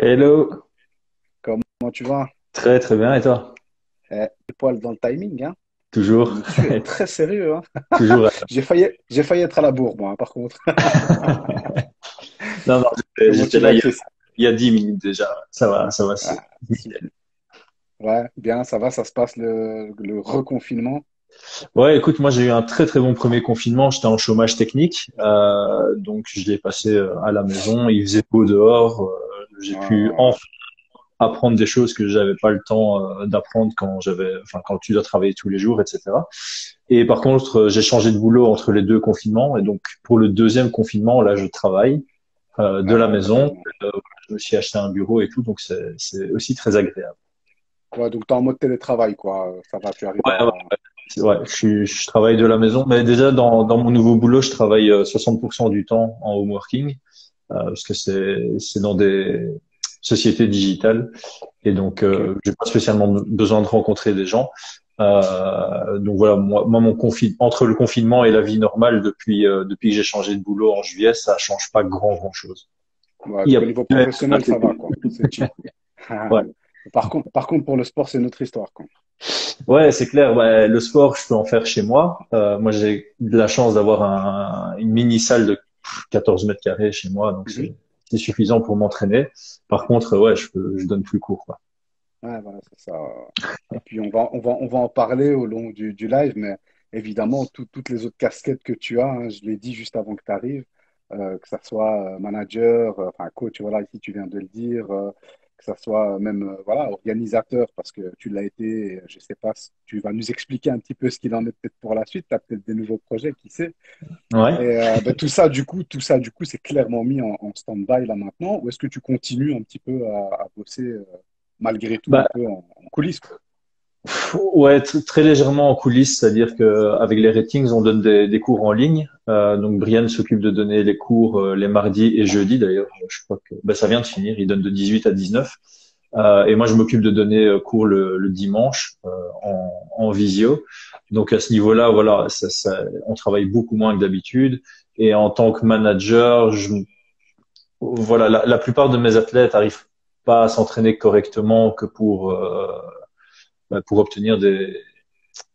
Hello, Comment tu vas? très très bien et toi? Poil dans le timing, hein? Le Toujours, monsieur est très sérieux, hein? toujours. J'ai failli être à la bourre, moi, hein, par contre. Non, non, Comment j'étais tu là vas, Chris? il y a 10 minutes déjà. Ça va, c'est Ah, nickel. ouais, bien, ça va, ça se passe le reconfinement. Ouais, écoute, moi j'ai eu un très très bon premier confinement. J'étais en chômage technique, donc je l'ai passé à la maison. Il faisait beau dehors. J'ai Ouais, pu ouais, enfin apprendre des choses que j'avais pas le temps d'apprendre quand tu dois travailler tous les jours, etc. Et par contre, j'ai changé de boulot entre les deux confinements. Et donc pour le deuxième confinement, là, je travaille de la maison. carrément. Euh, je me suis acheté un bureau et tout, donc c'est aussi très agréable. Ouais, donc t'es en mode télétravail, quoi. Ça va, tu arrives Ouais, ouais, à. ouais, je travaille de la maison, mais déjà dans mon nouveau boulot, je travaille 60% du temps en home working, parce que c'est dans des sociétés digitales et donc Ok. j'ai pas spécialement besoin de rencontrer des gens. Donc voilà, moi entre le confinement et la vie normale depuis que j'ai changé de boulot en juillet, ça change pas grand chose. Ouais, Il y donc a au niveau professionnel, ça va, quoi. C'est chill. ouais, Par contre, pour le sport, c'est une autre histoire, quoi. ouais, c'est clair. Ouais, le sport, je peux en faire chez moi. Moi, j'ai de la chance d'avoir une mini salle de 14 mètres carrés chez moi, donc Mhm. c'est suffisant pour m'entraîner. Par contre, ouais, je donne plus cours, quoi. Ouais, voilà, c'est ça. Et puis on va en parler au long du live, mais évidemment, toutes les autres casquettes que tu as, hein, je l'ai dit juste avant que tu arrives, que ça soit manager, enfin coach, voilà, ici tu viens de le dire, que ça soit même voilà, organisateur, parce que tu l'as été, et je sais pas, si tu vas nous expliquer un petit peu ce qu'il en est peut-être pour la suite, tu as peut-être des nouveaux projets, qui sait. Ouais. Et ben, tout ça, du coup, c'est clairement mis en stand-by là maintenant, ou est-ce que tu continues un petit peu à bosser malgré tout un Bah, peu en coulisses, quoi. ouais, très légèrement en coulisses, c'est-à-dire que avec les ratings, on donne des cours en ligne. Donc Brian s'occupe de donner les cours les mardis et jeudis d'ailleurs. Je crois que bah, ça vient de finir. Il donne de 18 à 19. Et moi, je m'occupe de donner cours le dimanche en visio. Donc à ce niveau-là, voilà, on travaille beaucoup moins que d'habitude. Et en tant que manager, voilà, la plupart de mes athlètes arrivent pas à s'entraîner correctement que pour obtenir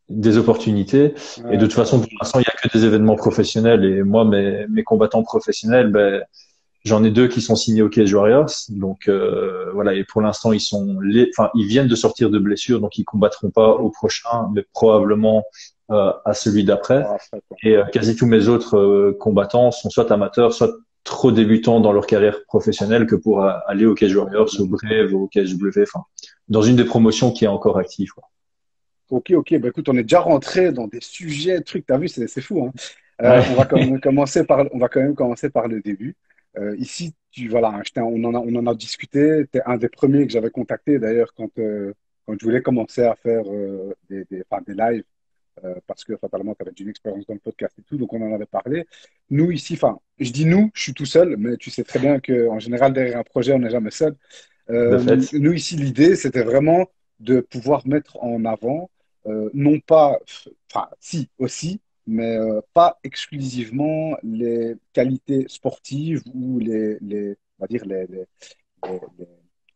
des opportunités. Et de Ouais, toute façon, pour j'imagine. l'instant, il y a que des événements professionnels. Et moi, mes combattants professionnels, ben, j'en ai deux qui sont signés au Cage Warriors, donc voilà. Et pour l'instant, enfin, ils viennent de sortir de blessure, donc ils combattront pas Mhm. au prochain, mais probablement à celui d'après. Voir après, quoi. Et quasi tous mes autres combattants sont soit amateurs, soit trop débutants dans leur carrière professionnelle que pour aller au Cage Warriors, au Brave, au KSW, enfin, dans une des promotions qui est encore active, quoi. Ok, ok. Bah, écoute, on est déjà rentré dans des sujets, trucs. T'as vu, c'est fou, hein. On va Ouais, quand même on va quand même commencer par le début. Ici, voilà, hein, on en a discuté. Tu es un des premiers que j'avais contacté, d'ailleurs, quand je voulais commencer à faire enfin, des lives, parce que fatalement, tu avais une expérience dans le podcast et tout, donc on en avait parlé. Nous, ici, enfin, je dis nous, je suis tout seul, mais tu sais très bien qu'en général, derrière un projet, on n'est jamais seul. de fait. Nous, ici, l'idée, c'était vraiment de pouvoir mettre en avant, non pas, enfin, si, aussi, mais pas exclusivement les qualités sportives ou on va dire les, les-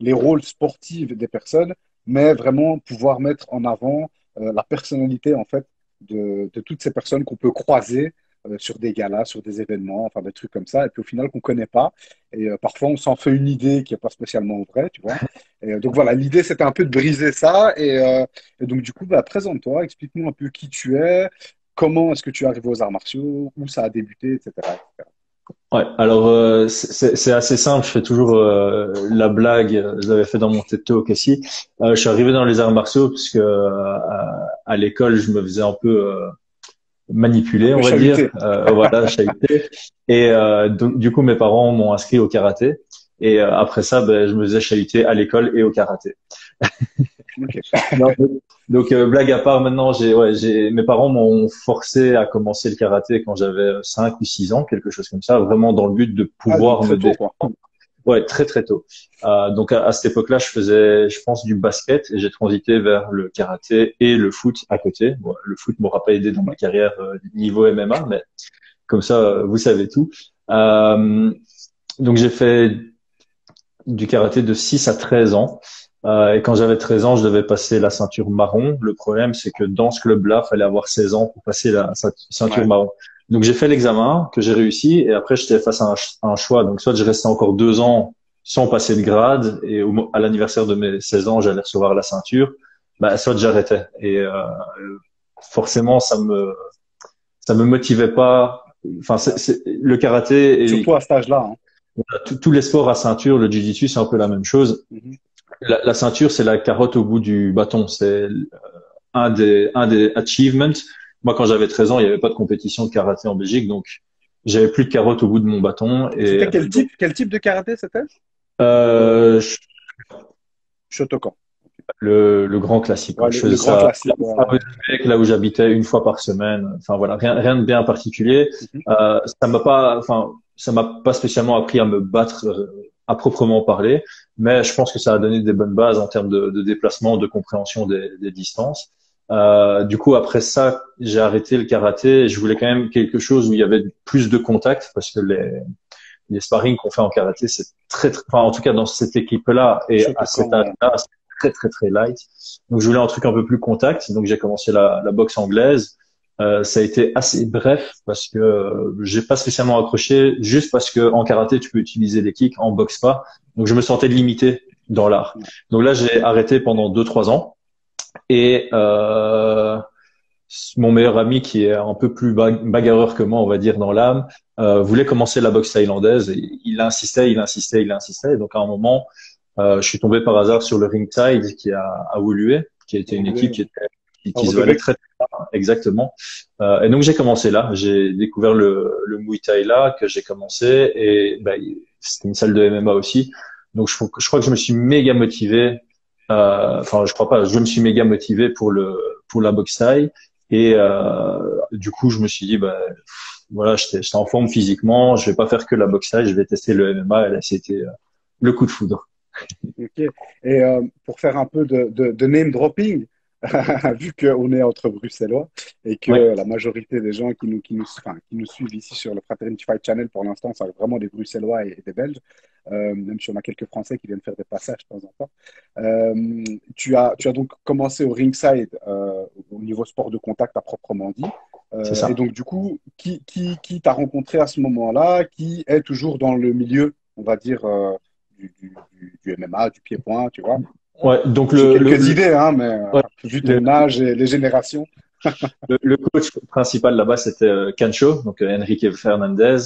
les rôles sportifs des personnes, mais vraiment pouvoir mettre en avant la personnalité, en fait, de toutes ces personnes qu'on peut croiser sur des galas, sur des événements, enfin des trucs comme ça, et puis au final qu'on ne connaît pas. Et parfois, on s'en fait une idée qui n'est pas spécialement vraie, tu vois. Et, donc voilà, l'idée, c'était un peu de briser ça. Et donc, du coup, bah, présente-toi, explique-nous un peu qui tu es, comment est-ce que tu es arrivé aux arts martiaux, où ça a débuté, etc., etc. Ouais, alors c'est assez simple. Je fais toujours la blague. Je l'avais fait dans mon TED Talk aussi. Je suis arrivé dans les arts martiaux parce que à l'école, je me faisais un peu Un manipuler, peu on va dire. chahuté. Voilà, chahuté. Et donc, du coup, mes parents m'ont inscrit au karaté. Et après ça, ben, je me faisais chahuter à l'école et au karaté. Ok. Non, donc blague à part, maintenant mes parents m'ont forcé à commencer le karaté quand j'avais 5 ou 6 ans, quelque chose comme ça, vraiment dans le but de Ah, donc pouvoir me très tôt, quoi. défendre. Ouais, très très tôt. Donc à cette époque-là, je faisais, je pense, du basket et j'ai transité vers le karaté et le foot à côté. Bon, le foot m'aura pas aidé dans ma carrière niveau MMA, mais comme ça, vous savez tout. Donc j'ai fait du karaté de 6 à 13 ans. Et quand j'avais 13 ans, je devais passer la ceinture marron. Le problème, c'est que dans ce club-là, fallait avoir 16 ans pour passer la ceinture Ouais. marron. Donc j'ai fait l'examen que j'ai réussi et après j'étais face à un choix. Donc soit je restais encore 2 ans sans passer de grade et à l'anniversaire de mes 16 ans, j'allais recevoir la ceinture. Bah, soit j'arrêtais. Et forcément, ça me motivait pas. Enfin, le karaté et Surtout à cet âge-là, hein. tous les sports à ceinture, le jiu-jitsu, c'est un peu la même chose. Mhm. La ceinture, c'est la carotte au bout du bâton. C'est un des achievements. Moi, quand j'avais 13 ans, il n'y avait pas de compétition de karaté en Belgique, donc j'avais plus de carotte au bout de mon bâton. Et C'était donc, quel type de karaté c'était? euh, Shotokan. le grand classique, quoi. Ouais, Je faisais le grand ça classique. Ouais, à ouais. Rudebeek, là où j'habitais, une fois par semaine. Enfin voilà, rien de bien particulier. Mhm. Ça m'a pas spécialement appris à me battre à proprement parler, mais je pense que ça a donné des bonnes bases en termes de déplacement, de compréhension des distances. Du coup, après ça, j'ai arrêté le karaté. Et je voulais quand même quelque chose où il y avait plus de contact parce que les sparring qu'on fait en karaté, c'est enfin, en tout cas dans cette équipe-là et à Shotokan, cet ouais. âge-là, c'est très light. Donc je voulais un truc un peu plus contact. Donc j'ai commencé la boxe anglaise. Ça a été assez bref parce que j'ai pas spécialement accroché, juste parce que en karaté tu peux utiliser des kicks, en boxe pas. Donc je me sentais limité dans l'art. Ouais. Donc là j'ai arrêté pendant 2 3 ans et mon meilleur ami qui est un peu plus bagarreur que moi, on va dire dans l'âme, voulait commencer la boxe thaïlandaise et il insistait. Et donc à un moment, je suis tombé par hasard sur le Ringside qui est à Woluwe, qui était une équipe Évolué. qui Alors, se valait très bien, exactement. Et donc j'ai commencé là, j'ai découvert le Muay Thai là que j'ai commencé et ben, c'était une salle de MMA aussi. Donc je crois que je me suis méga motivé. Enfin, je crois pas, je me suis méga motivé pour la boxe thaï. Et du coup, je me suis dit, bah, voilà, j'étais en forme physiquement, je vais pas faire que la boxe thaï, je vais tester le MMA. Et là, c'était le coup de foudre. ok. Et pour faire un peu de name dropping, vu qu'on est entre Bruxellois et que Ouais, la majorité des gens enfin, qui nous suivent ici sur le Fraternity Fight Channel, pour l'instant, c'est vraiment des Bruxellois et des Belges, même si on a quelques Français qui viennent faire des passages de temps en temps. Tu as donc commencé au ringside au niveau sport de contact à proprement dit. c'est Et ça. donc, du coup, qui t'a rencontré à ce moment-là, qui est toujours dans le milieu, on va dire, du MMA, du pied-point, tu vois? Ouais, donc J'ai quelques idées, hein, mais ouais, vu le, ton âge et les générations. le coach principal là-bas, c'était Cancho, donc Enrique Fernandez.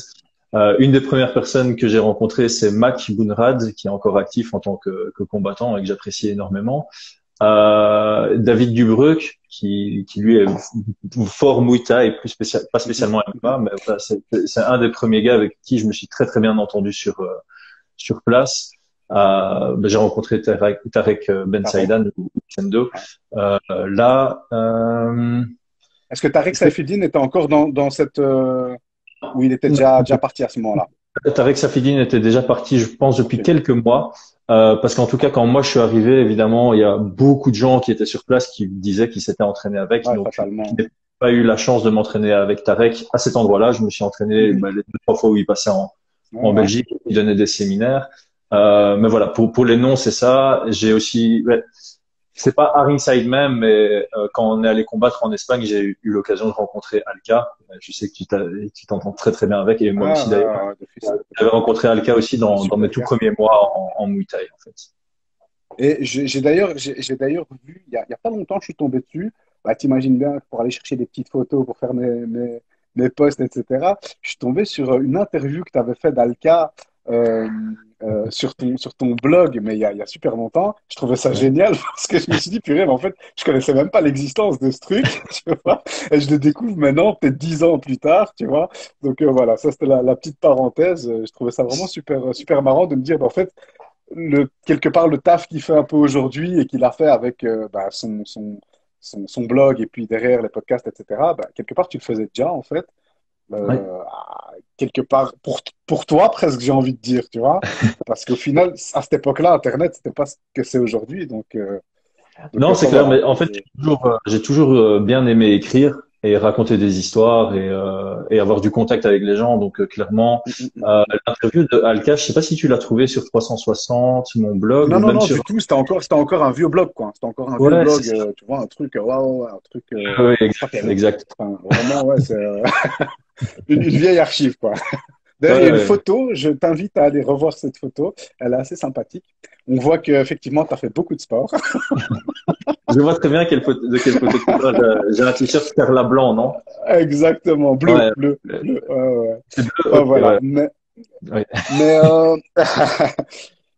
Une des premières personnes que j'ai rencontrées, c'est Mac Bounrad, qui est encore actif en tant que combattant et que j'apprécie énormément. David Dubruck, qui lui est fort Muay Thai, pas Mhm, spécialement mhm. MMA, mais voilà, c'est un des premiers gars avec qui je me suis très bien entendu sur place. J'ai rencontré Tarek Ben Tarek. Saïdan ou Kendo. Ouais. Là, Est-ce que Tarek est-ce que Saifuddin était encore dans cette où il était déjà parti à ce moment-là? Tarek Safidine était déjà parti, je pense, depuis Ok. quelques mois. Parce qu'en tout cas, quand moi je suis arrivé, évidemment, il y a beaucoup de gens qui étaient sur place qui disaient qu'ils s'étaient entraînés avec. Ouais, Donc, je fatalement. n'ai pas eu la chance de m'entraîner avec Tarek à cet endroit-là. Je me suis entraîné Mhm. les 2 3 fois où il passait Ouais, en ouais. Belgique, il donnait des séminaires. Mais voilà, pour les noms, c'est ça. J'ai aussi, ouais, c'est pas à ringside même, mais quand on est allé combattre en Espagne, j'ai eu l'occasion de rencontrer Alka. Je sais que tu t'entends très bien avec, et moi Ah, aussi d'ailleurs. ouais, ouais, d'office, J'avais d'office. rencontré Alka aussi dans mes Super tout gars. premiers mois en Muay Thai, en fait. Et j'ai d'ailleurs vu, il y a pas longtemps, je suis tombé dessus. Bah, t'imagines bien, pour aller chercher des petites photos, pour faire mes posts, etc. Je suis tombé sur une interview que tu avais fait d'Alka euh, sur ton blog, mais il y a super longtemps. Je trouvais ça Ouais. génial parce que je me suis dit, purée, mais en fait, je connaissais même pas l'existence de ce truc, tu vois. Et je le découvre maintenant, peut-être 10 ans plus tard, tu vois. Donc voilà, ça c'était la petite parenthèse. Je trouvais ça vraiment super marrant de me dire, bah, en fait, quelque part le taf qu'il fait un peu aujourd'hui et qu'il a fait avec bah, son blog et puis derrière les podcasts, etc., bah, quelque part tu le faisais déjà en fait. Ouais. Quelque part pour toi presque, j'ai envie de dire, tu vois. Parce qu'au final, à cette époque-là, Internet, c'était pas ce que c'est aujourd'hui. Donc Non, c'est enfin clair, voilà. mais en fait, j'ai toujours bien aimé écrire. et raconter des histoires et avoir du contact avec les gens. Donc clairement, Mm, mm, mm. l'interview de Alka, je sais pas si tu l'as trouvé sur 360, mon blog, Non, ou non, même non, sur... du tout. C'était encore un vieux blog, quoi. C'était encore un vieux Ouais, c'est blog, ça. tu vois, un truc, waouh, un truc Ouais, pas exact, terrible. exact. Enfin, vraiment, ouais, c'est une vieille archive, quoi. D'ailleurs, il y a Ouais, une ouais. photo, je t'invite à aller revoir cette photo. Elle est assez sympathique. On voit qu'effectivement, tu as fait beaucoup de sport. Je vois très bien de quelle photo tu parles. J'ai un t-shirt Carla blanc, non? Exactement, bleu, Ouais, bleu, bleu. Ouais, ouais. c'est bleu, Enfin, ok, voilà. ouais. Ouais. Mais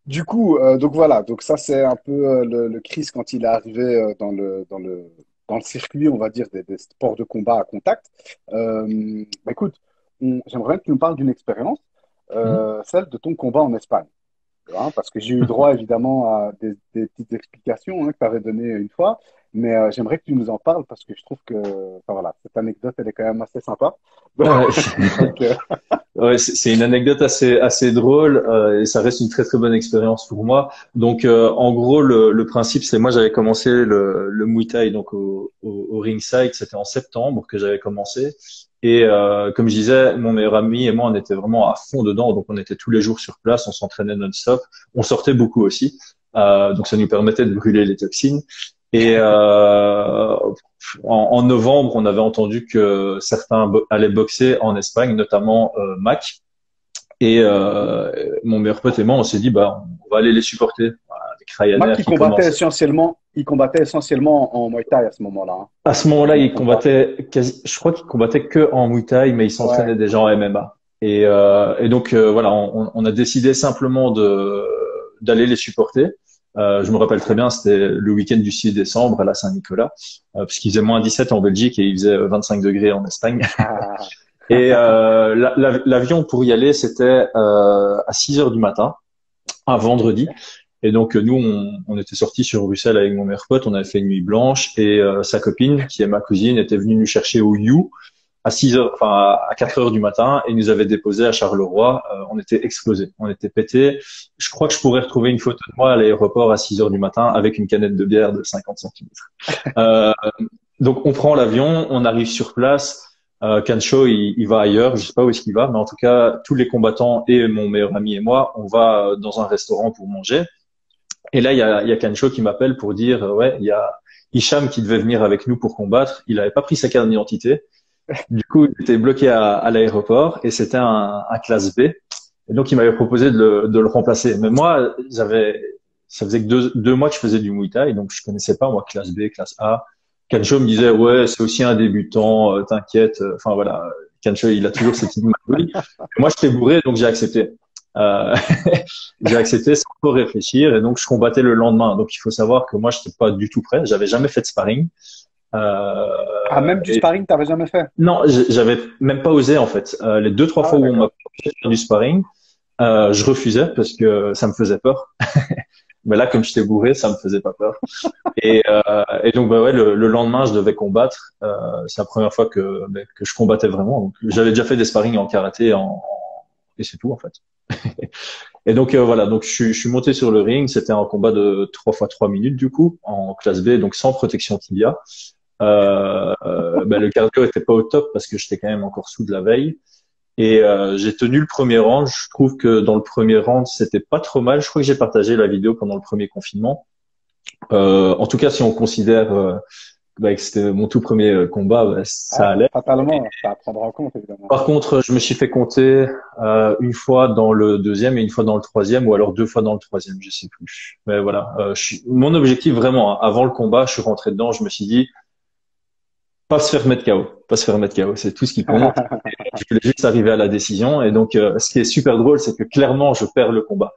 du coup, donc voilà. Donc ça, c'est un peu le Chris quand il est arrivé dans le circuit, on va dire, des sports de combat à contact. Écoute, j'aimerais que tu nous parles d'une expérience, Mhm. celle de ton combat en Espagne. Parce que j'ai eu droit évidemment à des petites explications que tu avais données une fois, mais j'aimerais que tu nous en parles parce que je trouve que enfin, voilà, cette anecdote, elle est quand même assez sympa. Ouais. Donc, Ouais, c'est une anecdote assez drôle et ça reste une très très bonne expérience pour moi. Donc en gros le principe c'est moi j'avais commencé le Muay Thai donc au ringside, c'était en septembre que j'avais commencé et comme je disais mon meilleur ami et moi on était vraiment à fond dedans, donc on était tous les jours sur place, on s'entraînait non-stop, on sortait beaucoup aussi, donc ça nous permettait de brûler les toxines. Et en novembre, on avait entendu que certains allaient boxer en Espagne, notamment Mac. Et mon meilleur pote et moi, on s'est dit, bah, on va aller les supporter. Voilà, avec Mac, Ryanair il qui combattait commençait. essentiellement, il combattait essentiellement en Muay Thai à ce moment-là, hein, À ce si je moment-là, ne me il trompe pas. combattait je crois qu'il combattait que en Muay Thai, mais il Ouais. s'entraînait déjà en MMA. Et donc voilà, on a décidé simplement d'aller les supporter. Je me rappelle très bien, c'était le week-end du 6 décembre à la Saint-Nicolas, parce qu'il faisait -17 en Belgique et il faisait 25 degrés en Espagne. Ah. Et l'avion pour y aller, c'était à 6 heures du matin, un vendredi. Et donc nous, on était sortis sur Bruxelles avec mon meilleur pote, on avait fait une nuit blanche et sa copine, qui est ma cousine, était venue nous chercher au You à 6 heures, enfin à 4 heures du matin et nous avait déposé à Charleroi. On était explosés, on était pétés. Je crois que je pourrais retrouver une photo de moi à l'aéroport à 6 heures du matin avec une canette de bière de 50 centilitres. Euh, donc on prend l'avion, on arrive sur place. Kancho, il va ailleurs, je sais pas où est-ce qu'il va, mais en tout cas, tous les combattants et mon meilleur ami et moi, on va dans un restaurant pour manger. Et là, il y a Kancho qui m'appelle pour dire, ouais, il y a Hicham qui devait venir avec nous pour combattre. Il avait pas pris sa carte d'identité. Du coup, il était bloqué à l'aéroport et c'était un classe B. Et donc, il m'avait proposé de le remplacer. Mais moi, ça faisait que deux mois que je faisais du Muay Thai, donc je connaissais pas, moi, classe B, classe A. Kancho me disait, ouais, c'est aussi un débutant, t'inquiète. Enfin, voilà. Kancho, il a toujours cette idée de magouille. Moi, j'étais bourré, donc j'ai accepté. Euh, j'ai accepté sans trop réfléchir et donc je combattais le lendemain. Donc, il faut savoir que moi, j'étais pas du tout prêt. J'avais jamais fait de sparring. Euh, Ah, même du et sparring, t'avais jamais fait? non, j'avais même pas osé en fait. Les deux trois Ah, fois où on m'a d'accord. proposé de faire du sparring, je refusais parce que ça me faisait peur. Mais là, comme j'étais bourré, ça me faisait pas peur. Et donc bah ouais, le lendemain, je devais combattre. C'est la première fois que je combattais vraiment. Donc j'avais déjà fait des sparring en karaté et c'est tout en fait. Et donc voilà, donc je suis monté sur le ring. C'était un combat de 3 fois 3 minutes du coup en classe B, donc sans protection tibia. Le cardio était pas au top parce que j'étais quand même encore sous de la veille. Et j'ai tenu le premier round. Je trouve que dans le premier round, c'était pas trop mal. Je crois que j'ai partagé la vidéo pendant le premier confinement. En tout cas, si on considère que c'était mon tout premier combat, ça Ah, allait. fatalement, ça à prendre en compte, évidemment. Par contre, je me suis fait compter une fois dans le deuxième et une fois dans le troisième, ou alors deux fois dans le troisième, je sais plus. Mais voilà, mon objectif vraiment, hein, avant le combat, je suis rentré dedans, je me suis dit, pas se faire mettre KO, pas se faire mettre KO, c'est tout ce qui compte. Je voulais juste arriver à la décision. Et donc, ce qui est super drôle, c'est que clairement, je perds le combat.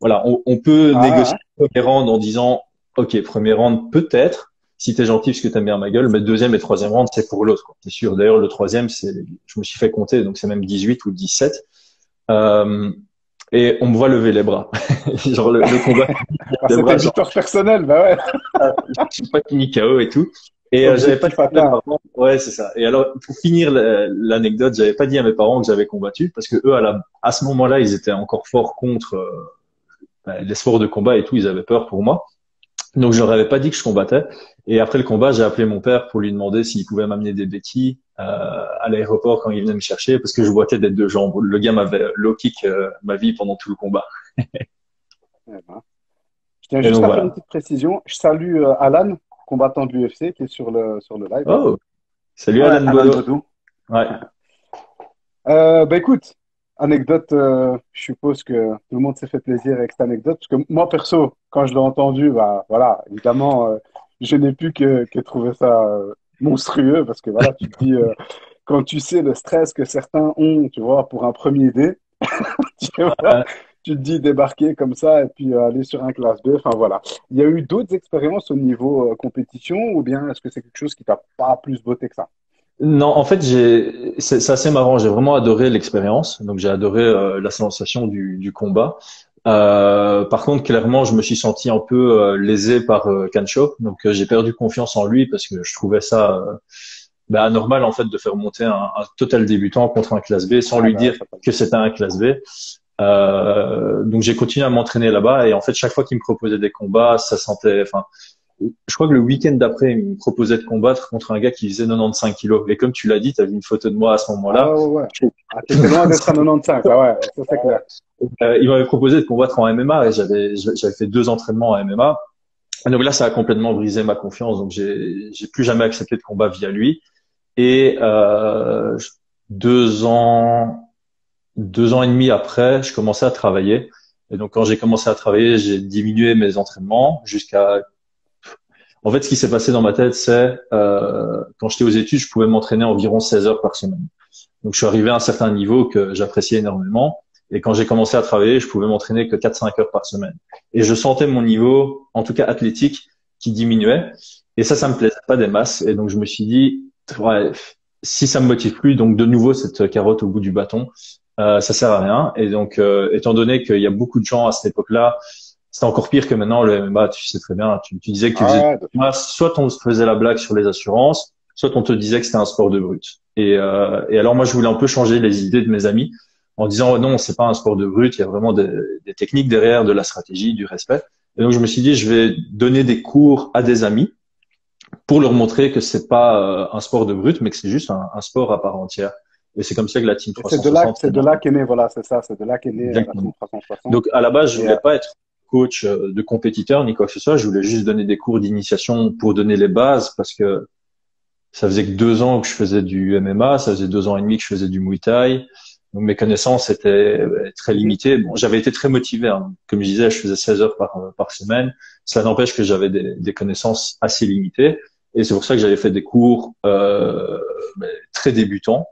Voilà, on peut Ah, négocier hein. le premier round en disant, OK, premier round, peut-être, si t'es gentil parce que t'aimes bien ma gueule, mais deuxième et troisième round, c'est pour l'autre, quoi. C'est sûr. D'ailleurs, le troisième, je me suis fait compter, donc c'est même 18 ou 17. Euh, et on me voit lever les bras. Genre, le combat, Ah, les c'était bras, une genre, victoire personnelle, bah ouais. je suis pas fini KO et tout. Et j'avais pas dit Objectif à mes atteint. parents. Ouais, c'est ça. Et alors, pour finir l'anecdote, j'avais pas dit à mes parents que j'avais combattu parce que eux, à ce moment-là, ils étaient encore forts contre les sports de combat et tout. Ils avaient peur pour moi. Donc je leur avais pas dit que je combattais. Et après le combat, j'ai appelé mon père pour lui demander s'il pouvait m'amener des béquilles à l'aéroport quand il venait me chercher, parce que je boitais des deux jambes. Le gars m'avait low kick ma vie pendant tout le combat. Eh ben. Je tiens Et juste donc à faire une voilà. petite précision. Je salue Alan, combattant de l'UFC, qui est sur le live là. Oh, salut Ouais, Alan Alan Bodo. Baudou. Ouais. Bah écoute, anecdote, je suppose que tout le monde s'est fait plaisir avec cette anecdote, parce que moi perso, quand je l'ai entendu, bah voilà, évidemment, je n'ai pu que trouver ça monstrueux, parce que voilà, tu te dis, quand tu sais le stress que certains ont, tu vois, pour un premier dé, tu vois, tu te dis débarquer comme ça et puis aller sur un classe B, enfin voilà. Il y a eu d'autres expériences au niveau compétition, ou bien est-ce que c'est quelque chose qui t'a pas plus beauté que ça? Non, en fait, c'est assez marrant. J'ai vraiment adoré l'expérience. Donc, j'ai adoré la sensation du combat. Par contre, clairement, je me suis senti un peu lésé par Cancho. Donc, j'ai perdu confiance en lui parce que je trouvais ça anormal en fait de faire monter un total débutant contre un classe B sans Ah lui bah, dire que c'était un classe B. Donc, j'ai continué à m'entraîner là-bas et en fait, chaque fois qu'il me proposait des combats, ça sentait. Enfin, je crois que le week-end d'après, il me proposait de combattre contre un gars qui faisait 95 kilos. Et comme tu l'as dit, tu as vu une photo de moi à ce ah moment-là. ouais, ouais, ouais. Ah, t'étais loin d'être à 95, ah ouais, ça c'est clair. Il m'avait proposé de combattre en MMA et j'avais fait 2 entraînements en MMA. Et donc là, ça a complètement brisé ma confiance. Donc j'ai plus jamais accepté de combat via lui. Et 2 ans, 2 ans et demi après, je commençais à travailler. Et donc quand j'ai commencé à travailler, j'ai diminué mes entraînements jusqu'à. En fait, ce qui s'est passé dans ma tête, c'est quand j'étais aux études, je pouvais m'entraîner environ 16 heures par semaine. Donc, je suis arrivé à un certain niveau que j'appréciais énormément. Et quand j'ai commencé à travailler, je pouvais m'entraîner que 4-5 heures par semaine. Et je sentais mon niveau, en tout cas athlétique, qui diminuait. Et ça me plaisait pas des masses. Et donc, je me suis dit, ouais, si ça me motive plus, donc de nouveau cette carotte au bout du bâton, ça sert à rien. Et donc, étant donné qu'il y a beaucoup de gens à cette époque-là, c'était encore pire que maintenant le MMA. Tu sais très bien. Tu disais que tu faisais, Ah ouais, soit on se faisait la blague sur les assurances, soit on te disait que c'était un sport de brut. Et alors moi, je voulais un peu changer les idées de mes amis en disant oh non, c'est pas un sport de brut, il y a vraiment des techniques derrière, de la stratégie, du respect. Et donc je me suis dit, je vais donner des cours à des amis pour leur montrer que c'est pas un sport de brut, mais que c'est juste un sport à part entière. Et c'est comme ça que la Team et c'est 360 est de née. là qu'est né, voilà, c'est ça, c'est de là qu'est née la Team Exactement. 360. Donc à la base, je Et voulais pas être coach de compétiteur ni quoi que ce soit. Je voulais juste donner des cours d'initiation pour donner les bases parce que ça faisait que 2 ans que je faisais du MMA, ça faisait 2 ans et demi que je faisais du Muay Thai. Donc mes connaissances étaient très Mhm. limitées. Bon, j'avais été très motivé, hein. Comme je disais, je faisais 16 heures par semaine. Ça n'empêche que j'avais des connaissances assez limitées. Et c'est pour ça que j'avais fait des cours très débutants.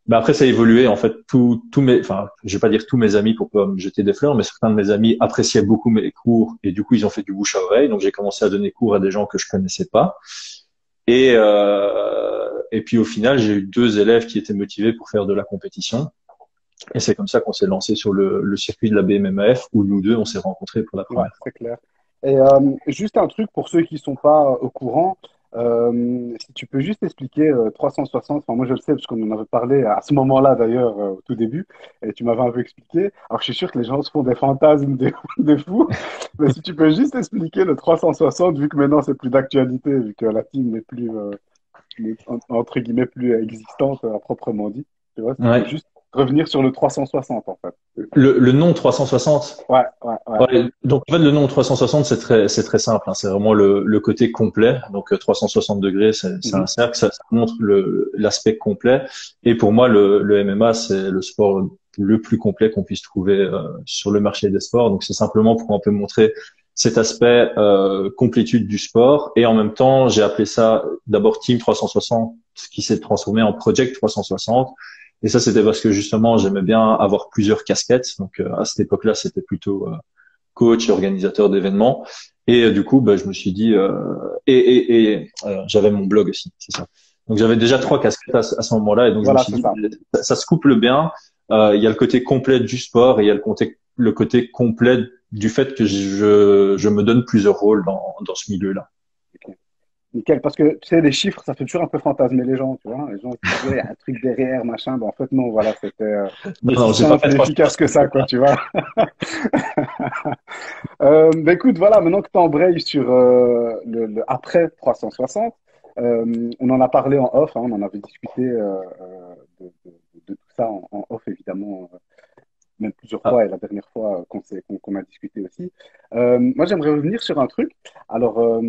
Mais après, ça a évolué. En fait, enfin, je vais pas dire tous mes amis pour pas me jeter des fleurs, mais certains de mes amis appréciaient beaucoup mes cours et du coup, ils ont fait du bouche à oreille. Donc, j'ai commencé à donner cours à des gens que je connaissais pas. Et puis au final, j'ai eu 2 élèves qui étaient motivés pour faire de la compétition. Et c'est comme ça qu'on s'est lancé sur le circuit de la BMMAF où nous deux, on s'est rencontrés pour la Ouais, première fois. c'est clair. Et juste un truc pour ceux qui sont pas au courant, si tu peux juste expliquer 360, enfin moi je le sais parce qu'on en avait parlé à ce moment-là d'ailleurs au tout début, et tu m'avais un peu expliqué. Alors je suis sûr que les gens se font des fantasmes de fous, mais si tu peux juste expliquer le 360, vu que maintenant c'est plus d'actualité, vu que la team n'est plus, entre guillemets, plus existante à proprement dit, tu vois, si tu peux Ouais. juste revenir sur le 360 en fait. Le nom 360. Ouais, ouais, ouais. Ouais, donc en fait le nom 360 c'est très simple, hein. C'est vraiment le côté complet. Donc 360 degrés c'est un Mhm. cercle, ça montre l'aspect complet. Et pour moi le MMA c'est le sport le plus complet qu'on puisse trouver sur le marché des sports. Donc c'est simplement pour qu'on peut montrer cet aspect complétude du sport. Et en même temps j'ai appelé ça d'abord Team 360, ce qui s'est transformé en Project 360. Et ça, c'était parce que justement, j'aimais bien avoir plusieurs casquettes. Donc, à cette époque-là, c'était plutôt coach et organisateur d'événements. Et du coup, je me suis dit, j'avais mon blog aussi, c'est ça. Donc, j'avais déjà 3 casquettes à ce moment-là. Et donc, je me Voilà, suis c'est dit, ça. ça se couple bien. Il y a le côté complet du sport et il y a le côté complet du fait que je me donne plusieurs rôles dans ce milieu-là. Ok. Nickel, parce que tu sais, les chiffres, ça fait toujours un peu fantasmer les gens, tu vois. Les gens se disent, ouais, il y a un truc derrière, machin. Ben, en fait, non, voilà, c'était Non, aussi non, j'ai pas fait simple et 300. efficace que ça, quoi, tu vois. Ben, écoute, voilà, maintenant que tu embrayes sur le après 360, on en a parlé en off, hein, on en avait discuté de tout ça en off, évidemment, même plusieurs Ah, fois, et la dernière fois qu'on a discuté aussi. Moi, j'aimerais revenir sur un truc. Alors,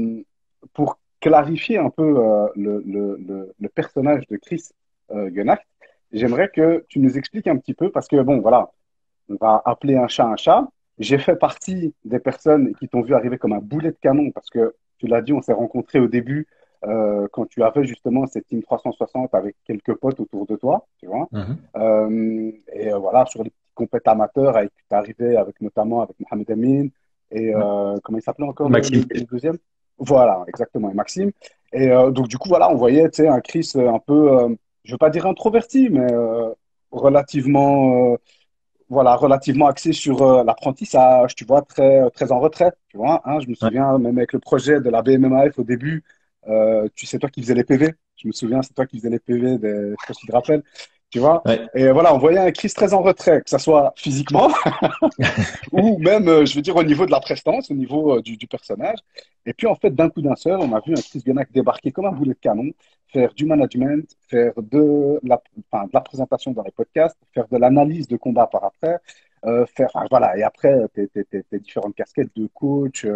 pour clarifier un peu le personnage de Chris Gunnacht, j'aimerais que tu nous expliques un petit peu, parce que, bon, voilà, on va appeler un chat un chat. J'ai fait partie des personnes qui t'ont vu arriver comme un boulet de canon, parce que, tu l'as dit, on s'est rencontrés au début, quand tu avais justement cette Team 360 avec quelques potes autour de toi, tu vois. mhm. Voilà, sur les petits compètes amateurs, avec, tu arrivé avec notamment avec Mohamed Amin et Ouais. comment il s'appelait encore Maxime. le deuxième? Voilà, exactement, et Maxime. Donc du coup, voilà, on voyait, tu sais, un Chris un peu, je veux pas dire introverti, mais relativement, voilà, relativement axé sur l'apprentissage, tu vois, très en retrait, tu vois. Hein, je me Ouais. souviens, même avec le projet de la BMMAF au début, tu sais, toi qui faisais les PV. Je me souviens, c'est toi qui faisais les PV, je sais pas si tu te rappelles, tu vois. Ouais. Et voilà, on voyait un Chris très en retrait, que ça soit physiquement, ou même, je veux dire, au niveau de la prestance, au niveau du personnage. Et puis, en fait, d'un coup d'un seul, on a vu un Chris Guenac débarquer comme un boulet de canon, faire du management, faire enfin, de la présentation dans les podcasts, faire de l'analyse de combat par après, enfin, voilà, et après, tes différentes casquettes de coach,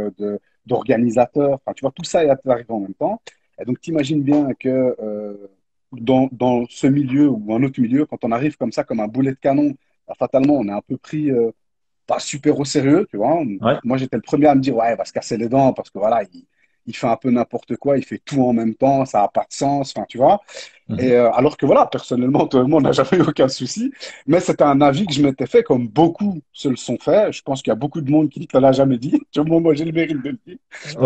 d'organisateur, enfin, tu vois, tout ça est arrivé en même temps. Et donc, t'imagines bien que dans ce milieu ou un autre milieu, quand on arrive comme ça, comme un boulet de canon, bah, fatalement, on est un peu pris pas super au sérieux, tu vois. Ouais. Moi, j'étais le premier à me dire, ouais, il va se casser les dents parce que voilà, il fait un peu n'importe quoi, il fait tout en même temps, ça n'a pas de sens, enfin, tu vois. Et Mhm. alors que voilà, personnellement, tout le monde n'a jamais eu aucun souci. Mais c'était un avis que je m'étais fait, comme beaucoup se le sont fait. Je pense qu'il y a beaucoup de monde qui ne te l'a jamais dit. Tu vois, moi, j'ai le mérite de Oui,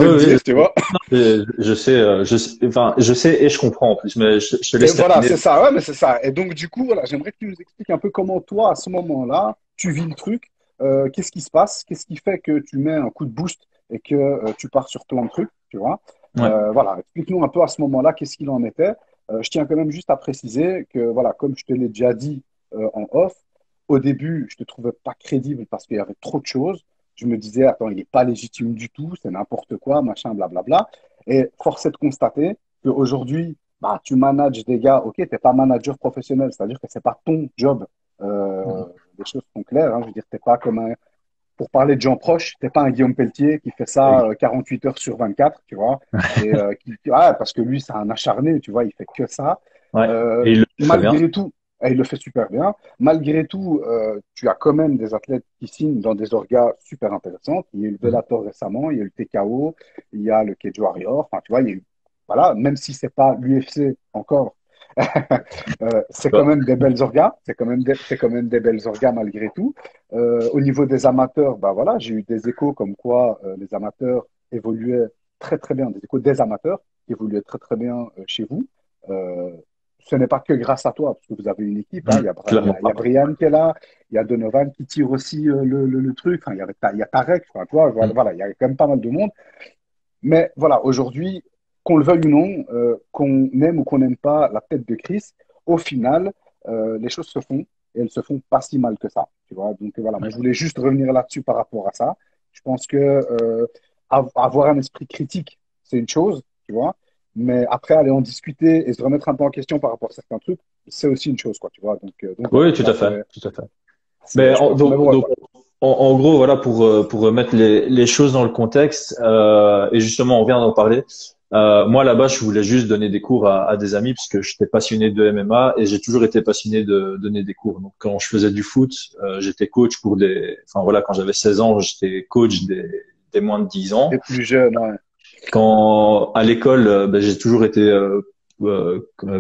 le oui, dire, tu vois. enfin, je sais et je comprends en plus, mais je te Et laisse voilà, terminer. c'est ça, ouais, mais c'est ça. Et donc, du coup, voilà, j'aimerais que tu nous expliques un peu comment toi, à ce moment-là, tu vis le truc. Qu'est-ce qui se passe? Qu'est-ce qui fait que tu mets un coup de boost et que tu pars sur plein de trucs, tu vois? Ouais. Voilà, explique-nous un peu à ce moment-là, qu'est-ce qu'il en était. Je tiens quand même juste à préciser que, voilà, comme je te l'ai déjà dit en off, au début, je te trouvais pas crédible parce qu'il y avait trop de choses. Je me disais, attends, il n'est pas légitime du tout, c'est n'importe quoi, machin, blablabla. Et force est de constater qu'aujourd'hui, bah, tu manages des gars, ok, tu n'es pas manager professionnel, c'est-à-dire que c'est pas ton job. Euh, les choses sont claires, hein, je veux dire, t'es pas comme un, pour parler de gens proches, t'es pas un Guillaume Pelletier qui fait ça 48 heures sur 24, tu vois, et ouais, parce que lui, c'est un acharné, tu vois, il fait que ça. Ouais. Et il le fait très bien. Malgré tout, et il le fait super bien. Malgré tout, tu as quand même des athlètes qui signent dans des orgas super intéressants. Il y a eu le Mhm. Bellator récemment, il y a eu le TKO, il y a le Cage Warrior. Enfin, tu vois, il y a eu, voilà, même si c'est pas l'UFC encore, c'est Ouais. quand même des belles orgas. C'est quand même des belles orgas malgré tout. Au niveau des amateurs, bah voilà, j'ai eu des échos comme quoi les amateurs évoluaient très très bien, des échos des amateurs qui évoluaient très très bien chez vous. Euh, Ce n'est pas que grâce à toi, parce que vous avez une équipe. Hein. Mhm. Clairement Il y a pas. Brian qui est là, il y a Donovan qui tire aussi le truc. Enfin, il y a Tarek. Enfin, tu vois, Mhm. voilà, il y a quand même pas mal de monde. Mais voilà, aujourd'hui, qu'on le veuille ou non, qu'on aime ou qu'on n'aime pas la tête de Chris, au final, les choses se font et elles se font pas si mal que ça. Tu vois. Donc voilà, moi Ouais. je voulais juste revenir là-dessus par rapport à ça. Je pense que avoir un esprit critique, c'est une chose, tu vois. Mais après, aller en discuter et se remettre un peu en question par rapport à certains trucs, c'est aussi une chose, quoi, tu vois. Donc voilà, Oui, tout ça à fait, tout à fait. c'est, je pense. Mais bon, Donc, voilà. en gros, voilà, pour remettre les choses dans le contexte, et justement, on vient d'en parler. Moi, là-bas, je voulais juste donner des cours à des amis parce que j'étais passionné de MMA et j'ai toujours été passionné de donner des cours. Donc, quand je faisais du foot, j'étais coach pour enfin voilà, quand j'avais 16 ans, j'étais coach des moins de 10 ans. Les plus jeunes, ouais. Quand à l'école, ben, j'ai toujours été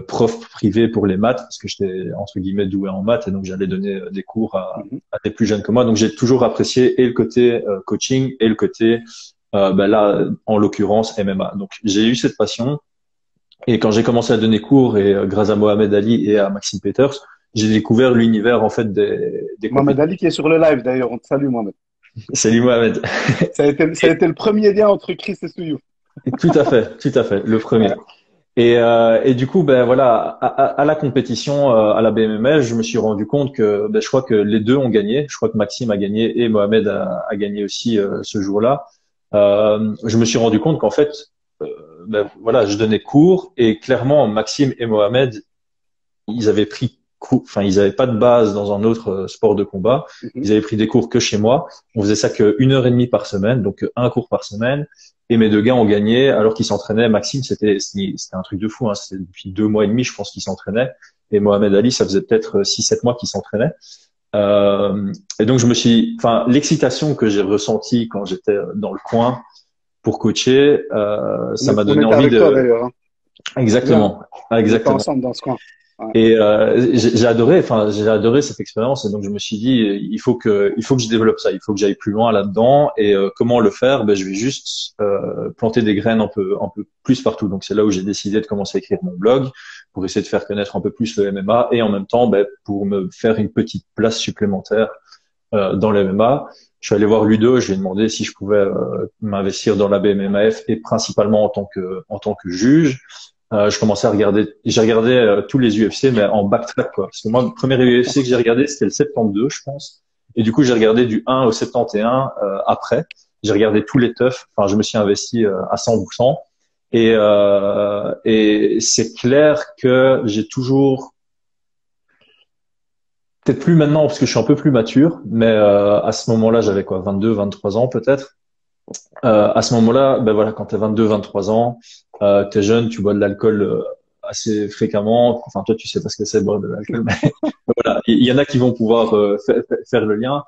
prof privé pour les maths parce que j'étais entre guillemets doué en maths et donc j'allais donner des cours Mhm. à des plus jeunes que moi. Donc j'ai toujours apprécié et le côté coaching et le côté ben là en l'occurrence MMA. Donc j'ai eu cette passion et quand j'ai commencé à donner cours et grâce à Mohamed Ali et à Maxime Peters, j'ai découvert l'univers en fait des Mohamed compétitions. Ali qui est sur le live d'ailleurs. On te salue, Mohamed. Salut Mohamed. Ça a été le premier lien entre Chris et Souyou. tout à fait, le premier. Ouais. Et du coup, ben voilà, à la compétition, à la BMML, je me suis rendu compte que ben, je crois que les deux ont gagné. Je crois que Maxime a gagné et Mohamed a gagné aussi ce jour-là. Je me suis rendu compte qu'en fait, euh, ben, voilà, je donnais cours et clairement Maxime et Mohamed, ils avaient pris enfin ils avaient pas de base dans un autre sport de combat. Mhm. Ils avaient pris des cours que chez moi. On faisait ça que 1 heure et demie par semaine, donc un cours par semaine. Et mes deux gars ont gagné alors qu'ils s'entraînaient. Maxime, c'était un truc de fou. Hein. C'était depuis 2 mois et demi, je pense qu'il s'entraînait. Et Mohamed Ali, ça faisait peut-être 6, 7 mois qu'il s'entraînait. Et donc je me suis, enfin l'excitation que j'ai ressentie quand j'étais dans le coin pour coacher, ça m'a On donné était envie avec toi de, d'ailleurs, hein. Tu te souviens, exactement, on était exactement. ensemble dans ce coin. Ouais. Et j'ai adoré, enfin j'ai adoré cette expérience et donc je me suis dit il faut que je développe ça, il faut que j'aille plus loin là-dedans et comment le faire? Ben je vais juste planter des graines un peu plus partout. Donc c'est là où j'ai décidé de commencer à écrire mon blog pour essayer de faire connaître un peu plus le MMA et en même temps ben, pour me faire une petite place supplémentaire dans le MMA. Je suis allé voir Ludo, je lui ai demandé si je pouvais m'investir dans la BMMAF et principalement en tant que juge. Je commençais à regarder, j'ai regardé tous les UFC, mais en backtrack, quoi. Parce que moi, le premier UFC que j'ai regardé, c'était le 72, je pense. Et du coup, j'ai regardé du 1 au 71 après. J'ai regardé tous les teufs. Enfin, je me suis investi à 100%. Et c'est clair que j'ai toujours, peut-être plus maintenant parce que je suis un peu plus mature, mais à ce moment-là, j'avais quoi, 22, 23 ans peut-être. À ce moment-là, ben voilà, quand tu as 22, 23 ans, tu es jeune, tu bois de l'alcool assez fréquemment. Enfin, toi, tu sais pas ce que c'est boire de l'alcool, mais voilà, il y en a qui vont pouvoir faire le lien.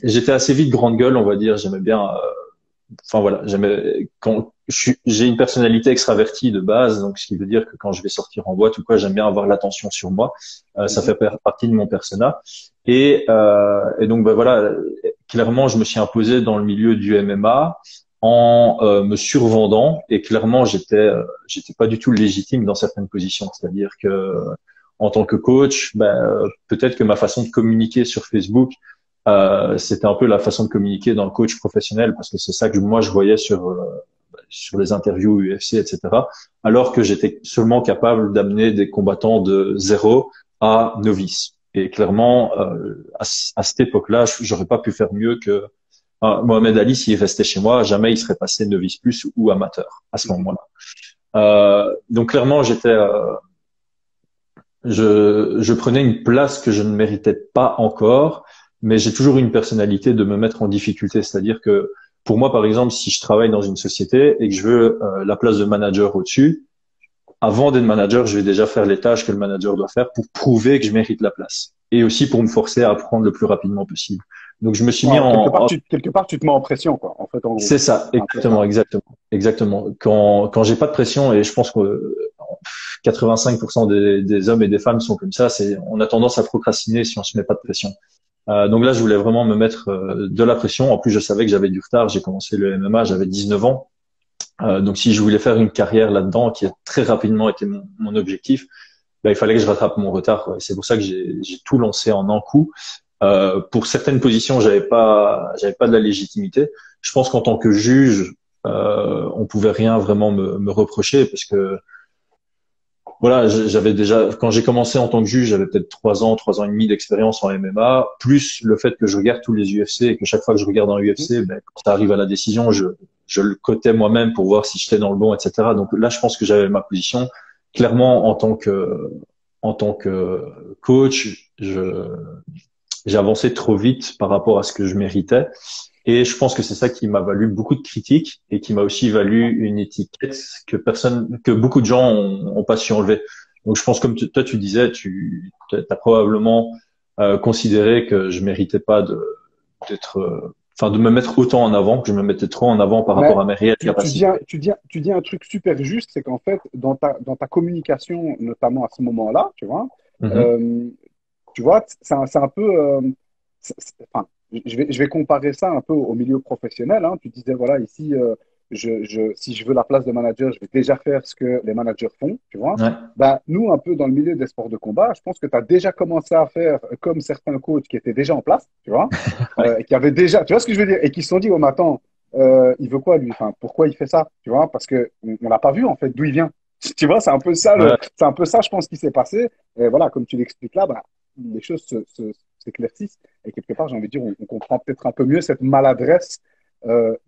J'étais assez vite grande gueule, on va dire. J'aimais bien enfin voilà, j'aimais quand j'ai une personnalité extravertie de base, donc ce qui veut dire que quand je vais sortir en boîte ou quoi, j'aime bien avoir l'attention sur moi. Ça Mhm. fait partie de mon persona. Et donc ben voilà, clairement, je me suis imposé dans le milieu du MMA en me survendant et clairement j'étais pas du tout légitime dans certaines positions. C'est-à-dire que en tant que coach, ben, peut-être que ma façon de communiquer sur Facebook c'était un peu la façon de communiquer dans le coach professionnel parce que c'est ça que moi je voyais sur les interviews UFC, etc. Alors que j'étais seulement capable d'amener des combattants de zéro à novice. Et clairement, à cette époque-là, j'aurais pas pu faire mieux que Mohamed Ali s'il restait chez moi, jamais il serait passé novice plus ou amateur à ce Mhm. moment-là. Donc clairement, je prenais une place que je ne méritais pas encore, mais j'ai toujours eu une personnalité de me mettre en difficulté. C'est-à-dire que pour moi, par exemple, si je travaille dans une société et que je veux la place de manager au-dessus, avant d'être manager, je vais déjà faire les tâches que le manager doit faire pour prouver que je mérite la place. Et aussi pour me forcer à apprendre le plus rapidement possible. Donc je me suis mis Ouais, quelque part, tu te mets en pression, quoi, en fait, en gros. c'est ça, C'est un peu ça. exactement, exactement, exactement. Quand j'ai pas de pression, et je pense que 85% des hommes et des femmes sont comme ça, on a tendance à procrastiner si on se met pas de pression. Donc là, je voulais vraiment me mettre de la pression. En plus, je savais que j'avais du retard. J'ai commencé le MMA, j'avais 19 ans. Donc si je voulais faire une carrière là-dedans, qui a très rapidement été mon objectif, ben, il fallait que je rattrape mon retard, quoi. C'est pour ça que j'ai tout lancé en un coup. Pour certaines positions, j'avais pas de la légitimité. Je pense qu'en tant que juge, on pouvait rien vraiment me reprocher parce que voilà, j'avais déjà quand j'ai commencé en tant que juge, j'avais peut-être 3 ans et demi d'expérience en MMA, plus le fait que je regarde tous les UFC et que chaque fois que je regarde un Mhm. UFC, ben, quand ça arrive à la décision, je le cotais moi-même pour voir si j'étais dans le bon, etc. Donc là, je pense que j'avais ma position. Clairement, en tant que coach, j'ai avancé trop vite par rapport à ce que je méritais. Et je pense que c'est ça qui m'a valu beaucoup de critiques et qui m'a aussi valu une étiquette que beaucoup de gens ont pas su enlever. Donc je pense comme toi tu disais, tu as probablement considéré que je méritais pas d'être, enfin de me mettre autant en avant, que je me mettais trop en avant par Mais rapport à mes réelles capacités. tu dis un truc super juste, c'est qu'en fait, dans ta communication, notamment à ce moment-là, Mhm. euh, c'est un peu, enfin, je vais comparer ça un peu au milieu professionnel, hein. Tu disais, voilà, ici, si je veux la place de manager, je vais déjà faire ce que les managers font, tu vois. Ouais, Ben, nous, un peu dans le milieu des sports de combat, je pense que tu as déjà commencé à faire comme certains coachs qui étaient déjà en place, tu vois, ouais, et qui avaient déjà, tu vois ce que je veux dire, et qui se sont dit, oh, mais attends, il veut quoi lui? Enfin, pourquoi il fait ça? Tu vois, parce que on l'a pas vu en fait d'où il vient. Tu vois, Ouais, c'est un peu ça, je pense, qui s'est passé. Et voilà, comme tu l'expliques là, bah, les choses s'éclaircissent. Et quelque part, j'ai envie de dire, on comprend peut-être un peu mieux cette maladresse,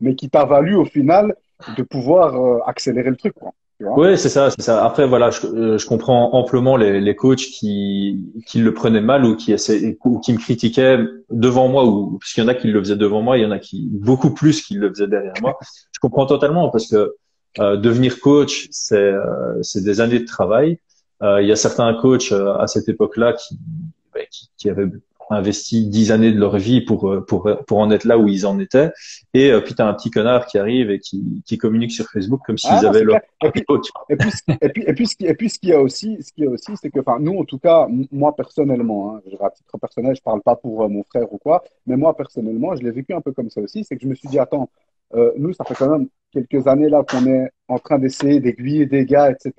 mais qui t'a valu au final de pouvoir accélérer le truc, quoi. Tu vois? ouais, c'est ça, c'est ça. Après, voilà, je comprends amplement les coachs qui le prenaient mal ou qui essaient, ou qui me critiquaient devant moi, ou parce qu'il y en a qui le faisaient devant moi, il y en a qui beaucoup plus qui le faisaient derrière moi. Je comprends totalement parce que devenir coach, c'est des années de travail. Il y a certains coachs à cette époque-là qui avaient investi 10 années de leur vie pour en être là où ils en étaient. Et puis t'as un petit connard qui arrive et qui communique sur Facebook comme Ah s'ils non, avaient c'est leur clair. coach. Et puis, ce qu'il y a aussi, c'est que, enfin, nous, en tout cas, moi personnellement, hein, à titre personnel, je parle pas pour mon frère ou quoi, mais moi personnellement, je l'ai vécu un peu comme ça aussi. C'est que je me suis dit, attends, nous, ça fait quand même quelques années là qu'on est en train d'essayer d'aiguiller des gars, etc.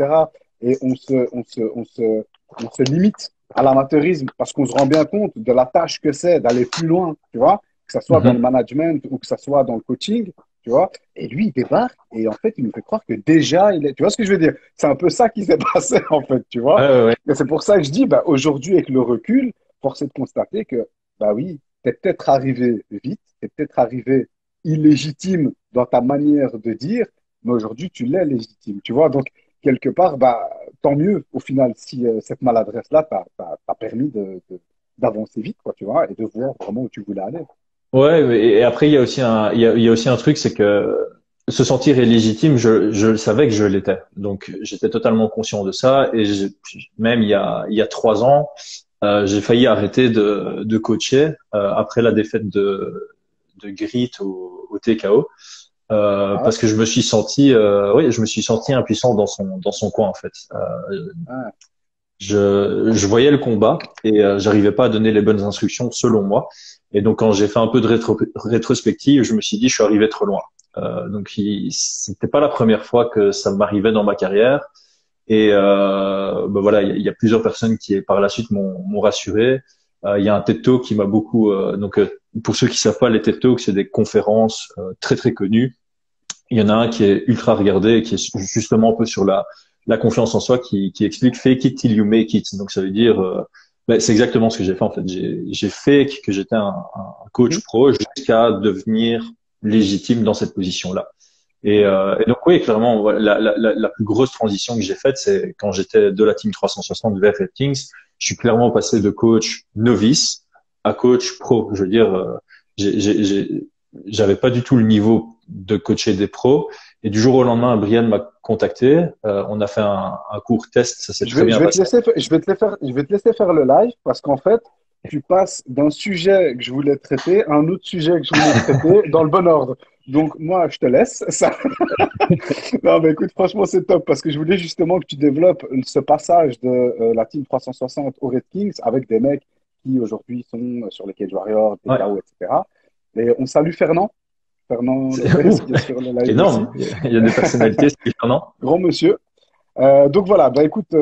Et on se limite à l'amateurisme parce qu'on se rend bien compte de la tâche que c'est d'aller plus loin, tu vois, que ce soit dans le Mhm. management ou que ce soit dans le coaching, tu vois. Et lui, il débarque et en fait, il nous fait croire que déjà, il est. Tu vois ce que je veux dire? C'est un peu ça qui s'est passé, en fait, tu vois. Ouais, ouais, ouais. Et c'est pour ça que je dis, bah, aujourd'hui, avec le recul, force est de constater que, bah oui, t'es peut-être arrivé vite, t'es peut-être arrivé illégitime dans ta manière de dire, mais aujourd'hui, tu l'es légitime, tu vois. Donc, quelque part, bah, tant mieux, au final, si cette maladresse-là t'a permis d'avancer vite, quoi, tu vois, et de voir vraiment où tu voulais aller. Ouais, et après il y a aussi un truc, c'est que se sentir illégitime, je le savais que je l'étais. Donc j'étais totalement conscient de ça et même il y a 3 ans, j'ai failli arrêter de coacher après la défaite de Grit au TKO. Ah ouais? Parce que oui, je me suis senti impuissant dans son coin en fait. Ah, Je voyais le combat et j'arrivais pas à donner les bonnes instructions selon moi. Et donc quand j'ai fait un peu de rétrospective, je me suis dit je suis arrivé trop loin. Donc c'était pas la première fois que ça m'arrivait dans ma carrière. Et ben voilà, il y a plusieurs personnes qui par la suite m'ont rassuré. Il y a un TED Talk qui m'a beaucoup pour ceux qui savent pas, les TED Talks c'est des conférences très très connues. Il y en a un qui est ultra regardé et qui est justement un peu sur la confiance en soi qui explique fake it till you make it. Donc ça veut dire, ben, c'est exactement ce que j'ai fait en fait. J'ai fake que j'étais un coach mhm. pro jusqu'à devenir légitime dans cette position-là. Et donc oui, clairement, voilà, la plus grosse transition que j'ai faite, c'est quand j'étais de la team 360 vers Red Kings. Je suis clairement passé de coach novice à coach pro. Je veux dire, j'ai, j'ai, j'ai- j'avais pas du tout le niveau de coacher des pros. Et du jour au lendemain, Brian m'a contacté. On a fait un court test, ça s'est très bien Je vais te passé. laisser, je vais te laisser faire le live parce qu'en fait, tu passes d'un sujet que je voulais traiter à un autre sujet que je voulais traiter dans le bon ordre. Donc, moi, je te laisse. Ça. Non, mais écoute, franchement, c'est top parce que je voulais justement que tu développes ce passage de la Team 360 au Red Kings avec des mecs qui aujourd'hui sont sur les Cage Warriors, des Ouais. KO, etc. Et on salue Fernand, Fernand Lopez Ouf, qui est sur le live aussi. énorme. Il y a des personnalités, c'est différent. Grand monsieur. Donc voilà, bah écoute,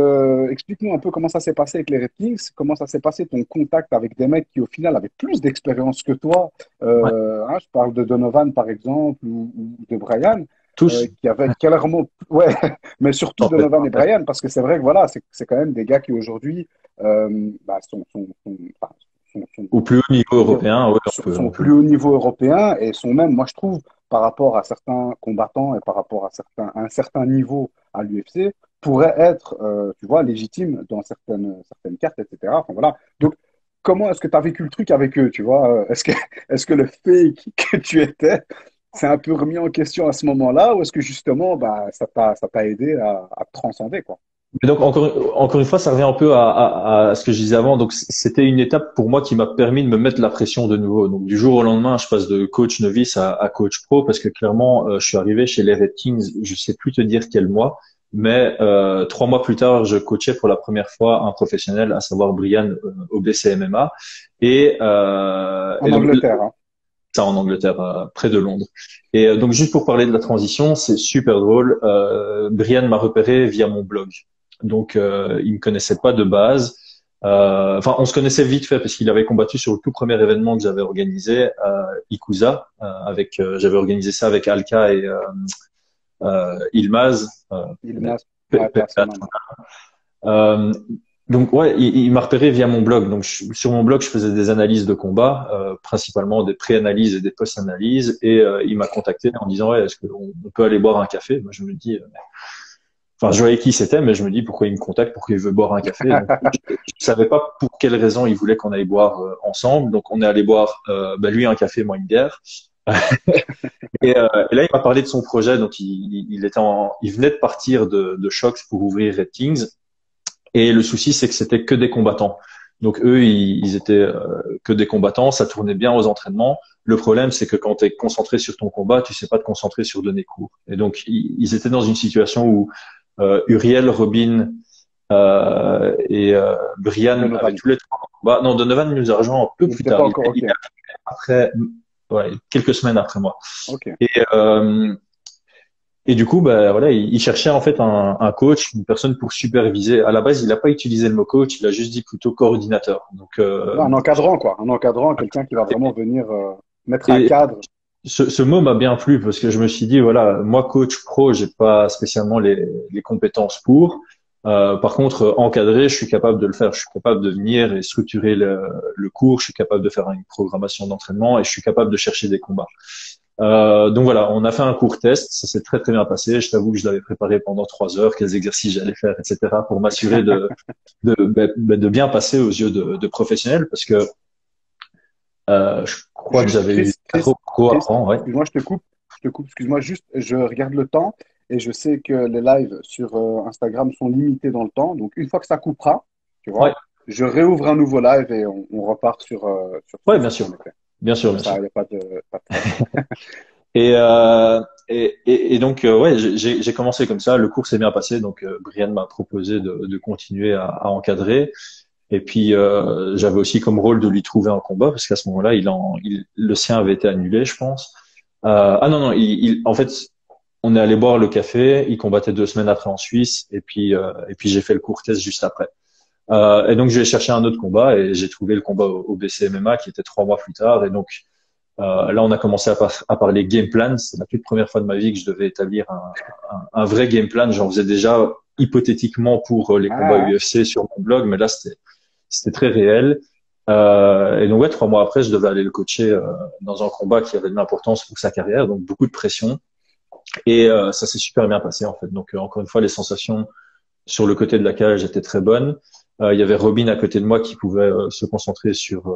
explique-nous un peu comment ça s'est passé avec les Red Kings, comment ça s'est passé ton contact avec des mecs qui au final avaient plus d'expérience que toi. Ouais. Hein, je parle de Donovan par exemple ou de Brian, Tous, qui avaient clairement, ouais, mais surtout en fait. Donovan et Brian parce que c'est vrai que voilà, c'est quand même des gars qui aujourd'hui bah, enfin, Au plus haut niveau je veux dire, européen, ouais, sont on au peut. plus haut niveau européen et sont même, moi je trouve, par rapport à certains combattants et par rapport à un certain niveau à l'UFC, pourraient être, tu vois, légitimes dans certaines cartes, etc. Enfin, voilà. Donc, comment est-ce que tu as vécu le truc avec eux, tu vois? Est-ce que le fake que tu étais, c'est un peu remis en question à ce moment-là, ou est-ce que justement, bah, ça t'a aidé à te transcender, quoi? Mais donc encore une fois, ça revient un peu à ce que je disais avant. Donc c'était une étape pour moi qui m'a permis de me mettre la pression de nouveau. Donc du jour au lendemain, je passe de coach novice à coach pro parce que clairement, je suis arrivé chez les Red Kings. Je sais plus te dire quel mois, mais 3 mois plus tard, je coachais pour la première fois un professionnel, à savoir Brian au BCMMA, En et donc Angleterre, hein. ça en Angleterre, près de Londres. Et donc juste pour parler de la transition, c'est super drôle. Brian m'a repéré via mon blog. Donc il me connaissait pas de base. Enfin, on se connaissait vite fait parce qu'il avait combattu sur le tout premier événement que j'avais organisé, Ikusa, j'avais organisé ça avec Alka et Ilmaz. Ilmas, ouais, Persona. Euh, donc ouais, il m'a repéré via mon blog. Donc sur mon blog, je faisais des analyses de combat, principalement des pré-analyses et des post-analyses, et il m'a contacté en disant ouais, est-ce qu'on peut aller boire un café? Moi je me dis, enfin je voyais qui c'était, mais je me dis pourquoi il me contacte, pourquoi il veut boire un café. Donc je savais pas pour quelle raison il voulait qu'on aille boire ensemble. Donc on est allé boire, lui un café, moi une bière. Et là, il m'a parlé de son projet. Donc, il venait de partir de Shox pour ouvrir Red Kings. Et le souci, c'est que c'était que des combattants. Donc, eux, ils étaient que des combattants. Ça tournait bien aux entraînements. Le problème, c'est que quand tu es concentré sur ton combat, tu sais pas te concentrer sur donner cours. Et donc, ils étaient dans une situation où Uriel, Robin et Brian avaient Donovan. tous les trois en combat. Non, Donovan nous a rejoint un peu Il plus n'était tard. pas encore OK. Il a après, ouais, quelques semaines après moi. OK. Et, euh, et du coup, bah voilà, il cherchait en fait un coach, une personne pour superviser. À la base, il n'a pas utilisé le mot coach, il a juste dit plutôt coordinateur. Donc, Ouais, un encadrant, quoi. Un encadrant, quelqu'un qui va vraiment venir mettre un et cadre. ce mot m'a bien plu parce que je me suis dit voilà, moi coach pro, j'ai pas spécialement les compétences pour. Par contre, encadrer, je suis capable de le faire. Je suis capable de venir et structurer le cours. Je suis capable de faire une programmation d'entraînement et je suis capable de chercher des combats. Donc voilà, on a fait un court test, ça s'est très très bien passé. Je t'avoue que je l'avais préparé pendant 3 heures, quels exercices j'allais faire, etc. pour m'assurer de bien passer aux yeux de professionnels, parce que je crois que Juste, j'avais eu Chris, 4 pro avant, ouais. excuse-moi, je te coupe, excuse-moi, juste, je regarde le temps et je sais que les lives sur Instagram sont limités dans le temps. Donc, une fois que ça coupera, tu Ouais, vois, je réouvre un nouveau live et on repart sur ce ouais, que bien c'était sûr, en effet. bien sûr, Comme bien ça, sûr. il n'y a pas de stress. Et donc ouais, j'ai commencé comme ça. Le cours s'est bien passé, donc Brian m'a proposé de continuer à encadrer. Et puis j'avais aussi comme rôle de lui trouver un combat parce qu'à ce moment-là, le sien avait été annulé, je pense. Ah non non, en fait, on est allé boire le café. Il combattait 2 semaines après en Suisse, et puis j'ai fait le court test juste après. Et donc j'ai cherché un autre combat et j'ai trouvé le combat au BCMMA qui était 3 mois plus tard. Et donc là, on a commencé à parler game plan. C'est la toute première fois de ma vie que je devais établir un vrai game plan. J'en faisais déjà hypothétiquement pour les combats Ah, UFC sur mon blog, mais là, c'était très réel. Et donc, ouais, 3 mois après, je devais aller le coacher dans un combat qui avait de l'importance pour sa carrière, donc beaucoup de pression. Et ça s'est super bien passé, en fait. Donc, encore une fois, les sensations sur le côté de la cage étaient très bonnes. Il y avait Robin à côté de moi qui pouvait se concentrer sur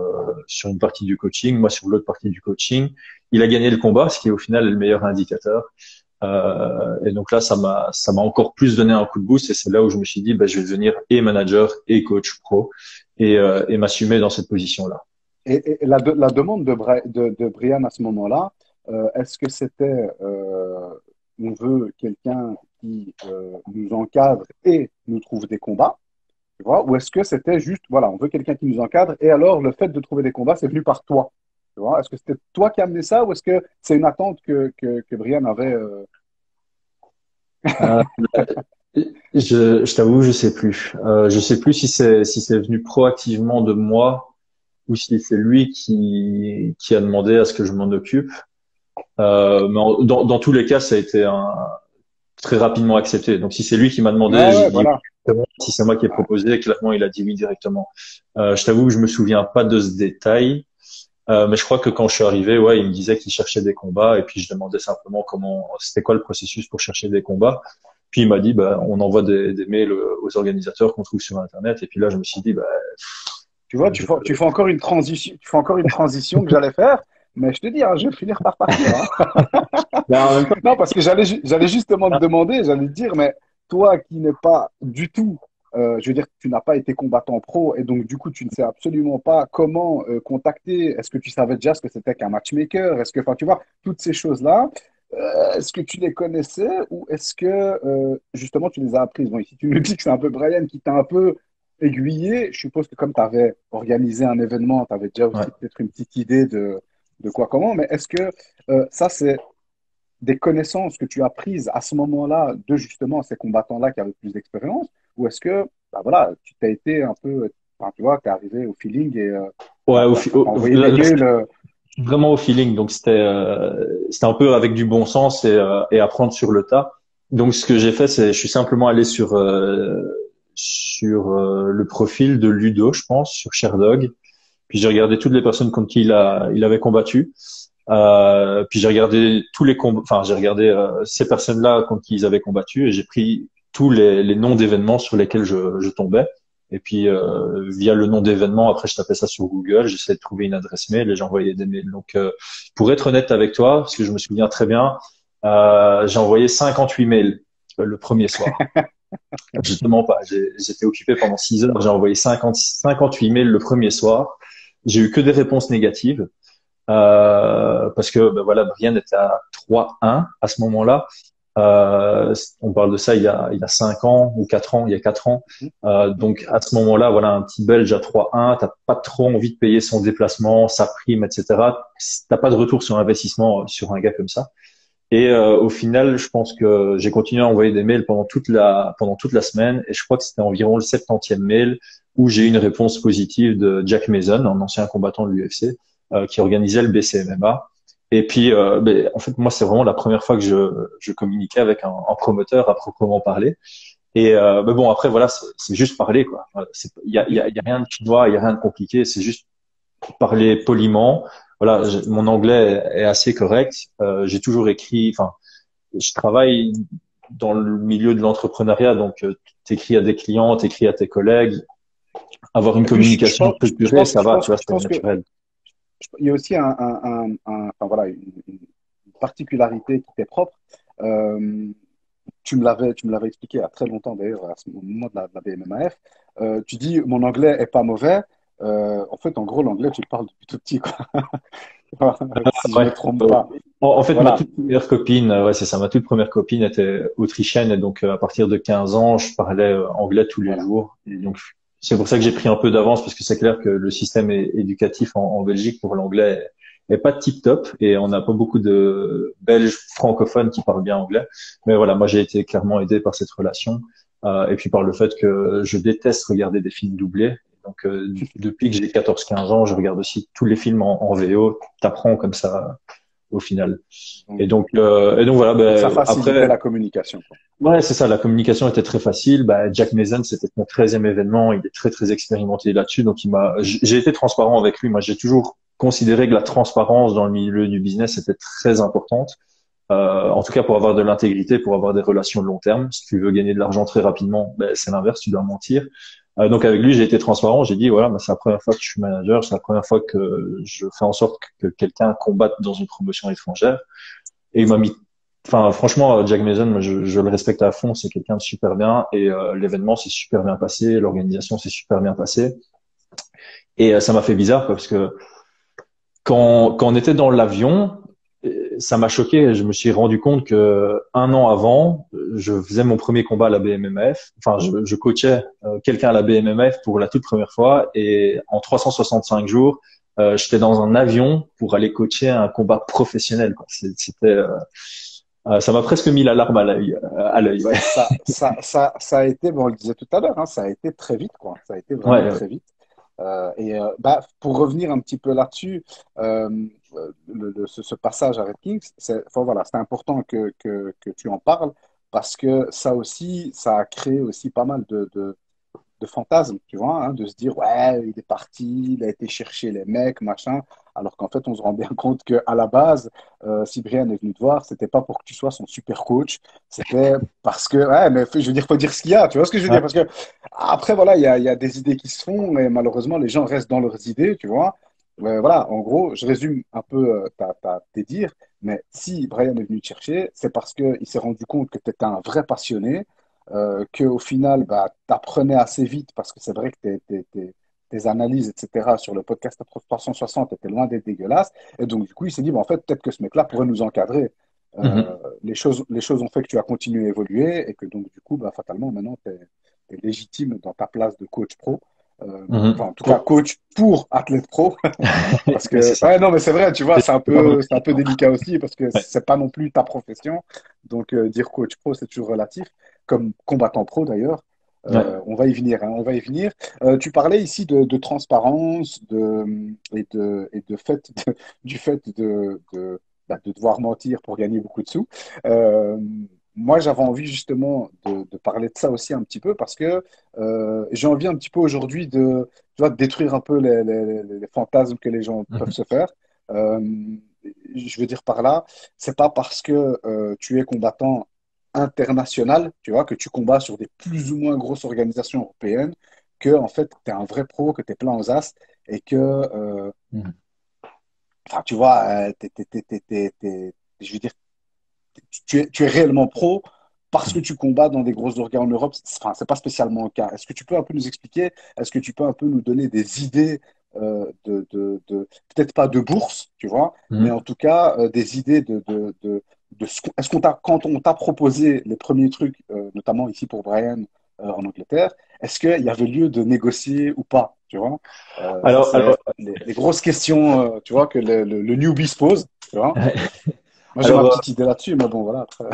une partie du coaching, moi sur l'autre partie du coaching. Il a gagné le combat, ce qui est au final le meilleur indicateur. Et donc là, ça m'a encore plus donné un coup de boost, et c'est là où je me suis dit, bah, je vais devenir et manager et coach pro, et m'assumer dans cette position-là. et la demande de Brian à ce moment-là, est-ce que c'était on veut quelqu'un qui nous encadre et nous trouve des combats, tu vois, ou est-ce que c'était juste, voilà, on veut quelqu'un qui nous encadre et alors le fait de trouver des combats, c'est venu par toi, tu vois? Est-ce que c'était toi qui as amené ça ou est-ce que c'est une attente que Brian avait Euh, je t'avoue, je sais plus si c'est venu proactivement de moi ou si c'est lui qui a demandé à ce que je m'en occupe. Mais dans tous les cas, ça a été très rapidement accepté. Donc si c'est lui qui m'a demandé, Ouais, j'ai ouais, dit oui voilà. directement. Si c'est moi qui ai Ouais. proposé, clairement il a dit oui directement. Je t'avoue que je me souviens pas de ce détail, mais je crois que quand je suis arrivé, ouais, il me disait qu'il cherchait des combats, et puis je demandais simplement c'était quoi le processus pour chercher des combats. Puis il m'a dit, bah, on envoie des mails aux organisateurs qu'on trouve sur Internet. Et puis là, je me suis dit, bah, Tu vois, je, tu fais encore une transition, tu fais encore une transition que j'allais faire, mais je te dis, hein, je vais finir par partir, hein. là, en même temps, Non, parce que j'allais justement te demander, j'allais te dire, mais toi qui n'es pas du tout, je veux dire, tu n'as pas été combattant pro et donc du coup, tu ne sais absolument pas comment contacter. Est-ce que tu savais déjà ce que c'était qu'un matchmaker? Est-ce que, enfin, tu vois, toutes ces choses-là, est-ce que tu les connaissais ou est-ce que justement tu les as apprises? Bon, ici, tu me dis que c'est un peu Brian qui t'a un peu aiguillé. Je suppose que comme tu avais organisé un événement, tu avais déjà ouais. aussi peut-être une petite idée de quoi, comment, mais est-ce que ça, c'est des connaissances que tu as prises à ce moment-là de justement ces combattants-là qui avaient plus d'expérience, ou est-ce que bah voilà, tu t'as été un peu enfin, tu vois, t'es arrivé au feeling et Ouais, t'as envoyé des mails. vraiment au feeling. Donc c'était un peu avec du bon sens et apprendre sur le tas. Donc ce que j'ai fait, c'est je suis simplement allé sur le profil de Ludo, je pense, sur Sherdog. Puis j'ai regardé toutes les personnes contre qui il avait combattu. Puis j'ai regardé tous les combats, enfin j'ai regardé ces personnes-là contre qui ils avaient combattu et j'ai pris tous les noms d'événements sur lesquels je tombais. Et puis via le nom d'événement, après je tapais ça sur Google, j'essayais de trouver une adresse mail et j'envoyais des mails. Donc pour être honnête avec toi, parce que je me souviens très bien, j'ai envoyé 58 mails le premier soir. Justement pas, j'étais occupé pendant 6 heures, j'ai envoyé 58 mails le premier soir. J'ai eu que des réponses négatives. Parce que ben voilà, Brian était à 3-1 à ce moment-là. On parle de ça il y a 5 ans ou 4 ans, il y a 4 ans. Donc à ce moment-là, voilà, un petit Belge à 3-1, t'as pas trop envie de payer son déplacement, sa prime, etc. T'as pas de retour sur investissement sur un gars comme ça. Et au final, je pense que j'ai continué à envoyer des mails pendant toute la semaine et je crois que c'était environ le 70e mail où j'ai eu une réponse positive de Jack Mason, un ancien combattant de l'UFC, qui organisait le BCMMA. Et puis, en fait, moi, c'est vraiment la première fois que je communiquais avec un promoteur à proprement parler. Et mais bon, après, voilà, c'est juste parler, quoi. Il y a rien de chinois, il y a rien de compliqué, c'est juste parler poliment. Voilà, mon anglais est assez correct. J'ai toujours écrit, enfin, je travaille dans le milieu de l'entrepreneuriat, donc t'écris à des clients, t'écris à tes collègues. Avoir une Et puis, communication structurée, ça va, tu vois, je c'est pense que naturel. il y a aussi enfin, voilà, une particularité qui t'est propre. Euh, tu me l'avais expliqué il y a très longtemps d'ailleurs, au moment de la BMMAF. Tu dis, mon anglais est pas mauvais. En fait, en gros, l'anglais, tu le parles depuis tout petit, quoi. Si je Ouais. me trompe Euh, pas. en fait, ma Voilà. toute première copine, ouais, c'est ça, ma toute première copine était autrichienne et donc à partir de 15 ans, je parlais anglais tous les Voilà. jours. Et donc c'est pour ça que j'ai pris un peu d'avance parce que c'est clair que le système éducatif en Belgique pour l'anglais est pas tip top et on n'a pas beaucoup de Belges francophones qui parlent bien anglais. Mais voilà, moi j'ai été clairement aidé par cette relation et puis par le fait que je déteste regarder des films doublés. Donc depuis que j'ai 14-15 ans, je regarde aussi tous les films en VO. T'apprends comme ça au final. Et Donc, donc voilà. donc ça Ben, facilitait après, la communication, quoi. ouais, c'est ça. La communication était très facile. Ben, Jack Mason, c'était mon 13e événement. Il est très très expérimenté là-dessus. Donc j'ai été transparent avec lui. Moi, j'ai toujours considéré que la transparence dans le milieu du business était très importante. En tout cas, pour avoir de l'intégrité, pour avoir des relations de long terme. Si tu veux gagner de l'argent très rapidement, ben, c'est l'inverse, tu dois mentir. Donc avec lui, j'ai été transparent. J'ai dit voilà, ben, c'est la première fois que je suis manager, c'est la première fois que je fais en sorte que quelqu'un combatte dans une promotion étrangère. Et il m'a mis, enfin franchement, Jack Mason, moi, je le respecte à fond. C'est quelqu'un de super bien et l'événement s'est super bien passé, l'organisation s'est super bien passée. Et ça m'a fait bizarre quoi, parce que quand on était dans l'avion, ça m'a choqué. Je me suis rendu compte que 1 an avant, je faisais mon premier combat à la BMMF. Enfin, je coachais quelqu'un à la BMMF pour la toute première fois. Et en 365 jours, j'étais dans un avion pour aller coacher un combat professionnel, quoi. Ça m'a presque mis l'alarme à l'œil, ouais. Ça a été, bon, on le disait tout à l'heure, hein, ça a été très vite, quoi. Ça a été vraiment Ouais. très vite. Bah, pour revenir un petit peu là-dessus, ce passage à Red Kings, enfin, voilà, c'est important que tu en parles parce que ça aussi, ça a créé aussi pas mal de fantasme, tu vois, hein, de se dire, ouais, il est parti, il a été chercher les mecs, machin, alors qu'en fait, on se rend bien compte qu'à la base, si Brian est venu te voir, c'était pas pour que tu sois son super coach, c'était parce que, ouais, mais je veux dire, faut dire ce qu'il y a, tu vois ce que je veux dire, Ouais. parce que après, voilà, il y a des idées qui se font, et malheureusement, les gens restent dans leurs idées, tu vois. Voilà, en gros, je résume un peu tes dires, mais si Brian est venu te chercher, c'est parce qu'il s'est rendu compte que tu étais un vrai passionné, qu'au final, bah, tu apprenais assez vite parce que c'est vrai que tes analyses, etc., sur le podcast 360 étaient loin d'être dégueulasses. Et donc, du coup, il s'est dit, bah, en fait, peut-être que ce mec-là pourrait nous encadrer. Mhm. Les choses ont fait que tu as continué à évoluer et que donc, du coup, bah, fatalement, maintenant, tu es légitime dans ta place de coach pro. Mhm. Enfin, en tout cas, coach pour athlète pro. Parce Ouais, c'est que, ça. ouais, non, mais c'est vrai, tu vois, C'est pas mal. c'est un peu délicat aussi parce que Ouais. c'est pas non plus ta profession. Donc, dire coach pro, c'est toujours relatif, comme combattant pro d'ailleurs. Ouais. On va y venir, hein, on va y venir. Tu parlais ici de transparence et de fait du fait de devoir mentir pour gagner beaucoup de sous. Euh, Moi, j'avais envie justement de parler de ça aussi un petit peu parce que j'ai envie un petit peu aujourd'hui tu vois, de détruire un peu les fantasmes que les gens peuvent Mhm. se faire. Euh, je veux dire par là, c'est pas parce que tu es combattant international, tu vois, que tu combats sur des plus ou moins grosses organisations européennes, que en fait, tu es un vrai pro, que tu es plein aux as et que, Mhm. enfin, tu vois, je veux dire, tu es réellement pro parce que tu combats dans des grosses organes en Europe. Enfin, c'est pas spécialement le cas. Est-ce que tu peux un peu nous expliquer, est-ce que tu peux un peu nous donner des idées peut-être pas de bourse, tu vois, mais en Mhm. tout cas des idées est-ce qu'on t'a, quand on t'a proposé les premiers trucs, notamment ici pour Brian en Angleterre, est-ce qu'il y avait lieu de négocier ou pas, tu vois? Ça, Alors, c'est les grosses questions, tu vois, que le newbie se pose, tu vois. Moi, j'ai ma alors, petite idée là-dessus, mais bon, voilà. Après.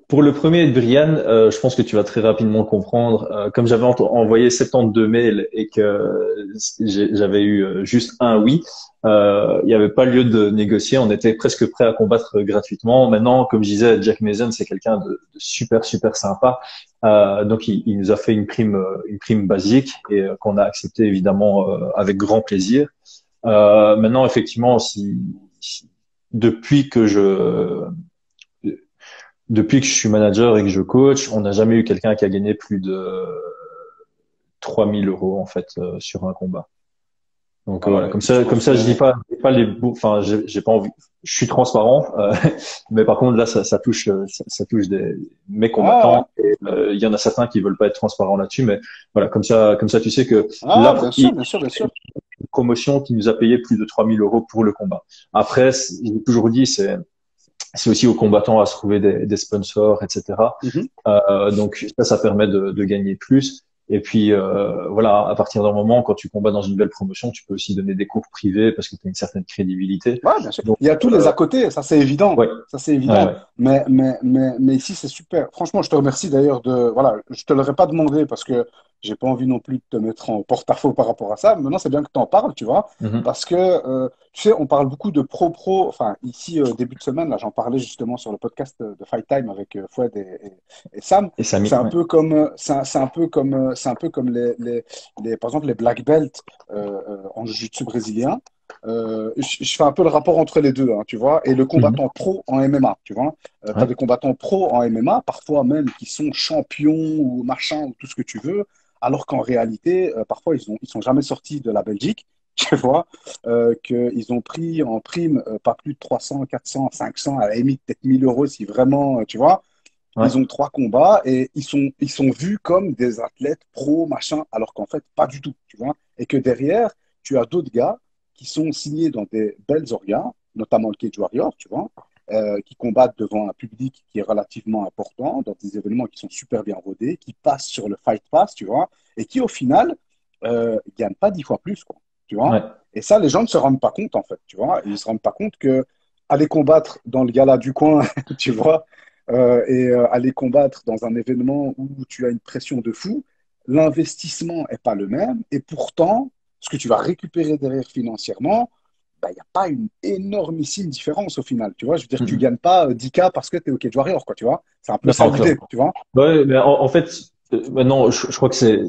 pour le premier de Brian, je pense que tu vas très rapidement comprendre. Comme j'avais envoyé 72 mails et que j'avais eu juste un oui, il n'y avait pas lieu de négocier. On était presque prêt à combattre gratuitement. Maintenant, comme je disais, Jack Mason, c'est quelqu'un de super, super sympa. Donc, il nous a fait une prime basique et qu'on a accepté évidemment avec grand plaisir. Maintenant, effectivement, depuis que je depuis que je suis manager et que je coach, on n'a jamais eu quelqu'un qui a gagné plus de 3 000 € en fait sur un combat. Donc Voilà, voilà, ouais. Je comme pense ça, je dis que pas les bouts. Enfin, j'ai pas envie. Je suis transparent, mais par contre là, ça touche, ça touche mes ah ouais, combattants. Et il y en a certains qui veulent pas être transparents là-dessus, mais voilà, comme ça, tu sais que ah la bien sûr, bien sûr, bien sûr. promotion qui nous a payé plus de 3 000 € pour le combat. Après, j'ai toujours dit, c'est aussi aux combattants à se trouver des sponsors, etc. Mhm. Donc ça permet de gagner plus. Et puis voilà, à partir d'un moment, quand tu combats dans une belle promotion, tu peux aussi donner des cours privés parce que tu as une certaine crédibilité. Ouais, bien sûr. Donc Il y a tous les à côté, ça c'est évident. ouais, Ça c'est ouais, évident. ouais. Mais ici c'est super. Franchement, je te remercie d'ailleurs de. Voilà, je te l'aurais pas demandé parce que j'ai pas envie non plus de te mettre en porte-à-faux par rapport à ça. Maintenant, c'est bien que tu en parles, tu vois. Mhm, Parce que, tu sais, on parle beaucoup de pro-pro. Enfin, ici, début de semaine, là, j'en parlais justement sur le podcast de Fight Time avec Fouad et Sam. et Samy, C'est un ouais. peu comme, c'est un peu comme, c'est un peu comme par exemple, les black belts en jiu-jitsu brésilien. Je fais un peu le rapport entre les deux, hein, tu vois, et le Mhm, combattant pro en MMA, tu vois. Tu as ouais, des combattants pro en MMA, parfois même qui sont champions ou machin ou tout ce que tu veux, alors qu'en réalité, parfois ils sont jamais sortis de la Belgique, tu vois, qu'ils ont pris en prime pas plus de 300, 400, 500, à la limite peut-être 1 000 € si vraiment, tu vois. ouais, Ils ont 3 combats et ils sont vus comme des athlètes pro, machin, alors qu'en fait, pas du tout, tu vois. Et que derrière, tu as d'autres gars qui sont signés dans des belles orgas, notamment le Cage Warrior, tu vois, qui combattent devant un public qui est relativement important, dans des événements qui sont super bien rodés, qui passent sur le Fight Pass, tu vois, et qui au final gagnent pas 10 fois plus, quoi, tu vois. ouais. Et ça, les gens ne se rendent pas compte, en fait, tu vois. Ils ne se rendent pas compte que aller combattre dans le gala du coin, tu vois, aller combattre dans un événement où tu as une pression de fou, l'investissement n'est pas le même. Et pourtant, ce que tu vas récupérer derrière financièrement, bah, il n'y a pas une énormissime différence au final. Tu vois, je veux dire, tu ne Mhm. gagnes pas 10K parce que tu es au Cage Warrior, quoi, tu vois. C'est un peu ça Non, l'idée, clairement. tu vois. Ouais, mais en fait, maintenant, je crois que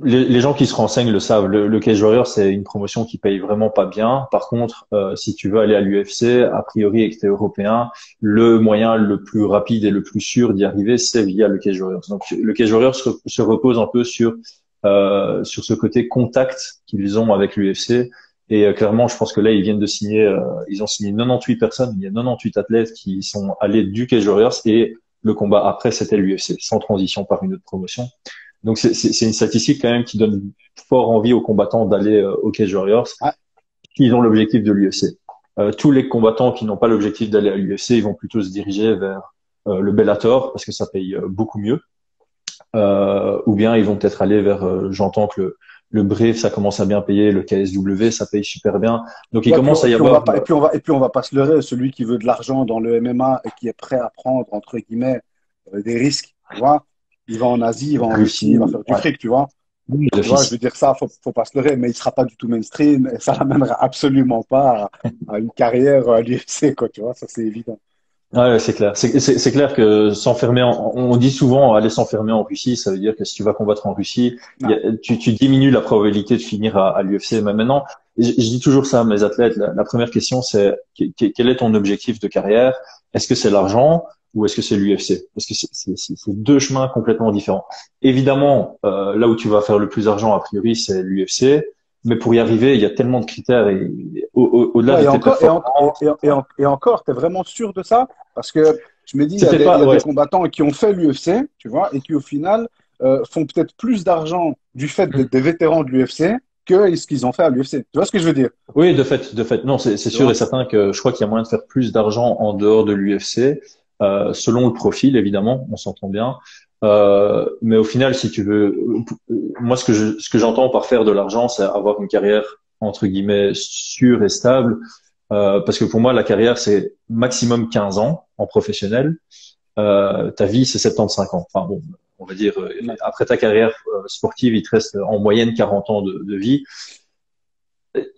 les gens qui se renseignent le savent. Le Cage Warrior, c'est une promotion qui paye vraiment pas bien. Par contre, si tu veux aller à l'UFC, a priori, et que tu es européen, le moyen le plus rapide et le plus sûr d'y arriver, c'est via le Cage Warrior. Donc, le Cage Warrior se repose un peu sur ce côté contact qu'ils ont avec l'UFC. Et clairement, je pense que là, ils viennent de signer, ils ont signé 98 personnes. Il y a 98 athlètes qui sont allés du Cage Warriors et le combat après, c'était l'UFC, sans transition par une autre promotion. Donc c'est une statistique quand même qui donne fort envie aux combattants d'aller au Cage Warriors. Ah, Ils ont l'objectif de l'UFC. Tous les combattants qui n'ont pas l'objectif d'aller à l'UFC, ils vont plutôt se diriger vers le Bellator parce que ça paye beaucoup mieux. Ou bien ils vont peut-être aller vers, j'entends que le Brave, ça commence à bien payer, le KSW, ça paye super bien. Donc il ouais, commence à et y puis on va avoir, pas, et puis on va pas se leurrer, celui qui veut de l'argent dans le MMA et qui est prêt à prendre, entre guillemets, des risques, tu vois. il va en Asie, il va en Russie, il Russie, va faire du ouais, fric, tu vois. oui, Tu vois, je veux d'office. dire ça, faut pas se leurrer, mais il sera pas du tout mainstream et ça l'amènera absolument pas à une carrière à l'UFC, quoi, tu vois, ça c'est évident. Ouais, c'est clair. C'est clair que s'enfermer on dit souvent aller s'enfermer en Russie, ça veut dire que si tu vas combattre en Russie, Non. tu diminues la probabilité de finir à l'UFC. Mais maintenant, je dis toujours ça à mes athlètes. La première question, c'est quel est ton objectif de carrière? Est-ce que c'est l'argent ou est-ce que c'est l'UFC? Parce que c'est deux chemins complètement différents. Évidemment, là où tu vas faire le plus d'argent, a priori, c'est l'UFC. Mais pour y arriver, il y a tellement de critères et au-delà Ouais, de tes performances, et encore, t'es vraiment sûr de ça? Parce que je me dis, c'est peut-être il y pas, a ouais. des combattants qui ont fait l'UFC, tu vois, et qui au final font peut-être plus d'argent du fait d'être des vétérans de l'UFC que ce qu'ils ont fait à l'UFC. Tu vois ce que je veux dire? Oui, de fait, non, c'est Tu sûr et vois? certain que je crois qu'il y a moyen de faire plus d'argent en dehors de l'UFC, selon le profil, évidemment, on s'entend bien. Mais au final, si tu veux, moi, ce que j'entends par faire de l'argent, c'est avoir une carrière entre guillemets sûre et stable, parce que pour moi, la carrière, c'est maximum 15 ans en professionnel. Ta vie, c'est 75 ans. Enfin bon, on va dire, Ouais. après ta carrière sportive, il te reste en moyenne 40 ans de vie.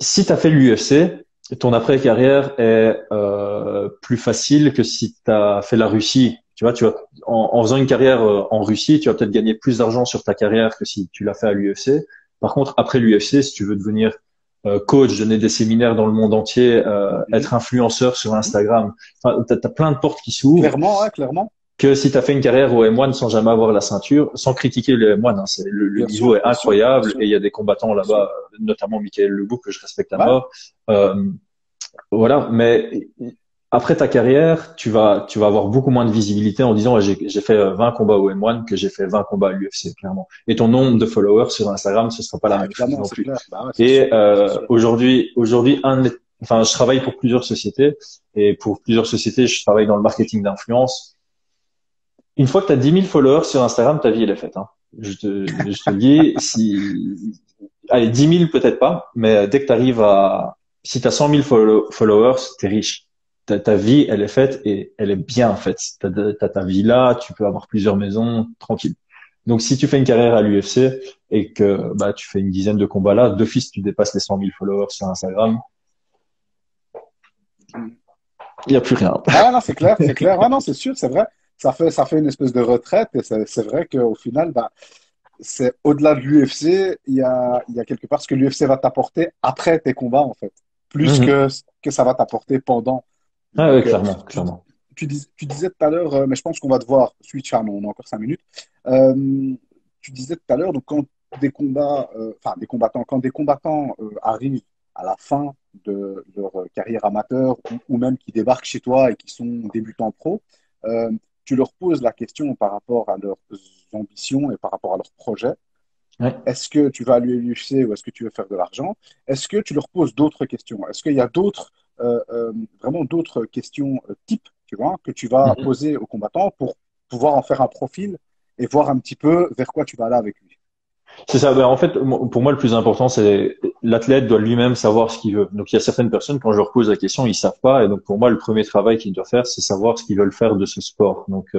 Si tu as fait l'UFC, ton après-carrière est plus facile que si tu as fait la Russie. Tu vois, en faisant une carrière en Russie, tu vas peut-être gagner plus d'argent sur ta carrière que si tu l'as fait à l'UFC. Par contre, après l'UFC, si tu veux devenir coach, donner des séminaires dans le monde entier, Mhm. être influenceur sur Mhm. Instagram, enfin, t'as plein de portes qui s'ouvrent Clairement, ouais, clairement. que si tu as fait une carrière au M1 sans jamais avoir la ceinture, sans critiquer le M1, hein, le Bien niveau sûr, est bien sûr, bien incroyable sûr, et il y a des combattants bien sûr. là-bas, notamment Michael Lebou que je respecte à Ouais, mort. Euh, voilà, mais après ta carrière, tu vas avoir beaucoup moins de visibilité en disant j'ai fait 20 combats au M1 que j'ai fait 20 combats à l'UFC, clairement. Et ton nombre de followers sur Instagram, ce sera pas la bah même chose évidemment, non c'est plus. clair. Bah ouais, c'est sûr, Et c'est sûr. aujourd'hui, enfin, je travaille pour plusieurs sociétés et pour plusieurs sociétés, je travaille dans le marketing d'influence. Une fois que tu as 10 000 followers sur Instagram, ta vie, elle est faite. Hein. Je te le dis, si, allez, 10 000 peut-être pas, mais dès que tu arrives à, si tu as 100 000 followers, tu es riche. Ta vie, elle est faite et elle est bien faite. T'as ta villa, tu peux avoir plusieurs maisons, tranquille. Donc, si tu fais une carrière à l'UFC et que bah, tu fais une dizaine de combats là, d'office, tu dépasses les 100 000 followers sur Instagram, Mhm. il n'y a plus rien. Ah non, c'est clair, c'est clair. Ah non, c'est sûr, c'est vrai. Ça fait une espèce de retraite et c'est vrai qu'au final, bah, c'est au-delà de l'UFC, il y a quelque part ce que l'UFC va t'apporter après tes combats, en fait, plus Mhm. que ce que ça va t'apporter pendant. Ah ouais, Donc, clairement, tu, clairement. tu disais tout à l'heure, mais je pense qu'on va devoir switch, ah non, on a encore 5 minutes. Euh, tu disais tout à l'heure, donc quand des combats, enfin des combattants, quand des combattants arrivent à la fin de leur carrière amateur ou même qui débarquent chez toi et qui sont débutants pro, euh, tu leur poses la question par rapport à leurs ambitions et par rapport à leurs projets. Ouais. Est-ce que tu vas à l'UFC ou est-ce que tu veux faire de l'argent? Est-ce que tu leur poses d'autres questions? Est-ce qu'il y a vraiment d'autres questions types, tu vois, que tu vas Mhm. poser au combattant pour pouvoir en faire un profil et voir un petit peu vers quoi tu vas aller avec lui? C'est ça. Ben, en fait, pour moi, le plus important, c'est l'athlète doit lui-même savoir ce qu'il veut. Donc, il y a certaines personnes, quand je leur pose la question, ils savent pas. Et donc, pour moi, le premier travail qu'ils doivent faire, c'est savoir ce qu'ils veulent faire de ce sport. Donc,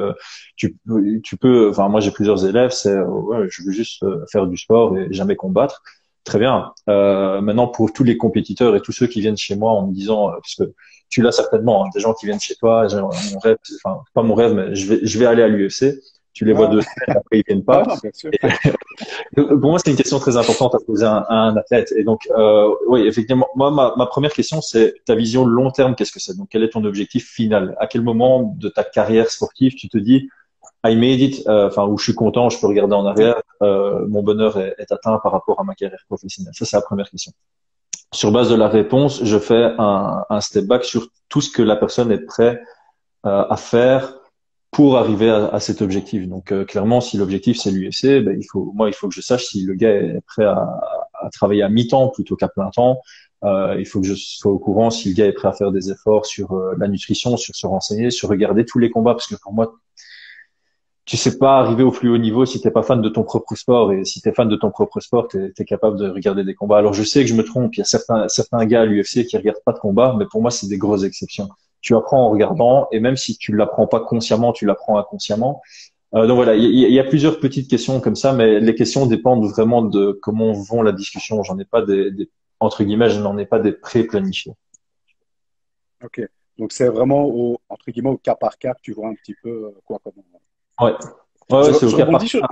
tu peux. Enfin, moi, j'ai plusieurs élèves. C'est, ouais, je veux juste faire du sport et jamais combattre. Très bien. Maintenant, pour tous les compétiteurs et tous ceux qui viennent chez moi en me disant, parce que tu l'as certainement, hein, des gens qui viennent chez toi, mon rêve, enfin, pas mon rêve, mais je vais aller à l'UFC. Tu les vois Ah, 2 semaines, après ils viennent ah pas. non, bien sûr. Pour moi, c'est une question très importante à poser à un athlète. Et donc, oui, effectivement, moi, ma première question, c'est ta vision long terme, qu'est-ce que c'est? Donc, quel est ton objectif final? À quel moment de ta carrière sportive tu te dis, I made it, enfin, où je suis content, je peux regarder en arrière, mon bonheur est atteint par rapport à ma carrière professionnelle? Ça, c'est la première question. Sur base de la réponse, je fais un step back sur tout ce que la personne est prête à faire pour arriver à cet objectif. Donc clairement, si l'objectif c'est l'UFC, ben, il faut que je sache si le gars est prêt à travailler à mi-temps plutôt qu'à plein temps. Il faut que je sois au courant si le gars est prêt à faire des efforts sur la nutrition, sur se renseigner, sur regarder tous les combats, parce que pour moi, tu sais pas arriver au plus haut niveau si t'es pas fan de ton propre sport. Et si t'es fan de ton propre sport, t'es capable de regarder des combats. Alors je sais que je me trompe. Il y a certains gars à l'UFC qui regardent pas de combats, mais pour moi c'est des grosses exceptions. Tu apprends en regardant, et même si tu l'apprends pas consciemment, tu l'apprends inconsciemment. Donc voilà, il y a plusieurs petites questions comme ça, mais les questions dépendent vraiment de comment vont la discussion. J'en ai pas entre guillemets, je n'en ai pas des pré-planifiés. Ok. Donc c'est vraiment entre guillemets au cas par cas que tu vois un petit peu quoi comment. Ouais, ouais, ouais, c'est au Je cas par rebondis sur, cas.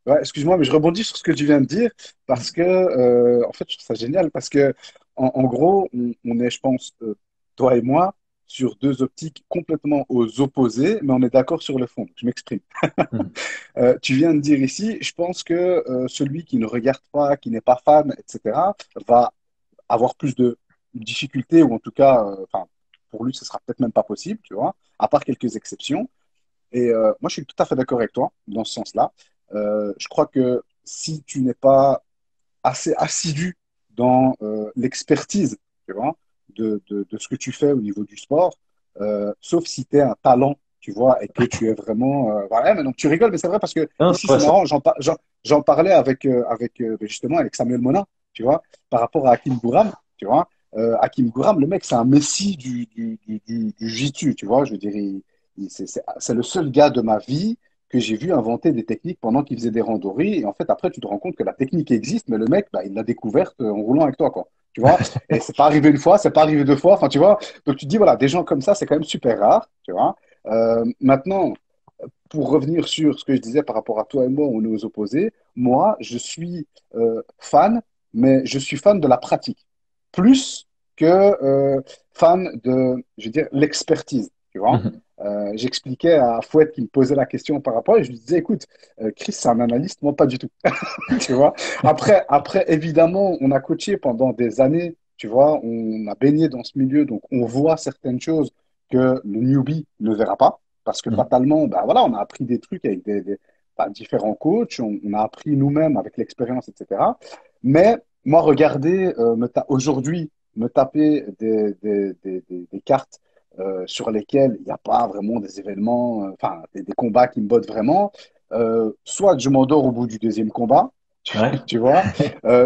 ouais, excuse-moi, mais je rebondis sur ce que tu viens de dire parce que, en fait, je trouve ça génial parce que, en gros, on est, je pense, toi et moi, sur deux optiques complètement aux opposés, mais on est d'accord sur le fond. Je m'exprime. Mhm. Tu viens de dire ici, je pense que celui qui ne regarde pas, qui n'est pas fan, etc., va avoir plus de difficultés ou en tout cas, enfin, pour lui, ce sera peut-être même pas possible, tu vois, à part quelques exceptions. Et moi, je suis tout à fait d'accord avec toi dans ce sens-là. Je crois que si tu n'es pas assez assidu dans l'expertise, tu vois, de ce que tu fais au niveau du sport, sauf si tu es un talent, tu vois, et que tu es vraiment... voilà, mais donc tu rigoles, mais c'est vrai parce que Non, ici, c'est vrai c'est ça. marrant, j'en parlais avec justement avec Samuel Monin, tu vois, par rapport à Hakim Gouram, tu vois. Hakim Gouram, le mec, c'est un messie du jiu-jitsu, tu vois, je veux dire, c'est le seul gars de ma vie que j'ai vu inventer des techniques pendant qu'il faisait des randonnées. Et en fait, après, tu te rends compte que la technique existe, mais le mec, bah, il l'a découverte en roulant avec toi, quoi. Tu vois? Et c'est pas arrivé une fois, c'est pas arrivé deux fois. Enfin, tu vois? Donc, tu te dis, voilà, des gens comme ça, c'est quand même super rare, tu vois? Maintenant, pour revenir sur ce que je disais par rapport à toi et moi, on est aux opposés. Moi, je suis fan, mais je suis fan de la pratique, plus que fan de, je veux dire, l'expertise. Tu vois, Mhm. j'expliquais à Fouette qui me posait la question par rapport, et je lui disais, écoute, Chris, c'est un analyste, moi pas du tout. Tu vois. Après, évidemment, on a coaché pendant des années. Tu vois, on a baigné dans ce milieu, donc on voit certaines choses que le newbie ne verra pas. Parce que Mhm. fatalement, ben voilà, on a appris des trucs avec ben, différents coachs, on a appris nous-mêmes avec l'expérience, etc. Mais moi, regardez, aujourd'hui, me taper des cartes sur lesquelles il n'y a pas vraiment des événements, enfin, des combats qui me bottent vraiment, soit je m'endors au bout du deuxième combat, Ouais. tu vois,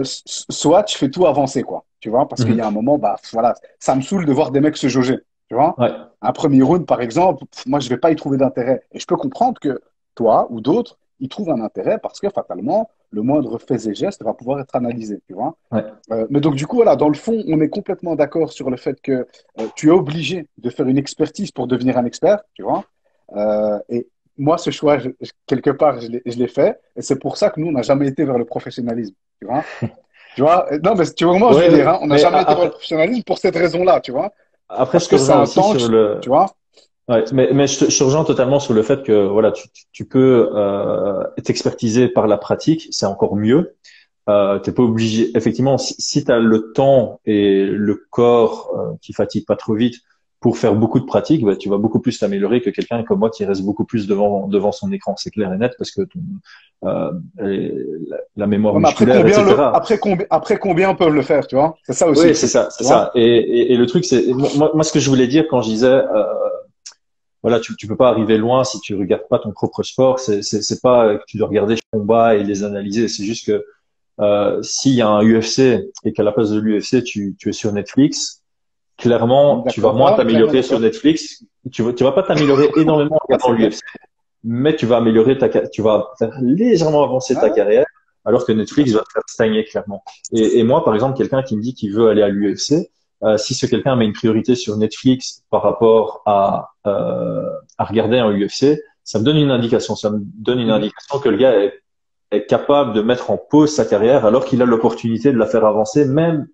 soit je fais tout avancer, quoi, tu vois, parce qu'il y a un Mhm. moment, bah, voilà, ça me saoule de voir des mecs se jauger, tu vois. Ouais. Un premier round, par exemple, moi, je vais pas y trouver d'intérêt. Et je peux comprendre que toi ou d'autres y trouvent un intérêt parce que fatalement, le moindre fait et geste va pouvoir être analysé, tu vois. Ouais. Mais donc, du coup, voilà, dans le fond, on est complètement d'accord sur le fait que tu es obligé de faire une expertise pour devenir un expert, tu vois. Et moi, ce choix, quelque part, je l'ai fait. Et c'est pour ça que nous, on n'a jamais été vers le professionnalisme, tu vois. Tu vois, non, mais tu vois comment je veux Ouais, dire, hein, on n'a mais jamais été vers le après, professionnalisme pour cette raison-là, tu vois. après, je Parce te que c'est rejoins un aussi temps, sur tu le. vois. Ouais, mais je te rejoins totalement sur le fait que voilà, tu peux t'expertiser par la pratique, c'est encore mieux. T'es pas obligé. Effectivement, si tu as le temps et le corps qui fatigue pas trop vite pour faire beaucoup de pratique, bah, tu vas beaucoup plus t'améliorer que quelqu'un comme moi qui reste beaucoup plus devant son écran. C'est clair et net parce que la mémoire Ouais, mais musculaire, etc. après combien peuvent le faire, tu vois? C'est ça aussi Oui, le c'est truc, ça, c'est tu vois? ça. Et le truc, c'est moi, ce que je voulais dire quand je disais, voilà, tu peux pas arriver loin si tu regardes pas ton propre sport. C'est pas que tu dois regarder les combats et les analyser. C'est juste que s'il y a un UFC et qu'à la place de l'UFC, tu es sur Netflix, clairement, tu vas D'accord. moins Ah, clairement t'améliorer sur d'accord. Netflix. Tu vas pas t'améliorer énormément en Ah, regardant c'est clair. l'UFC, mais tu vas tu vas faire légèrement avancer Ah ta ouais, carrière, alors que tout à Netflix va fait. te faire stagner clairement. Et moi, par exemple, quelqu'un qui me dit qu'il veut aller à l'UFC, si ce quelqu'un met une priorité sur Netflix par rapport à regarder un UFC, ça me donne une indication. Ça me donne une Mhm. indication que le gars est capable de mettre en pause sa carrière alors qu'il a l'opportunité de la faire avancer, même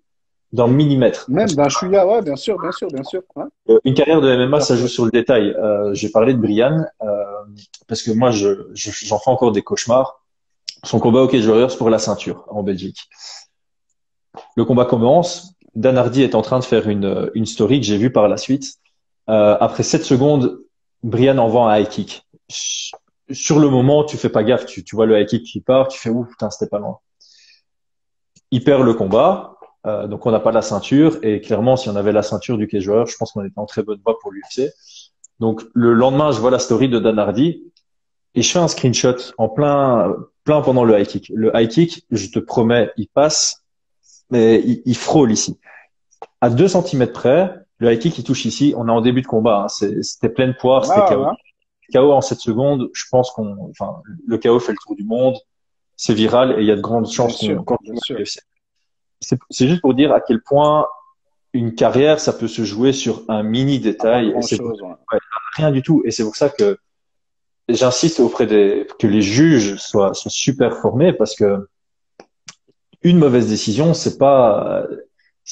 d'un millimètre. Parce Même d'un chouïa, ouais, bien sûr, bien sûr, bien sûr. Ouais, qu'une carrière de MMA, tout à ça joue fait. sur le détail. J'ai parlé de Brian parce que moi, j'en fais encore des cauchemars. Son combat au Cage Warriors pour la ceinture en Belgique. Le combat commence. Dan Hardy est en train de faire une story que j'ai vue par la suite. Après 7 secondes, Brian envoie un high kick. Sur le moment, tu fais pas gaffe. Tu vois le high kick qui part, tu fais ouf, putain, c'était pas loin. Il perd le combat, donc on n'a pas la ceinture. Et clairement, si on avait la ceinture du Cage Warriors, je pense qu'on était en très bonne voie pour l'UFC. Donc le lendemain, je vois la story de Dan Hardy et je fais un screenshot en plein pendant le high kick. Le high kick, je te promets, il passe, mais il frôle ici. À 2 centimètres près, le high kick, il touche ici. On est en début de combat. Hein. C'était pleine poire, c'était Ah, chaos. ouais. KO en 7 secondes, je pense enfin, le KO fait le tour du monde, c'est viral et il y a de grandes Bien chances qu'on sûr, bien continue à sûr. l'UFC. C'est juste pour dire à quel point une carrière, ça peut se jouer sur un mini Ah, pas détail. Et c'est grand-chose, ouais. ouais, rien du tout. Et c'est pour ça que j'insiste auprès que les juges soient super formés parce que une mauvaise décision, c'est pas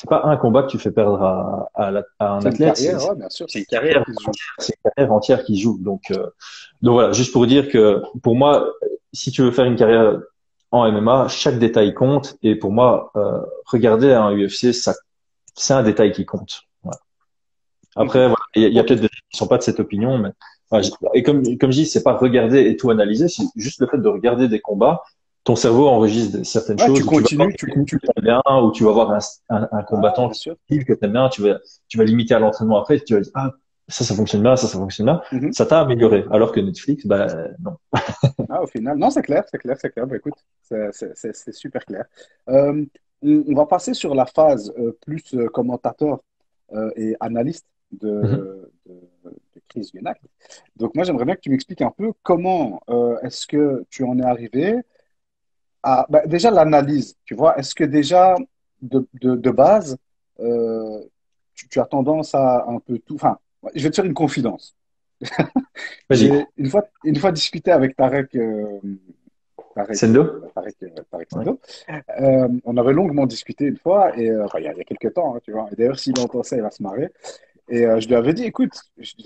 un combat que tu fais perdre à un C'est une athlète, carrière, ouais, bien sûr. c'est C'est une une carrière carrière qui se joue. entière, c'est une carrière entière qui se joue. Donc voilà, juste pour dire que pour moi, si tu veux faire une carrière en MMA, chaque détail compte. Et pour moi, regarder un UFC, ça, c'est un détail qui compte. Voilà. Mhm. Après, voilà, il y a Ok. peut-être des gens qui sont pas de cette opinion, mais voilà, et comme je dis, c'est pas regarder et tout analyser, c'est juste le fait de regarder des combats. Ton cerveau enregistre certaines Ouais, tu choses où tu vas voir continues, une technique que t'aimes bien, où tu vas voir un Ah, combattant bien sûr. que t'aimes bien, tu vas l'imiter à l'entraînement après, tu vas dire, ah, ça fonctionne bien, ça fonctionne bien. Mhm. Ça t'a amélioré. Alors que Netflix, bah, non. Ah, au final, non, c'est clair, c'est clair, c'est clair. Bah, écoute, c'est super clair. Euh, on va passer sur la phase plus commentateur et analyste Mhm. de Chris Gunac. Donc moi, j'aimerais bien que tu m'expliques un peu comment est-ce que tu en es arrivé à bah, déjà l'analyse, tu vois, est-ce que déjà de base, euh, tu as tendance à un peu tout. Enfin, je vais te faire une confidence. Vas-y. J'ai une fois discuté avec Tarek, Sendo? Tarek Ouais. Sendo. On avait longuement discuté une fois, et enfin, il y a quelques temps, hein, tu vois. Et d'ailleurs, s'il entend ça, il va se marrer. Et je lui avais dit, écoute,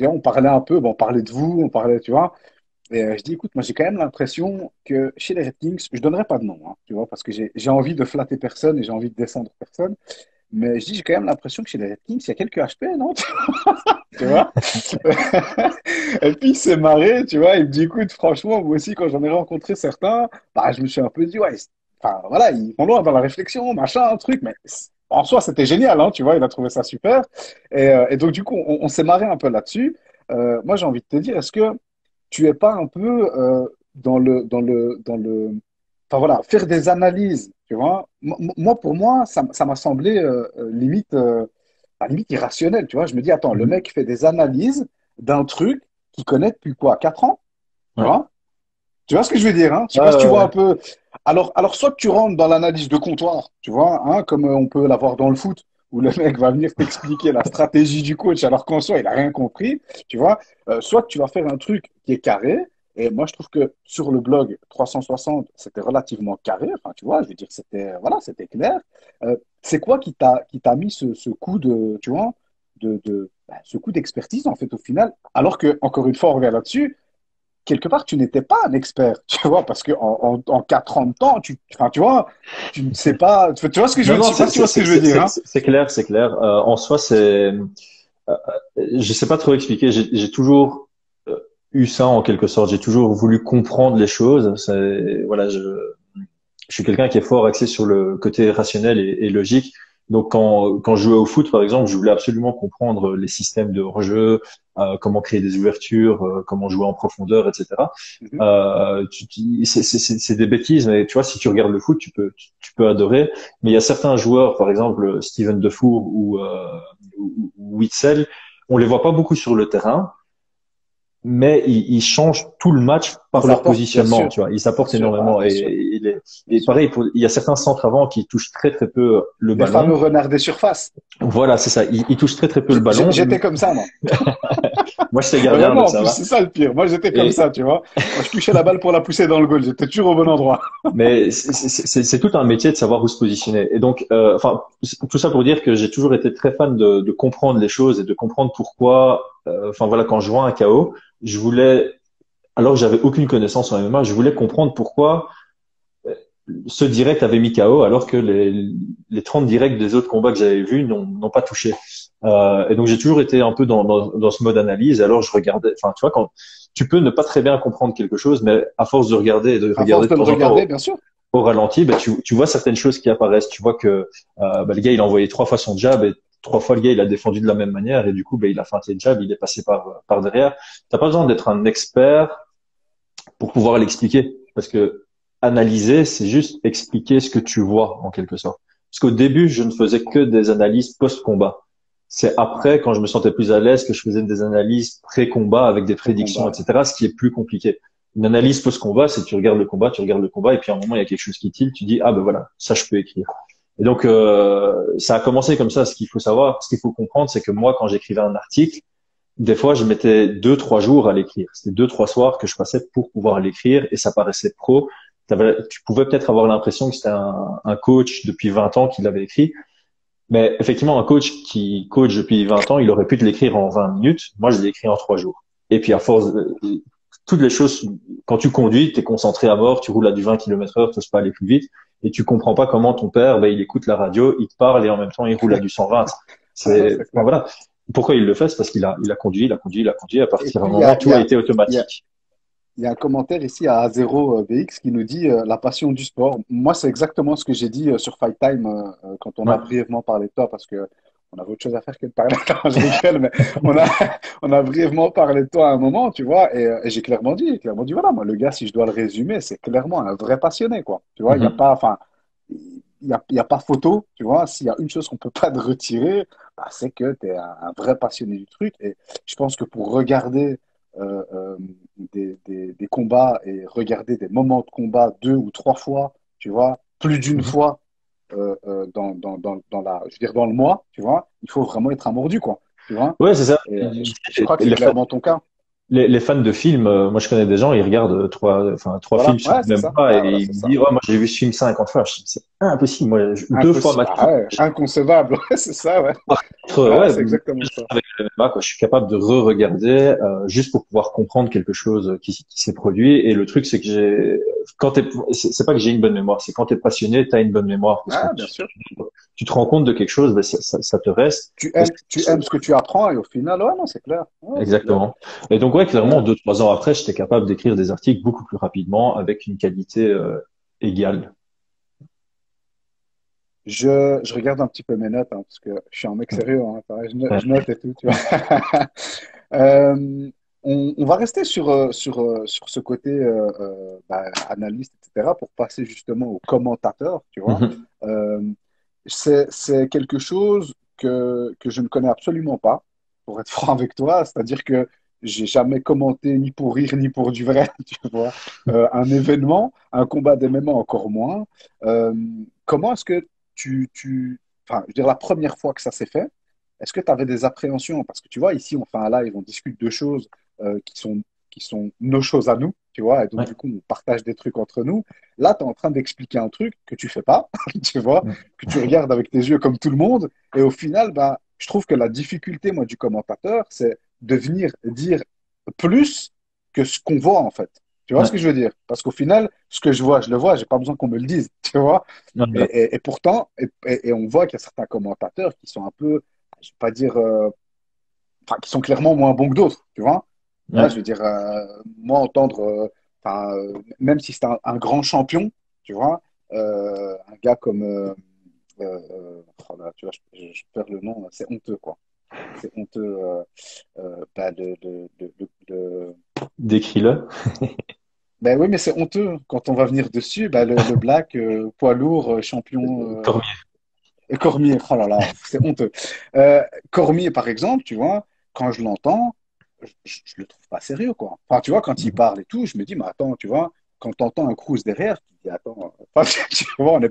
on parlait un peu, bon, on parlait de vous, on parlait, tu vois. Et je dis, écoute, moi j'ai quand même l'impression que chez les Red Kings, je donnerai pas de nom, hein, tu vois, parce que j'ai envie de flatter personne et j'ai envie de descendre personne. Mais je dis, j'ai quand même l'impression que chez les Red Kings, il y a quelques HP, non? Tu vois? Et puis il s'est marré, tu vois. Il me dit, écoute, franchement, moi aussi, quand j'en ai rencontré certains, bah, je me suis un peu dit, ouais, enfin, voilà, ils vont loin dans la réflexion, machin, un truc, mais en soi, c'était génial, hein, tu vois, il a trouvé ça super. Et donc, du coup, on s'est marré un peu là-dessus. Moi, j'ai envie de te dire, est-ce que tu es pas un peu enfin voilà, faire des analyses, tu vois. Moi, pour moi, ça m'a semblé limite, limite irrationnel, tu vois. Je me dis, attends, le Mhm. mec fait des analyses d'un truc qu'il connaît depuis quoi, 4 ans, tu Ouais. vois. Tu vois ce que je veux dire, hein? Je sais Ouais, pas si tu ouais, vois un ouais. peu. Alors soit que tu rentres dans l'analyse de comptoir, tu vois, hein, comme on peut l'avoir dans le foot, où le mec va venir t'expliquer la stratégie du coach alors qu'en soi, il a rien compris, tu vois. Soit que tu vas faire un truc qui est carré. Et moi, je trouve que sur le blog 360, c'était relativement carré. Enfin, tu vois, je veux dire, c'était voilà, c'était clair. C'est quoi qui t'a mis ce coup de, tu vois, ce coup d'expertise en fait au final, alors que encore une fois, on revient là-dessus quelque part, tu n'étais pas un expert, tu vois, parce que en 4 ans de temps, enfin, tu vois, tu ne sais pas, tu vois ce que je Non, veux, je non, sais pas si tu vois ce que je veux dire, hein. c'est clair, c'est clair. En soi, je sais pas trop expliquer. J'ai toujours eu ça en quelque sorte. J'ai toujours voulu comprendre les choses. Voilà, je suis quelqu'un qui est fort axé sur le côté rationnel et logique. Donc quand je jouais au foot, par exemple, je voulais absolument comprendre les systèmes de rejeu, comment créer des ouvertures, comment jouer en profondeur, etc. Mhm. C'est des bêtises, mais tu vois, si tu regardes le foot, tu peux adorer. Mais il y a certains joueurs, par exemple Steven Defour ou Witsel, on les voit pas beaucoup sur le terrain, mais ils changent tout le match par Ils leur apportent, positionnement, tu vois. Ils bien apportent sûr, ah, énormément bien sûr, bien et sûr. pareil, il y a certains centres avant qui touchent très peu le Les ballon. fameux renards des surfaces. Voilà, c'est ça. Ils touchent très peu le ballon. J'étais comme ça, moi. Moi, j'étais gardien, Vraiment, donc en ça plus, va. c'est ça le pire. Moi, j'étais comme Et ça, tu vois. Moi, je touchais la balle pour la pousser dans le goal. J'étais toujours au bon endroit. mais c'est tout un métier de savoir où se positionner. Et donc, enfin, tout ça pour dire que j'ai toujours été très fan de comprendre les choses et de comprendre pourquoi. Enfin voilà, quand je vois un KO, je voulais, alors que j'avais aucune connaissance en MMA, je voulais comprendre pourquoi ce direct avait mis KO alors que les 30 directs des autres combats que j'avais vus n'ont pas touché. Et donc j'ai toujours été un peu dans ce mode analyse. Alors je regardais, enfin tu vois, quand tu peux ne pas très bien comprendre quelque chose, mais à force de regarder et de À force regarder de de le temps en temps regarder, bien sûr. au ralenti, bah, tu vois certaines choses qui apparaissent. Tu vois que bah, le gars il a envoyé 3 fois son jab et 3 fois le gars il a défendu de la même manière et du coup bah, il a feinté le jab, il est passé par derrière. T'as pas besoin d'être un expert pour pouvoir l'expliquer. Parce que analyser, c'est juste expliquer ce que tu vois, en quelque sorte. Parce qu'au début, je ne faisais que des analyses post-combat. C'est Ouais, après, quand je me sentais plus à l'aise, que je faisais des analyses pré-combat avec des prédictions, pré-combat. etc., ce qui est plus compliqué. Une analyse post-combat, c'est que tu regardes le combat, et puis à un moment, il y a quelque chose qui tilte, tu dis, ah ben voilà, ça je peux écrire. Et donc, ça a commencé comme ça. Ce qu'il faut savoir, ce qu'il faut comprendre, c'est que moi, quand j'écrivais un article, des fois, je mettais 2, 3 jours à l'écrire. C'était 2, 3 soirs que je passais pour pouvoir l'écrire, et ça paraissait pro. Tu pouvais peut-être avoir l'impression que c'était un coach depuis 20 ans qui l'avait écrit, mais effectivement, un coach qui coach depuis 20 ans, il aurait pu te l'écrire en 20 minutes. Moi, je l'ai écrit en 3 jours. Et puis, à force, toutes les choses, quand tu conduis, tu es concentré à mort, tu roules à du 20 km/h, tu n'oses pas aller plus vite, et tu comprends pas comment ton père, ben, il écoute la radio, il te parle, et en même temps, il roule à du 120. Ah non, C'est, c'est enfin, clair. voilà. Pourquoi il le fait? C'est parce il a conduit, il a conduit, il a conduit. À Et partir d'un puis, moment, tout a été il y a, automatique. il y a un commentaire ici à A0BX qui nous dit la passion du sport. Moi, c'est exactement ce que j'ai dit sur Fight Time quand on a Ouais. brièvement parlé de toi parce que on avait autre chose à faire que de parler. Non, je rigole, mais on a, on a brièvement parlé de toi à un moment, tu vois, et j'ai clairement dit, voilà, moi, le gars, si je dois le résumer, c'est clairement un vrai passionné, quoi. Tu vois, il n'y a Mhm. pas, enfin, il y a pas photo, tu vois. S'il y a une chose qu'on peut pas te retirer, bah, c'est que tu es un vrai passionné du truc. Et je pense que pour regarder euh, euh, des combats et regarder des moments de combat 2 ou 3 fois, tu vois, plus d'une Mhm. fois dans je veux dire dans le mois, tu vois, il faut vraiment être un mordu, quoi, tu vois. Ouais, c'est ça. Et je crois que c'est Les, clairement ton cas. les fans de films, moi je connais des gens, ils regardent trois Voilà, films sur ouais, le c'est même ça. mois, Ouais, et voilà, ils c'est me ça. disent, ouais, moi j'ai vu ce film 50 fois. C'est impossible, moi, 2 fois Impossible. Ah maximum. ouais, inconcevable. Ouais, c'est ça, ouais. Par contre, Ouais, ouais, c'est exactement ça. avec le MMA, quoi, je suis capable de re-regarder juste pour pouvoir comprendre quelque chose qui s'est produit. Et le truc, c'est que c'est pas que j'ai une bonne mémoire, c'est quand t'es passionné, t'as une bonne mémoire parce que Ah, bien sûr. tu te rends compte de quelque chose, ben, ça te reste. Et Tu aimes ce que tu apprends et au final, ouais, non, c'est clair. Ouais, c'est clair. exactement. Et donc, ouais, clairement, Euh, 2, 3 ans après, j'étais capable d'écrire des articles beaucoup plus rapidement avec une qualité égale. je regarde un petit peu mes notes hein, parce que je suis un mec sérieux. Hein, pareil, Ouais. je note et tout, tu vois. Euh, on va rester sur ce côté analyste, etc., pour passer justement au commentateur, tu vois. Mhm. Euh, c'est quelque chose que je ne connais absolument pas, pour être franc avec toi. C'est-à-dire que j'ai jamais commenté ni pour rire ni pour du vrai, tu vois. Un événement, un combat d'MMA encore moins. Euh, comment est-ce que enfin, je veux dire, la première fois que ça s'est fait, est-ce que tu avais des appréhensions? Parce que tu vois, ici, on fait un live, on discute de choses qui sont nos choses à nous, tu vois, et donc Ouais. du coup, on partage des trucs entre nous. Là, tu es en train d'expliquer un truc que tu fais pas, tu vois, que tu regardes avec tes yeux comme tout le monde, et au final, bah, je trouve que la difficulté, moi, du commentateur, c'est de venir dire plus que ce qu'on voit, en fait. Tu vois ce que Ouais. je veux dire? Parce qu'au final, ce que je vois, je le vois, j'ai pas besoin qu'on me le dise, tu vois. Ouais. Ouais. Et pourtant, et on voit qu'il y a certains commentateurs qui sont un peu, je vais pas dire, enfin, qui sont clairement moins bons que d'autres, tu vois. Là, je Ouais. veux dire, moi, entendre, enfin, même si c'est un grand champion, tu vois, un gars comme, oh là, tu vois, je perds le nom, c'est honteux, quoi. C'est honteux, bah, Décris-le. ben oui, mais c'est honteux quand on va venir dessus. Bah, le black poids lourd champion Cormier. et Cormier, oh là là, c'est honteux. Cormier, par exemple, tu vois, quand je l'entends, je le trouve pas sérieux, quoi. Enfin, tu vois, quand il parle et tout, je me dis, mais attends, tu vois, quand tu entends un cruise derrière, tu te dis, attends, enfin, tu vois, Ouais, on n'est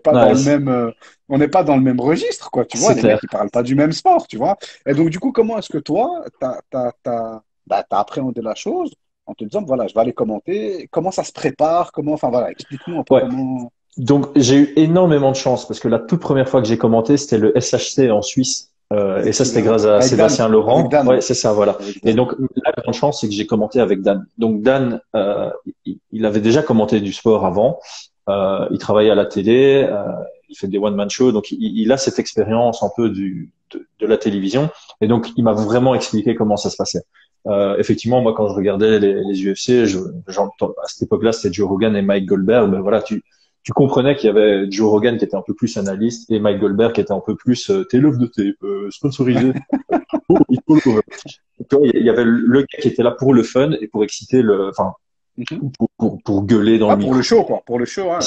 pas dans le même registre, quoi. Tu vois, c'est les clair. mecs, ils parlent pas du même sport, tu vois. Et donc, du coup, comment est-ce que toi, t'as appréhendé la chose en te disant, voilà, je vais aller commenter, comment ça se prépare, comment, enfin, voilà, explique-nous un peu Ouais. comment. Donc, j'ai eu énormément de chance parce que la toute première fois que j'ai commenté, c'était le SHC en Suisse. Et ça, c'était Excellent. grâce à Sébastien Avec Laurent. Ouais, Dan, c'est ça, voilà. avec Et Dan. donc, la grande chance, c'est que j'ai commenté avec Dan. Donc, Dan, il avait déjà commenté du sport avant. Il travaillait à la télé. Il fait des one-man shows. Donc, il a cette expérience un peu de la télévision. Et donc, il m'a vraiment expliqué comment ça se passait. Effectivement, moi, quand je regardais les UFC, à cette époque-là, c'était Joe Rogan et Mike Goldberg. Mais voilà, tu comprenais qu'il y avait Joe Rogan qui était un peu plus analyste et Mike Goldberg qui était un peu plus t'es l'œuvre de tape, sponsorisé. Oh, il faut tu vois, il y avait le gars qui était là pour le fun et pour exciter enfin, Mhm. pour gueuler dans le Ah, pour le micro. show, quoi. Pour le show, hein.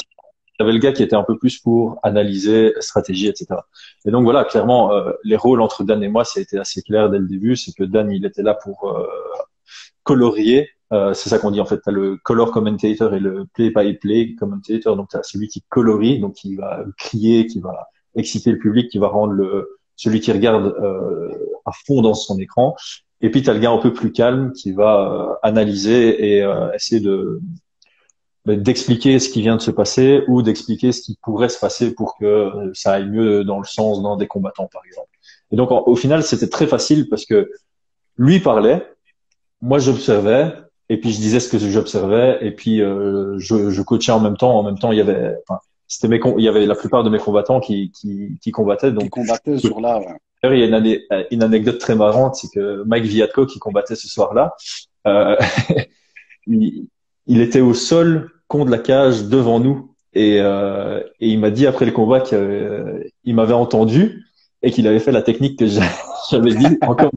t'avais le gars qui était un peu plus pour analyser stratégie, etc. Et donc voilà, clairement, les rôles entre Dan et moi, ça a été assez clair dès le début. C'est que Dan, il était là pour colorier. C'est ça qu'on dit en fait. T'as le color commentator et le play-by-play commentator. Donc t'as celui qui colorie, donc qui va crier, qui va exciter le public, qui va rendre celui qui regarde à fond dans son écran. Et puis t'as le gars un peu plus calme qui va analyser et essayer d'expliquer ce qui vient de se passer ou d'expliquer ce qui pourrait se passer pour que ça aille mieux dans le sens d'un des combattants, par exemple. Et donc au final, c'était très facile parce que lui parlait. Moi, j'observais et puis je disais ce que j'observais et puis je coachais en même temps. En même temps, il y avait, enfin, il y avait la plupart de mes combattants qui combattaient. Qui Donc, combattait ce jour-là. Ouais. d'ailleurs, il y a une anecdote très marrante, c'est que Mike Viatko qui combattait ce soir-là, euh, il, il était au sol contre la cage devant nous et il m'a dit après le combat qu'il m'avait entendu et qu'il avait fait la technique que j'avais dit encore.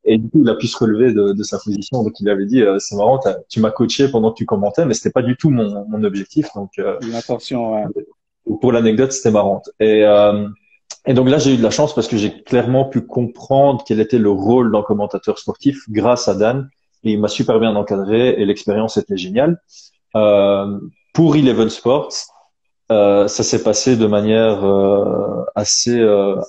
Et du coup, il a pu se relever de sa position. Donc, il avait dit, c'est marrant, tu m'as coaché pendant que tu commentais, mais c'était pas du tout mon objectif. Donc, L'intention, ouais. pour l'anecdote, c'était marrant. Et donc là, j'ai eu de la chance parce que j'ai clairement pu comprendre quel était le rôle d'un commentateur sportif grâce à Dan. Et il m'a super bien encadré et l'expérience était géniale. Pour Eleven Sports, ça s'est passé de manière assez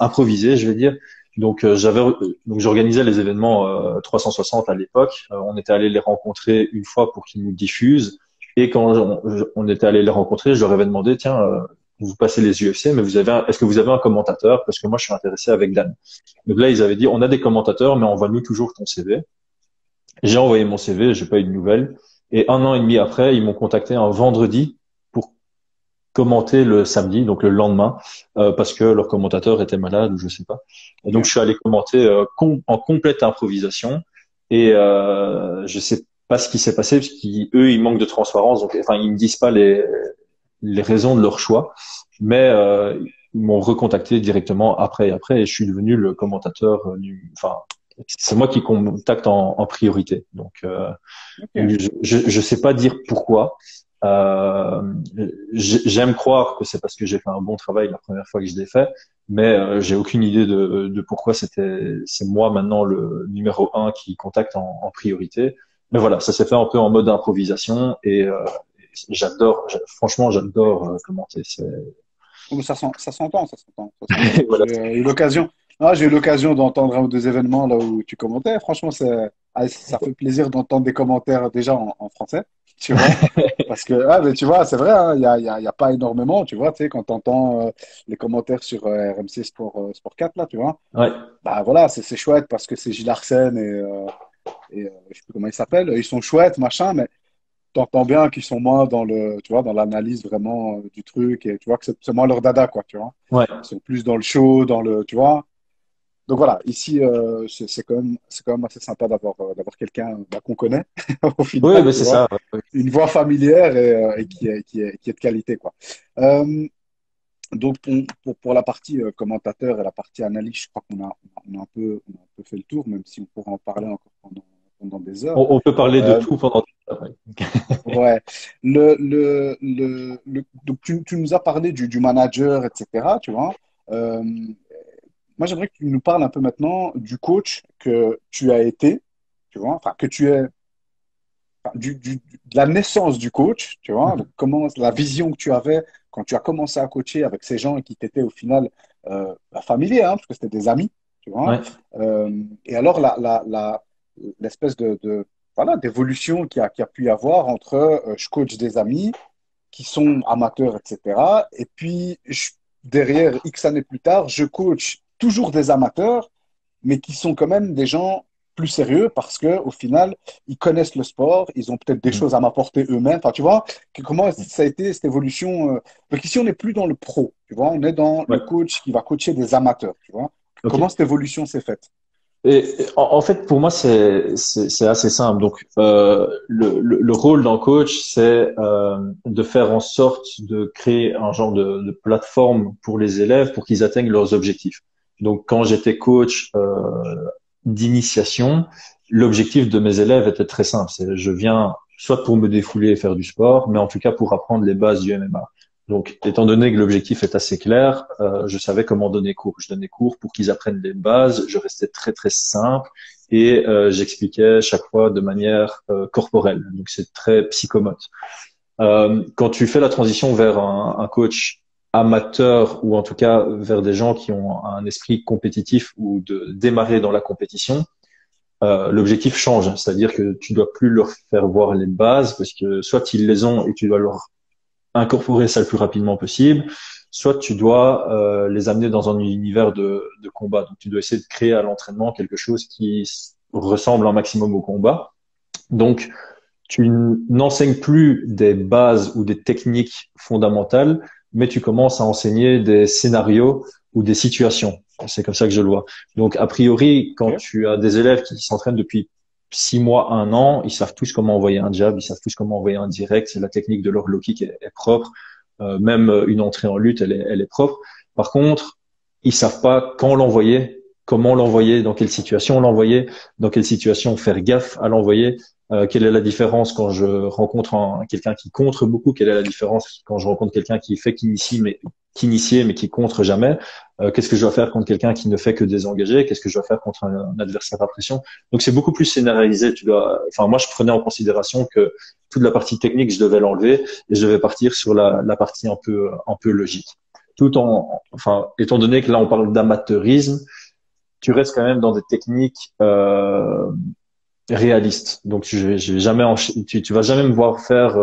improvisée, je vais dire. Donc donc j'organisais les événements 360 à l'époque. On était allé les rencontrer une fois pour qu'ils nous diffusent. Et quand on était allé les rencontrer, je leur avais demandé, tiens, vous passez les UFC, mais est-ce que vous avez un commentateur? Parce que moi, je suis intéressé avec Dan. Donc là, ils avaient dit, on a des commentateurs, mais envoie-nous toujours ton CV. J'ai envoyé mon CV, j'ai pas eu de nouvelles. Et un an et demi après, ils m'ont contacté un vendredi pour commenter le samedi, donc le lendemain, parce que leur commentateur était malade ou je sais pas. Et donc, je suis allé commenter en complète improvisation. Et je sais pas ce qui s'est passé, parce qu'eux, ils manquent de transparence. Donc, enfin, ils me disent pas les raisons de leur choix, mais ils m'ont recontacté directement après, et je suis devenu le commentateur enfin, c'est moi qui contacte en priorité. Donc, Ok. je sais pas dire pourquoi. Euh, J'aime croire que c'est parce que j'ai fait un bon travail la première fois que je l'ai fait, mais j'ai aucune idée de pourquoi c'est moi maintenant le numéro un qui contacte en priorité. Mais voilà, ça s'est fait un peu en mode improvisation et franchement, j'adore commenter. Oh, ça s'entend, ça s'entend, ça s'entend. Voilà. J'ai eu l'occasion d'entendre un ou deux événements là où tu commentais. Franchement, ça fait plaisir d'entendre des commentaires déjà en français, tu vois. Parce que, ah, mais tu vois, c'est vrai, hein, il y a pas énormément, tu vois, tu sais, quand tu entends les commentaires sur RMC Sport 4, là, tu vois, Ouais, bah voilà, c'est chouette parce que c'est Gilles Arsène et je sais plus comment ils s'appellent, ils sont chouettes, machin, mais t'entends bien qu'ils sont moins dans tu vois, dans l'analyse vraiment du truc et tu vois que c'est moins leur dada, quoi, tu vois. ouais. Ils sont plus dans le show, tu vois. Donc voilà, ici, c'est quand même assez sympa d'avoir quelqu'un bah, qu'on connaît au Oui, final, mais tu c'est vois. ça. Une voix familière et qui est de qualité, quoi. Euh, donc pour la partie commentateur et la partie analyse, je crois on a un peu fait le tour, même si on pourrait en parler encore pendant des heures. On peut parler de Euh, tout pendant. Ouais. Ouais. Donc tu nous as parlé du manager, etc. Tu vois. Euh, Moi, j'aimerais que tu nous parles un peu maintenant du coach que tu as été, tu vois, enfin, que tu es, enfin, de la naissance du coach, tu vois, donc comment, la vision que tu avais quand tu as commencé à coacher avec ces gens qui t'étaient au final familiers, hein, parce que c'était des amis, tu vois. Ouais. Et alors, l'espèce voilà, d'évolution qui a pu y avoir entre je coach des amis qui sont amateurs, etc. Et puis, derrière, X années plus tard, je coach toujours des amateurs, mais qui sont quand même des gens plus sérieux parce que au final, ils connaissent le sport, ils ont peut-être des choses à m'apporter eux-mêmes. Enfin, tu vois, comment ça a été cette évolution Donc ici, on n'est plus dans le pro, tu vois, on est dans le Ouais. coach qui va coacher des amateurs, tu vois. Ok. Comment cette évolution s'est faite? Et en fait, pour moi, c'est assez simple. Donc, le rôle d'un coach, c'est de faire en sorte de créer un genre de plateforme pour les élèves pour qu'ils atteignent leurs objectifs. Donc, quand j'étais coach d'initiation, l'objectif de mes élèves était très simple. Je viens soit pour me défouler et faire du sport, mais en tout cas pour apprendre les bases du MMA. Donc, étant donné que l'objectif est assez clair, je savais comment donner cours. Je donnais cours pour qu'ils apprennent les bases. Je restais très très simple et j'expliquais chaque fois de manière corporelle. Donc, c'est très psychomote. Quand tu fais la transition vers un coach amateur ou en tout cas vers des gens qui ont un esprit compétitif ou de démarrer dans la compétition, l'objectif change. C'est-à-dire que tu dois plus leur faire voir les bases parce que soit ils les ont et tu dois leur incorporer ça le plus rapidement possible, soit tu dois les amener dans un univers de combat. Donc tu dois essayer de créer à l'entraînement quelque chose qui ressemble un maximum au combat. Donc tu n'enseignes plus des bases ou des techniques fondamentales, mais tu commences à enseigner des scénarios ou des situations. C'est comme ça que je le vois. Donc, a priori, quand Ok. tu as des élèves qui s'entraînent depuis 6 mois, 1 an, ils savent tous comment envoyer un jab, ils savent tous comment envoyer un direct. La technique de leur low kick est propre. Même une entrée en lutte, elle est propre. Par contre, ils savent pas quand l'envoyer, comment l'envoyer, dans quelle situation l'envoyer, dans quelle situation faire gaffe à l'envoyer. Quelle est la différence quand je rencontre quelqu'un qui contre beaucoup? Quelle est la différence quand je rencontre quelqu'un qui fait qu'initier mais qui contre jamais? Qu'est-ce que je dois faire contre quelqu'un qui ne fait que désengager? Qu'est-ce que je dois faire contre un adversaire à pression? Donc c'est beaucoup plus scénarisé. Enfin moi je prenais en considération que toute la partie technique je devais l'enlever et je devais partir sur la partie un peu logique. Enfin étant donné que là on parle d'amateurisme, tu restes quand même dans des techniques réaliste. Donc je vais jamais tu vas jamais me voir faire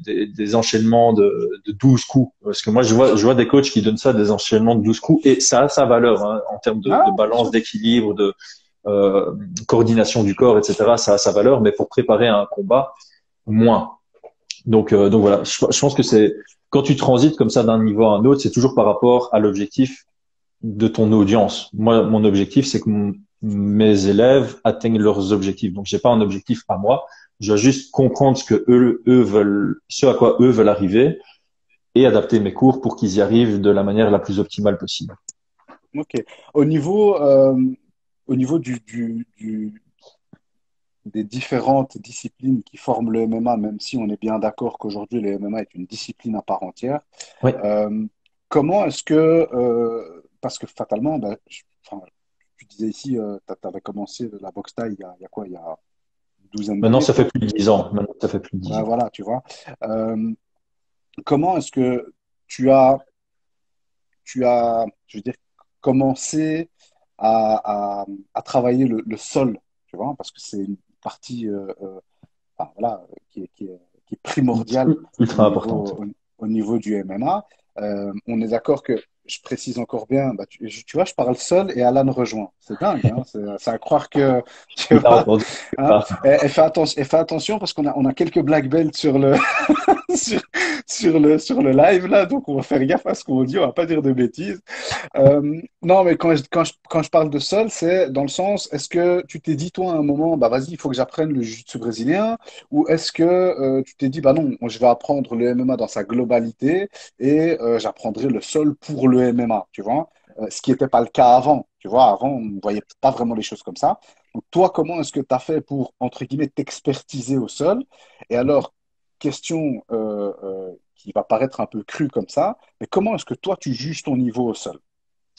des enchaînements de 12 coups. Parce que moi je vois des coachs qui donnent ça des enchaînements de 12 coups et ça a sa valeur hein, en termes de Ah, bien balance, sûr. d'équilibre, de coordination du corps, etc. Ça a sa valeur, mais pour préparer un combat, moins. Donc voilà, je pense que c'est quand tu transites comme ça d'un niveau à un autre, c'est toujours par rapport à l'objectif de ton audience. Moi, mon objectif, c'est que mes élèves atteignent leurs objectifs. Donc, j'ai pas un objectif à moi. Je dois juste comprendre ce que eux veulent, ce à quoi eux veulent arriver et adapter mes cours pour qu'ils y arrivent de la manière la plus optimale possible. Ok. Au niveau, euh, au niveau des différentes disciplines qui forment le MMA, même si on est bien d'accord qu'aujourd'hui le MMA est une discipline à part entière, Oui. euh, comment est-ce que, parce que fatalement, ben, enfin, tu disais ici, tu avais commencé la boxe thaï il y a quoi, il y a une douzaine Maintenant, d'années, ça fait quoi. plus de 10 ans. Maintenant, ça fait plus de dix Ouais, ans. voilà, tu vois. Euh, comment est-ce que tu as, je veux dire, commencé à travailler le sol, tu vois, parce que c'est une partie enfin, voilà, qui est primordiale Ultra importante. au niveau du MMA. On est d'accord que, je précise encore bien, bah, tu vois, je parle seul et Alan rejoint. C'est dingue, hein, c'est à croire que, tu Il t'a vois, entendu. hein, et fais attention parce qu'on a quelques black belts sur le, sur, sur le live là, donc on va faire gaffe à ce qu'on dit, on va pas dire de bêtises. Non, mais quand je parle de sol, c'est dans le sens, est-ce que tu t'es dit, toi, à un moment, bah vas-y, il faut que j'apprenne le jiu-jitsu brésilien, ou est-ce que tu t'es dit, bah non, je vais apprendre le MMA dans sa globalité et j'apprendrai le sol pour le MMA, tu vois? Ce qui n'était pas le cas avant, tu vois? Avant, on ne voyait pas vraiment les choses comme ça. Donc, toi, comment est-ce que tu as fait pour, entre guillemets, t'expertiser au sol? Et alors, question qui va paraître un peu crue comme ça, mais comment est-ce que toi, tu juges ton niveau au sol?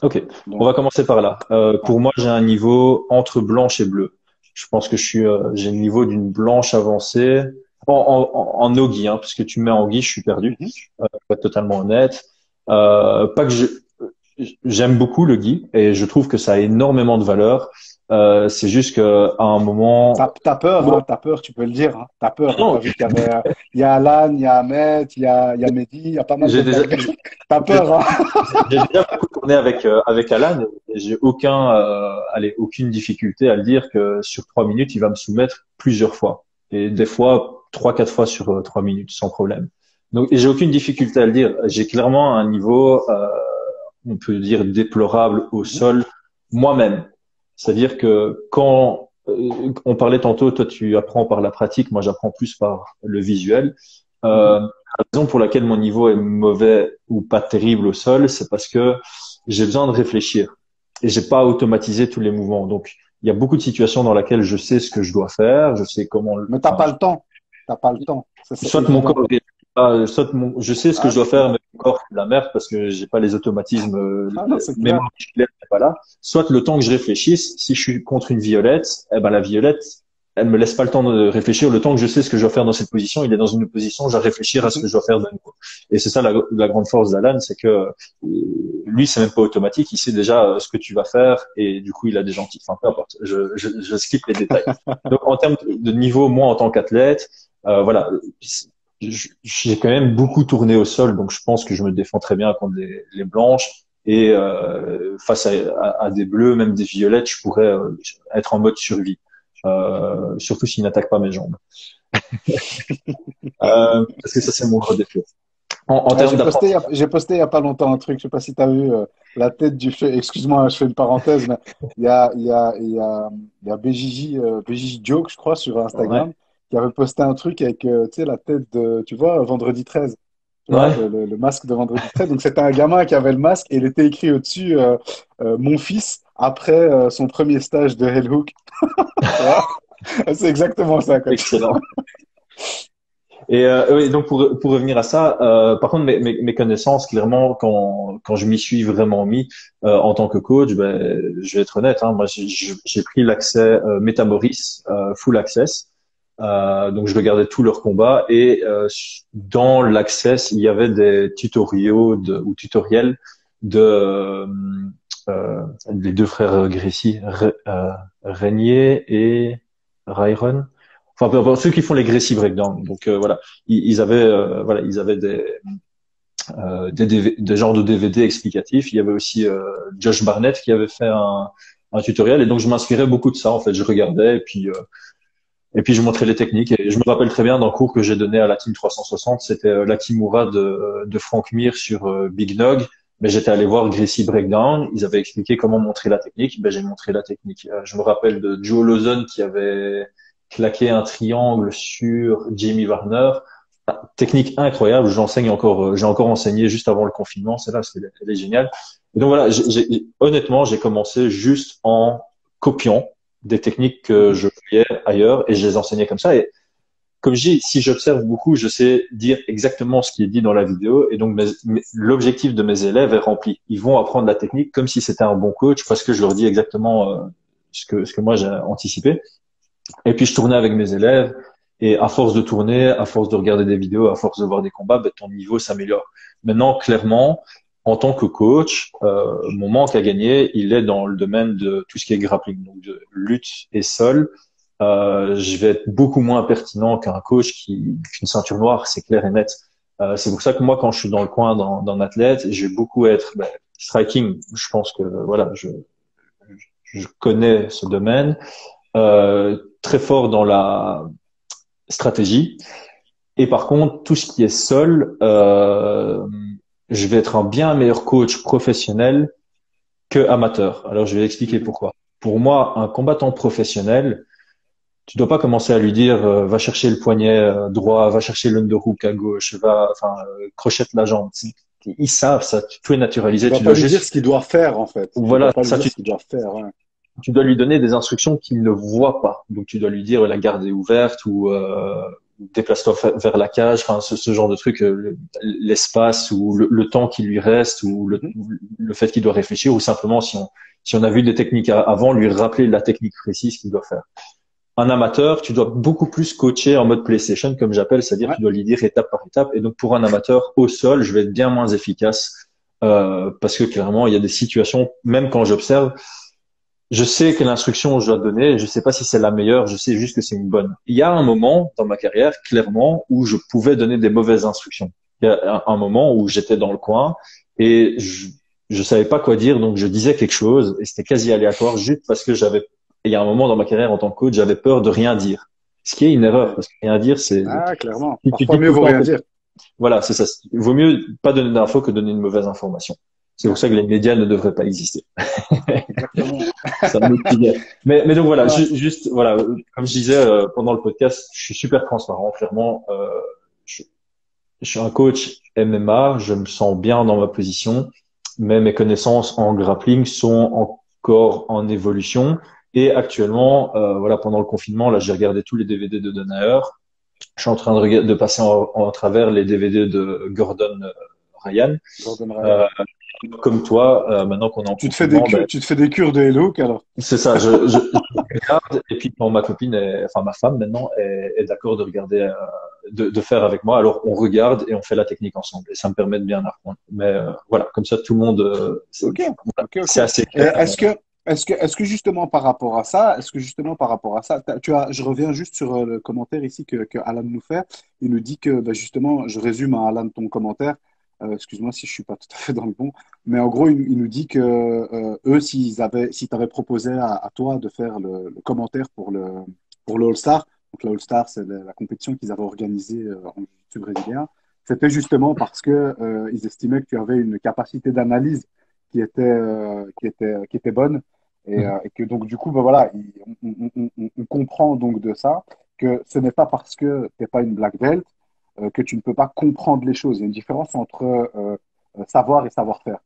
Ok, on Donc, va commencer par là. ouais. Pour moi, j'ai un niveau entre blanche et bleu. Je pense que j'ai le niveau d'une blanche avancée en no-gi, hein, parce que tu me mets en gi, je suis perdu. Mhm. Pour être totalement honnête. Pas que j'aime beaucoup le gi et je trouve que ça a énormément de valeur. C'est juste qu'à un moment, T'as peur, bon, hein, t'as peur, tu peux le dire, hein, t'as peur, hein, non, t'as vu qu'il y avait, il y a Alan, il y a Ahmed, il y a Mehdi, il y a pas mal de j'ai déjà, black belts. T'as j'ai peur, hein? j'ai déjà beaucoup tourné avec Alan et j'ai aucune difficulté à le dire que sur 3 minutes, il va me soumettre plusieurs fois et des fois 3, 4 fois sur 3 minutes sans problème. Donc, et j'ai aucune difficulté à le dire. J'ai clairement un niveau, on peut dire déplorable au Mhm, sol moi-même. C'est-à-dire que quand on parlait tantôt, toi tu apprends par la pratique, moi j'apprends plus par le visuel. mhm. La raison pour laquelle mon niveau est mauvais ou pas terrible au sol, c'est parce que j'ai besoin de réfléchir et j'ai pas automatisé tous les mouvements. Donc il y a beaucoup de situations dans lesquelles je sais ce que je dois faire, je sais comment, Mais t'as enfin, pas le temps, t'as pas le temps, ça c'est soit mon corps évident. Je sais ce que Ah, je dois c'est faire, bien. mais mon corps, c'est de la merde parce que j'ai pas les automatismes, Ah non, c'est clair. mémoire musculaire n'est pas là. Soit le temps que je réfléchisse, si je suis contre une violette, eh ben la violette, elle me laisse pas le temps de réfléchir. Le temps que je sais ce que je dois faire dans cette position, il est dans une position, je dois réfléchir à ce que Mhm. je dois faire de nouveau. Et c'est ça la grande force d'Alan, c'est que lui, c'est même pas automatique, il sait déjà ce que tu vas faire et du coup, il a des gentils. Enfin, peu importe, je skip les détails. Donc, en termes de niveau, moi, en tant qu'athlète, voilà, j'ai quand même beaucoup tourné au sol, donc je pense que je me défends très bien contre les blanches. Et face à des bleus, même des violettes, je pourrais être en mode survie, surtout s'ils n'attaquent pas mes jambes. Parce que ça, c'est mon gros défaut. En Ouais, termes d'apprentissage, j'ai posté il y a pas longtemps un truc, je sais pas si tu as vu la tête du fait. Excuse-moi, je fais une parenthèse, mais il y a BJJ, BJJ Joke, je crois, sur ouais, Instagram, qui avait posté un truc avec tu sais, la tête de, tu vois, Vendredi 13. Tu vois, ouais, le masque de Vendredi 13. Donc c'était un gamin qui avait le masque et il était écrit au-dessus Mon fils après son premier stage de Hell Hook. Tu vois? C'est exactement ça, quoi. excellent. Et oui, donc pour revenir à ça, par contre mes connaissances, clairement, quand je m'y suis vraiment mis en tant que coach, ben, je vais être honnête, hein, moi j'ai pris l'accès Metamoris full access, donc je regardais tous leurs combats et dans l'access il y avait des tutoriaux ou tutoriels de les deux frères Gracie, Régnier et Ryron. Enfin, peu importe, ceux qui font les Gracie Breakdown. Donc voilà, ils avaient voilà, ils avaient des genres de DVD explicatifs. Il y avait aussi Josh Barnett qui avait fait un tutoriel et donc je m'inspirais beaucoup de ça. En fait, je regardais et puis je montrais les techniques. Et je me rappelle très bien d'un cours que j'ai donné à la Team 360, c'était la Kimura de Frank Mir sur Big Nog. Mais j'étais allé voir Gracie Breakdown. Ils avaient expliqué comment montrer la technique. Ben, j'ai montré la technique. Je me rappelle de Joe Lawson qui avait claqué un triangle sur Jamie Warner. Technique incroyable. J'enseigne encore, j'ai encore enseigné juste avant le confinement. C'est là, elle est géniale. Et donc voilà, honnêtement, j'ai commencé juste en copiant des techniques que Mhm. je voyais ailleurs et je les enseignais comme ça. Et comme je dis, si j'observe beaucoup, je sais dire exactement ce qui est dit dans la vidéo et donc l'objectif de mes élèves est rempli. Ils vont apprendre la technique comme si c'était un bon coach parce que je leur dis exactement ce que moi j'ai anticipé. Et puis je tournais avec mes élèves et à force de tourner, à force de regarder des vidéos, à force de voir des combats, ben, ton niveau s'améliore. Maintenant, clairement, en tant que coach, mon manque à gagner, il est dans le domaine de tout ce qui est grappling, donc de lutte et sol. Je vais être beaucoup moins pertinent qu'un coach qu'une ceinture noire, c'est clair et net. C'est pour ça que moi, quand je suis dans le coin d'un athlète, je vais beaucoup être ben, striking. Je pense que voilà, je connais ce domaine. Très fort dans la stratégie. Et par contre, tout ce qui est sol, je vais être un bien meilleur coach professionnel que amateur. Alors, je vais expliquer Mhm. pourquoi. Pour moi, un combattant professionnel, tu dois pas commencer à lui dire va chercher le poignet droit, va chercher l'underhook à gauche, crochette la jambe. Ils savent ça, tout est Tu naturalisé. dois Tu pas dois lui dire juste, ce qu'il doit faire, en fait. Tu dois voilà, pas lui ça, dire ce qu'il doit faire. Ouais. tu dois lui donner des instructions qu'il ne voit pas. Donc tu dois lui dire la garde est ouverte ou déplace-toi vers la cage, enfin ce genre de truc, l'espace ou le temps qui lui reste ou Mhm. le fait qu'il doit réfléchir ou simplement si on a vu des techniques avant, lui rappeler la technique précise qu'il doit faire. Un amateur, tu dois beaucoup plus coacher en mode PlayStation, comme j'appelle, c'est-à-dire Ouais. tu dois lui dire étape par étape. Et donc pour un amateur au sol, je vais être bien moins efficace parce que clairement il y a des situations, même quand j'observe, je sais quelle instruction je dois donner, je sais pas si c'est la meilleure, je sais juste que c'est une bonne. Il y a un moment dans ma carrière, clairement, où je pouvais donner des mauvaises instructions. Il y a un moment où j'étais dans le coin et je savais pas quoi dire, donc je disais quelque chose et c'était quasi aléatoire juste parce que il y a un moment dans ma carrière en tant que coach, j'avais peur de rien dire. Ce qui est une erreur Ouais. parce que rien dire, Ah, clairement. si tu Parfois, dis mieux tout le vaut temps rien dire. voilà, c'est ça. Il vaut mieux pas donner d'infos que donner une mauvaise information. C'est pour Ouais, ça que les médias ne devraient pas exister. exactement. C'est un autre sujet. Mais donc voilà, Ouais. juste voilà, comme je disais pendant le podcast, je suis super transparent. Clairement, je, je suis un coach MMA, je me sens bien dans ma position, mais mes connaissances en grappling sont encore en évolution. Et actuellement, voilà, pendant le confinement, là, j'ai regardé tous les DVD de Danaher. Je suis en train de passer en travers les DVD de Gordon Ryan. Gordon Euh, Ryan. Comme toi, maintenant qu'on est en confinement, ben, Tu te fais des cures de Hello, alors. c'est ça. Je regarde et puis quand ma copine, enfin ma femme maintenant, est d'accord de regarder, de faire avec moi, alors on regarde et on fait la technique ensemble et ça me permet de bien apprendre. Mais voilà, comme ça tout le monde, Ok, ok, ok. c'est assez Et clair. est-ce que justement par rapport à ça, je reviens juste sur le commentaire ici que Alan nous fait. Il nous dit que, bah, justement, je résume à Alan ton commentaire. Excuse-moi si je suis pas tout à fait dans le bon, mais en gros, il nous dit que eux, si t'avais proposé à toi de faire le commentaire pour le All-Star, donc le All-Star, c'est la compétition qu'ils avaient organisée en jiu-jitsu brésilien, c'était justement parce que ils estimaient que tu avais une capacité d'analyse qui était bonne et que donc du coup ben voilà on comprend donc de ça que ce n'est pas parce que tu n'es pas une black belt que tu ne peux pas comprendre les choses. Il y a une différence entre savoir et savoir-faire.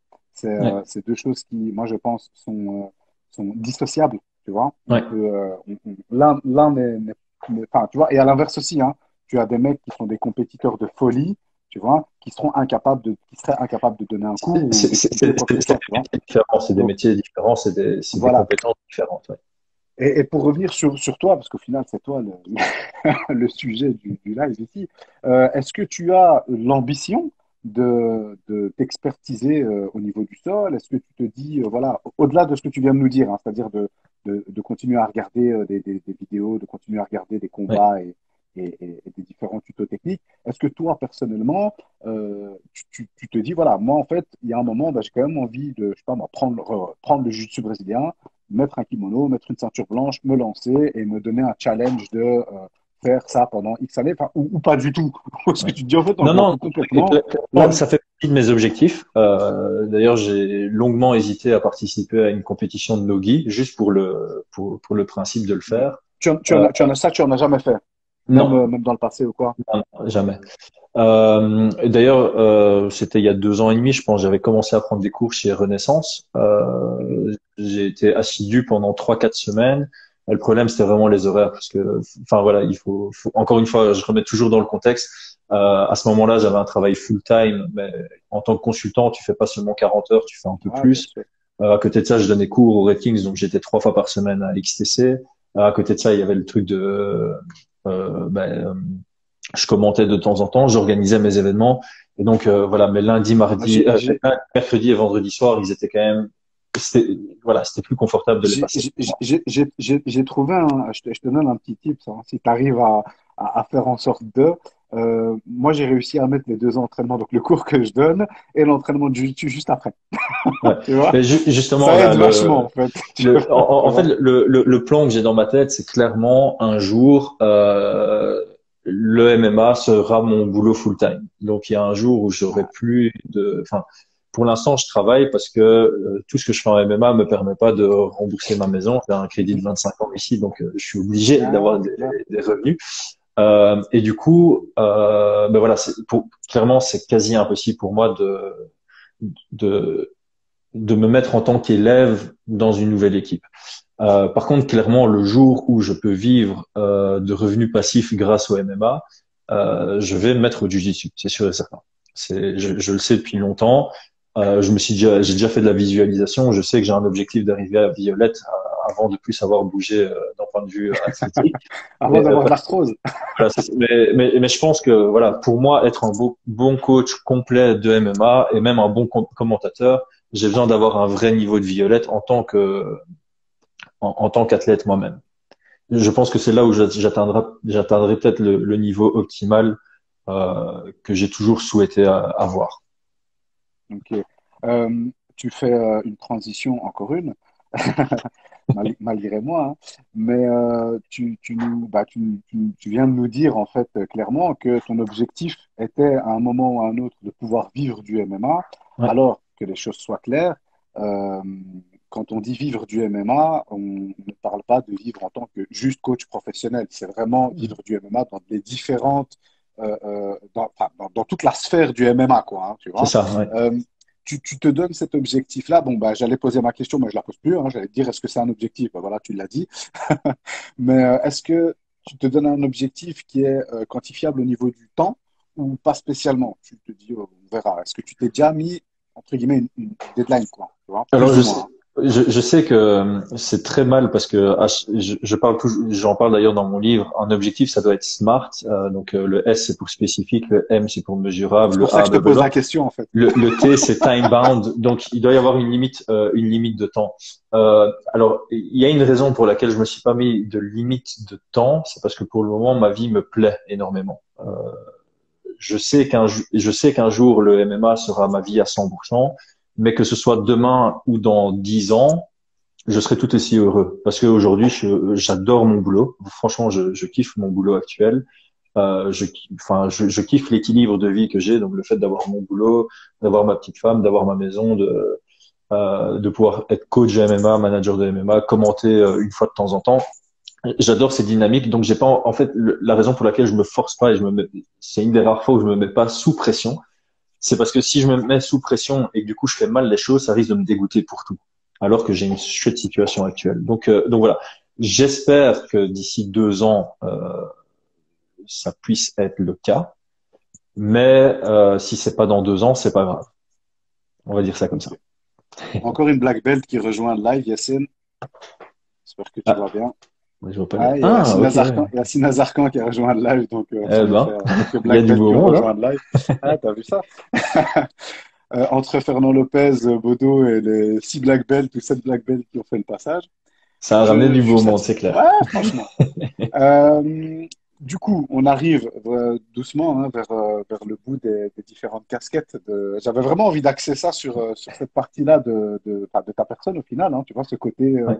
Ouais, C'est deux choses qui, moi, je pense, sont dissociables, tu vois. ouais. L'un enfin, tu vois, et à l'inverse aussi, hein, tu as des mecs qui sont des compétiteurs de folie, tu vois, qui seraient incapables de donner un cours ou d'expliquer quoi que ce C'est soit, des tu vois. métiers différents, c'est des Donc, métiers différents, c'est des voilà. compétences différentes. Ouais. Et pour revenir sur toi, parce qu'au final, c'est toi le sujet du live ici, est-ce que tu as l'ambition de t'expertiser au niveau du sol? Est-ce que tu te dis, voilà, au-delà de ce que tu viens de nous dire, hein, c'est-à-dire de continuer à regarder des vidéos, de continuer à regarder des Ouais. combats et des différents tutos techniques, est-ce que toi, personnellement, tu te dis, voilà, moi, en fait, il y a un moment, bah, j'ai quand même envie de, je sais pas, moi, prendre le jiu-jitsu brésilien, mettre un kimono, mettre une ceinture blanche, me lancer et me donner un challenge de faire ça pendant X années, enfin, ou pas du tout. Parce que Ouais. tu te dis, en fait, non, je Non, m'en non, fous complètement. Là, clairement, ça fait partie de mes objectifs. D'ailleurs, j'ai longuement hésité à participer à une compétition de nogi, juste pour le principe de le faire. Euh, tu en as jamais fait, non, même dans le passé ou quoi. non, jamais. D'ailleurs, c'était il y a 2 ans et demi, je pense, j'avais commencé à prendre des cours chez Renaissance. Mhm. J'ai été assidu pendant 3, 4 semaines. Et le problème, c'était vraiment les horaires, parce que, enfin voilà, encore une fois, je remets toujours dans le contexte. À ce moment-là, j'avais un travail full-time, mais en tant que consultant, tu fais pas seulement 40 heures, tu fais un peu Ouais, bien plus. sûr. À côté de ça, je donnais cours au Ratings, donc j'étais 3 fois par semaine à XTC. À côté de ça, il y avait le truc de ben, je commentais de temps en temps, j'organisais mes événements. Et donc voilà, mes lundi, Ah, mardi, mercredi et vendredi soir, ils étaient quand même, c'était voilà, c'était plus confortable de les passer. j'ai trouvé je te donne un petit tip, hein, si tu arrives à faire en sorte de. Moi, j'ai réussi à mettre les deux entraînements, donc le cours que je donne et l'entraînement de jiu-jitsu juste après. Ouais. Tu vois? Mais justement Ça là, aide vachement, en fait. Tu en fait, vois? le plan que j'ai dans ma tête, c'est clairement un jour, le MMA sera mon boulot full time. Donc il y a un jour où j'aurai Ouais. plus de, enfin, pour l'instant, je travaille parce que tout ce que je fais en MMA me permet pas de rembourser ma maison. J'ai un crédit de Mhm. 25 ans ici, donc je suis obligé Ah, d'avoir c'est clair. des revenus. Et du coup, ben voilà, clairement, c'est quasi impossible pour moi de, de me mettre en tant qu'élève dans une nouvelle équipe. Par contre, clairement, le jour où je peux vivre de revenus passifs grâce au MMA, je vais me mettre au Jiu-Jitsu, c'est sûr et certain. Je le sais depuis longtemps. J'ai déjà fait de la visualisation. Je sais que j'ai un objectif d'arriver à Violette avant de plus avoir bougé d'un point de vue athlétique. Avant Mais, d'avoir de l'arthrose. voilà, mais je pense que voilà, pour moi, être un bon coach complet de MMA et même un bon commentateur, j'ai besoin d'avoir un vrai niveau de Violette en tant qu'athlète moi-même. Je pense que c'est là où j'atteindrai peut-être le niveau optimal que j'ai toujours souhaité avoir. Ok. Tu fais une transition, encore une, malgré moi, hein. Mais tu viens de nous dire en fait clairement que ton objectif était à un moment ou à un autre de pouvoir vivre du MMA. Ouais, Alors que les choses soient claires, euh, quand on dit vivre du MMA, on ne parle pas de vivre en tant que juste coach professionnel. C'est vraiment vivre du MMA dans les différentes, enfin, dans toute la sphère du MMA, quoi, hein, tu c'est vois. ça. Ouais. Euh, tu te donnes cet objectif-là. Bon, bah, j'allais poser ma question, mais je la pose plus, hein. J'allais te dire, est-ce que c'est un objectif? Bah, voilà, tu l'as dit. Mais est-ce que tu te donnes un objectif qui est quantifiable au niveau du temps ou pas spécialement? Tu te dis, on verra. Est-ce que tu t'es déjà mis, entre guillemets, une deadline, quoi, tu vois, Alors plus ou moins. je sais que c'est très mal parce que je parle toujours, j'en parle d'ailleurs dans mon livre. Un objectif, ça doit être SMART. Donc le S c'est pour spécifique, le M c'est pour mesurable, C'est pour le ça A que je te pose blablabla. la question, en fait. Le T c'est time bound. Donc il doit y avoir une limite de temps. Alors il y a une raison pour laquelle je me suis pas mis de limite de temps, c'est parce que pour le moment ma vie me plaît énormément. Je sais qu'un jour le MMA sera ma vie à 100%, mais que ce soit demain ou dans 10 ans, je serai tout aussi heureux parce qu'aujourd'hui, j'adore mon boulot. Franchement, je kiffe mon boulot actuel. Je kiffe l'équilibre de vie que j'ai, donc le fait d'avoir mon boulot, d'avoir ma petite femme, d'avoir ma maison, de pouvoir être coach de MMA, manager de MMA, commenter une fois de temps en temps. J'adore ces dynamiques, donc j'ai pas en fait la raison pour laquelle je me force pas et c'est une des rares fois où je me mets pas sous pression, c'est parce que si je me mets sous pression et que du coup je fais mal les choses, ça risque de me dégoûter pour tout. Alors que j'ai une chouette situation actuelle. Donc voilà. J'espère que d'ici 2 ans, ça puisse être le cas. Mais si c'est pas dans 2 ans, c'est pas grave. On va dire ça comme ça. Ok. Encore une black belt qui rejoint le live, Yacine. J'espère que tu Ah, vas bien. je vois pas les. Ah, il y a Ah, Yacine ok. Azarkan, Yacine Azarkan qui a rejoint le live, donc Eh ça nous fait ben, quelques il y a black du belts beau qui ont monde, rejoint hein. le live. Ah, t'as vu ça? Entre Fernand Lopez, Bodo et les 6 black belts ou 7 black belts qui ont fait le passage. Ça a ramené Je du suis beau monde, satisfait. c'est clair. Ouais, franchement. Du coup, on arrive doucement, hein, vers le bout des différentes casquettes. J'avais vraiment envie d'axer ça sur cette partie-là enfin, de ta personne au final, hein, tu vois, ce côté Ouais.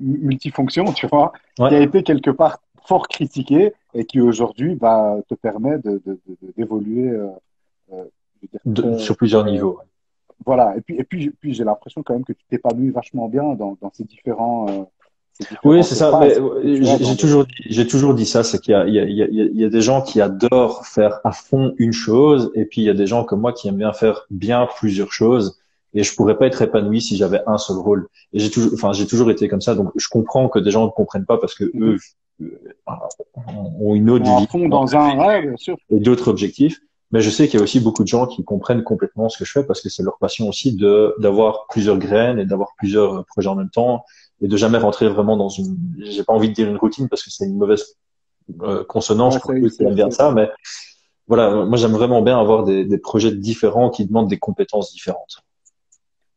multifonction, tu vois, qui a Ouais. été quelque part fort critiqué et qui aujourd'hui te permet d'évoluer euh, je veux dire, Sur plusieurs niveaux. voilà. Et puis j'ai l'impression quand même que tu t'épanouis vachement bien dans ces Oui, c'est différentes ça. Mais phases que tu as dans le. j'ai toujours dit ça, c'est qu'il y a, il y a, il y a, il y a des gens qui adorent faire à fond une chose, et puis il y a des gens comme moi qui aiment bien faire bien plusieurs choses. Et je pourrais pas être épanoui si j'avais un seul rôle. Et j'ai toujours été comme ça. Donc je comprends que des gens ne comprennent pas parce que Mhm. eux ont une autre À vie fond dans un. Ouais, bien sûr. et d'autres objectifs. Mais je sais qu'il y a aussi beaucoup de gens qui comprennent complètement ce que je fais parce que c'est leur passion aussi d'avoir plusieurs graines et d'avoir plusieurs projets en même temps et de jamais rentrer vraiment dans j'ai pas envie de dire une routine parce que c'est une mauvaise consonance Ouais, pour ceux qui aiment bien c'est. ça, mais voilà, moi j'aime vraiment bien avoir des projets différents qui demandent des compétences différentes.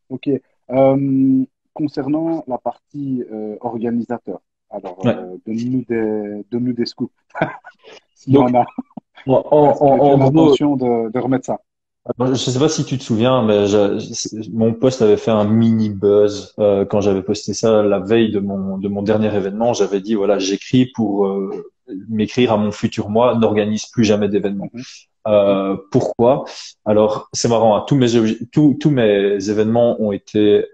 Ok. Euh, Concernant la partie organisateur, alors Ouais. donne-nous des scoops, s'il y Donc en a. Est-ce que tu as en gros, l'intention de remettre ça? je sais pas si tu te souviens, mais mon post avait fait un mini buzz quand j'avais posté ça la veille de mon dernier événement. J'avais dit voilà, j'écris pour m'écrire à mon futur moi, n'organise plus jamais d'événements. Mhm, mhm. Pourquoi? Alors c'est marrant, hein, tous mes événements ont été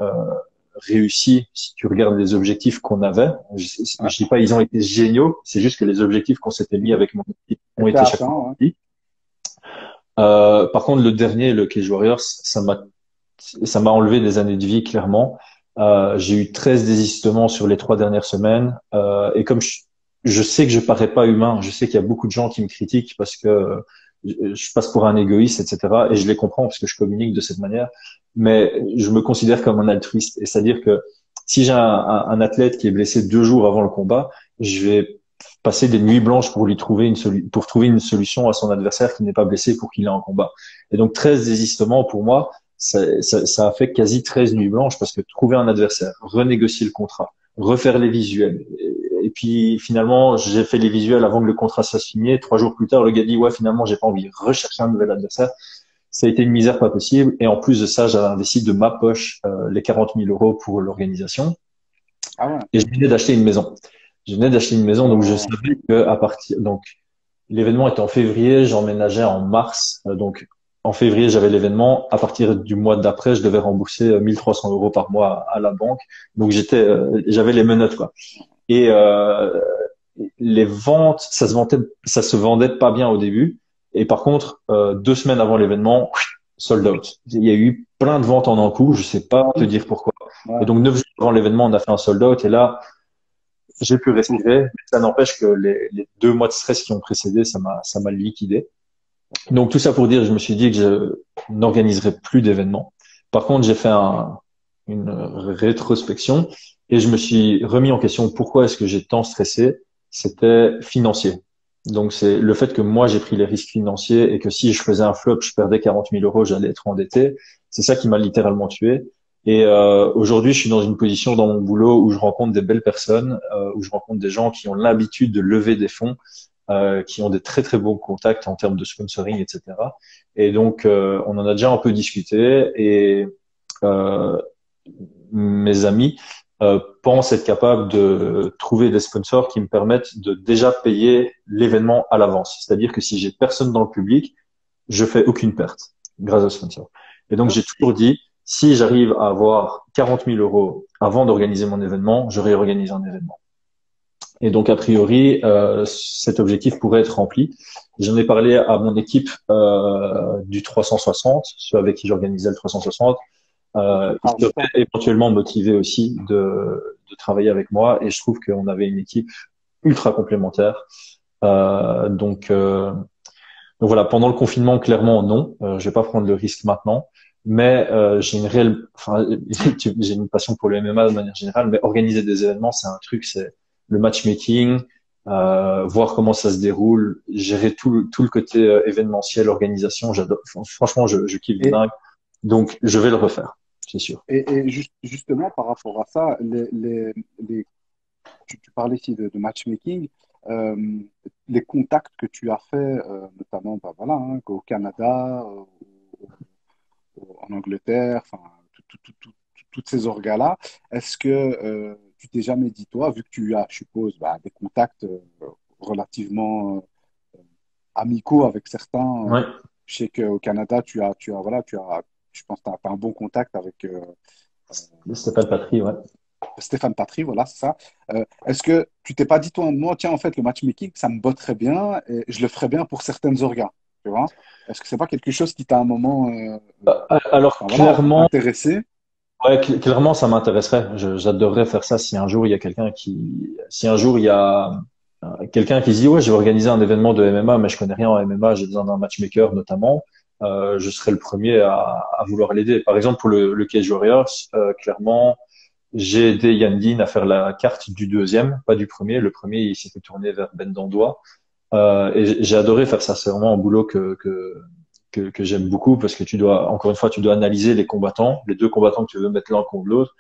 réussis. Si tu regardes les objectifs qu'on avait, Ouais, je dis pas ils ont été géniaux, c'est juste que les objectifs qu'on s'était mis mhm. avec mon équipe ont Était été chaque fois atteint, ouais. remplis. Par contre, le dernier, le Cage Warriors, ça m'a enlevé des années de vie, clairement. J'ai eu 13 désistements sur les 3 dernières semaines. Et comme je sais que je parais pas humain, je sais qu'il y a beaucoup de gens qui me critiquent parce que je passe pour un égoïste, etc. Et je les comprends parce que je communique de cette manière. Mais je me considère comme un altruiste. Et c'est-à-dire que si j'ai un athlète qui est blessé 2 jours avant le combat, je vais passer des nuits blanches pour pour trouver une solution à son adversaire qui n'est pas blessé pour qu'il ait un combat. Et donc 13 désistements pour moi, ça a fait quasi 13 nuits blanches parce que trouver un adversaire, renégocier le contrat, refaire les visuels. Et puis finalement, j'ai fait les visuels avant que le contrat soit signé. 3 jours plus tard, le gars dit ouais finalement j'ai pas envie, rechercher un nouvel adversaire. Ça a été une misère pas possible. Et en plus de ça, j'avais investi de ma poche les 40 000 euros pour l'organisation. Ah ouais. Et je venais d'acheter une maison. Je venais d'acheter une maison, donc je Oh. savais que à partir, donc l'événement était en février, j'emménageais en mars. Donc en février, j'avais l'événement. À partir du mois d'après, je devais rembourser 1 300 euros par mois à la banque. Donc j'avais les menottes quoi. Et les ventes, ça se vendait pas bien au début. Et par contre, 2 semaines avant l'événement, sold out. Il y a eu plein de ventes en un coup. Je sais pas te dire pourquoi. Et Ouais. donc 9 jours avant l'événement, on a fait un sold out. Et là, j'ai pu respirer. Mais ça n'empêche que les 2 mois de stress qui ont précédé, ça m'a liquidé. Donc tout ça pour dire, je me suis dit que je n'organiserai plus d'événements. Par contre, j'ai fait une rétrospection et je me suis remis en question pourquoi est-ce que j'ai tant stressé. C'était financier. Donc c'est le fait que moi j'ai pris les risques financiers et que si je faisais un flop, je perdais 40 000 euros, j'allais être endetté. C'est ça qui m'a littéralement tué. Et aujourd'hui, je suis dans une position dans mon boulot où je rencontre des belles personnes, où je rencontre des gens qui ont l'habitude de lever des fonds, qui ont des très très beaux contacts en termes de sponsoring, etc. Et donc, on en a déjà un peu discuté et euh, mes amis pensent être capables de trouver des sponsors qui me permettent de déjà payer l'événement à l'avance. C'est-à-dire que si j'ai personne dans le public, je fais aucune perte grâce au sponsor. Et donc, j'ai toujours dit, si j'arrive à avoir 40 000 euros avant d'organiser mon événement, je réorganise un événement. Et donc, a priori, cet objectif pourrait être rempli. J'en ai parlé à mon équipe du 360, ceux avec qui j'organisais le 360. Ils seraient éventuellement motivés aussi de travailler avec moi. Et je trouve qu'on avait une équipe ultra complémentaire. Donc voilà, pendant le confinement, clairement, non. Je vais pas prendre le risque maintenant. Mais j'ai une réelle, enfin, j'ai une passion pour le MMA de manière générale. Mais organiser des événements, c'est un truc, c'est le matchmaking, voir comment ça se déroule, gérer tout le côté événementiel, organisation. J'adore. Franchement, je kiffe de Et, dingue. Donc, je vais le refaire, c'est sûr. justement, par rapport à ça, tu parlais ici de matchmaking. Euh, les contacts que tu as faits, notamment bah, voilà, hein, au Canada, en Angleterre, enfin, toutes ces orgas-là, est-ce que tu t'es jamais dit, toi, vu que tu as, je suppose, bah, des contacts relativement amicaux avec certains, Ouais. je sais qu'au Canada, voilà, je pense que tu as un bon contact avec Stéphane Patry, ouais. Stéphane Patry, voilà, c'est ça. Est-ce que tu t'es pas dit, toi, moi, tiens, en fait, le matchmaking, ça me botterait bien et je le ferais bien pour certaines orgas, tu vois? Est-ce que c'est pas quelque chose qui t'a à un moment, Alors, enfin, voilà, clairement, intéressé? ouais, clairement, ça m'intéresserait. J'adorerais faire ça si un jour il y a si un jour il y a quelqu'un qui se dit, ouais, je vais organiser un événement de MMA, mais je connais rien en MMA, j'ai besoin d'un matchmaker notamment, je serais le premier à vouloir l'aider. Par exemple, pour le Cage Warriors, clairement, j'ai aidé Yandine à faire la carte du deuxième, pas du premier. Le premier, il s'était tourné vers Ben Dandois. Et j'ai adoré faire ça. C'est vraiment un boulot que j'aime beaucoup parce que encore une fois, tu dois analyser les combattants, les 2 combattants que tu veux mettre l'un contre l'autre.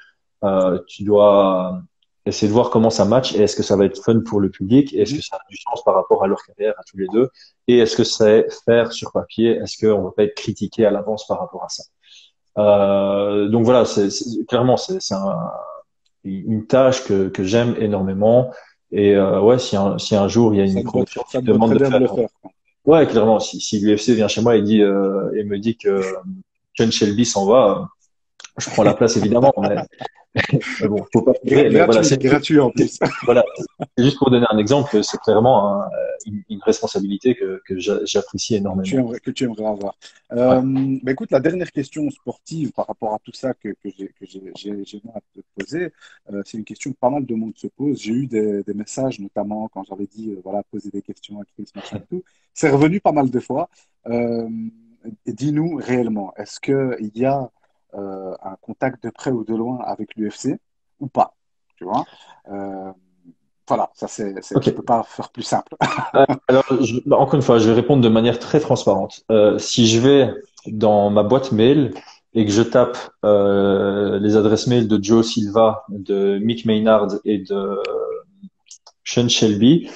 Tu dois essayer de voir comment ça match et est-ce que ça va être fun pour le public et est-ce Mhm. que ça a du sens par rapport à leur carrière à tous les deux et est-ce que c'est faire sur papier, est-ce qu'on va pas être critiqué à l'avance par rapport à ça. Donc voilà, clairement c'est une tâche que j'aime énormément et ouais, si un jour il y a une promotion qui Ça te me demande botterait de bien de faire, le faire, quoi. ouais, clairement, si l'UFC vient chez moi et me dit que John Shelby s'en va, je prends la place évidemment, mais bon, faut pas pleurer, mais voilà, Gratuit en plus. voilà, c'est juste pour donner un exemple, c'est clairement une responsabilité que j'apprécie énormément. Que tu aimerais avoir. Ouais. Bah écoute, la dernière question sportive par rapport à tout ça j'ai moi à te poser, c'est une question que pas mal de monde se pose. J'ai eu des messages, notamment quand j'avais dit, voilà, poser des questions à Chris, machin et tout. C'est revenu pas mal de fois. Euh, Dis-nous réellement, est-ce qu'il y a un contact de près ou de loin avec l'UFC ou pas? Tu vois? Euh, voilà, Ok. je peux pas faire plus simple. Alors, encore une fois, je vais répondre de manière très transparente. Si je vais dans ma boîte mail et que je tape les adresses mail de Joe Silva, de Mick Maynard et de Sean Shelby,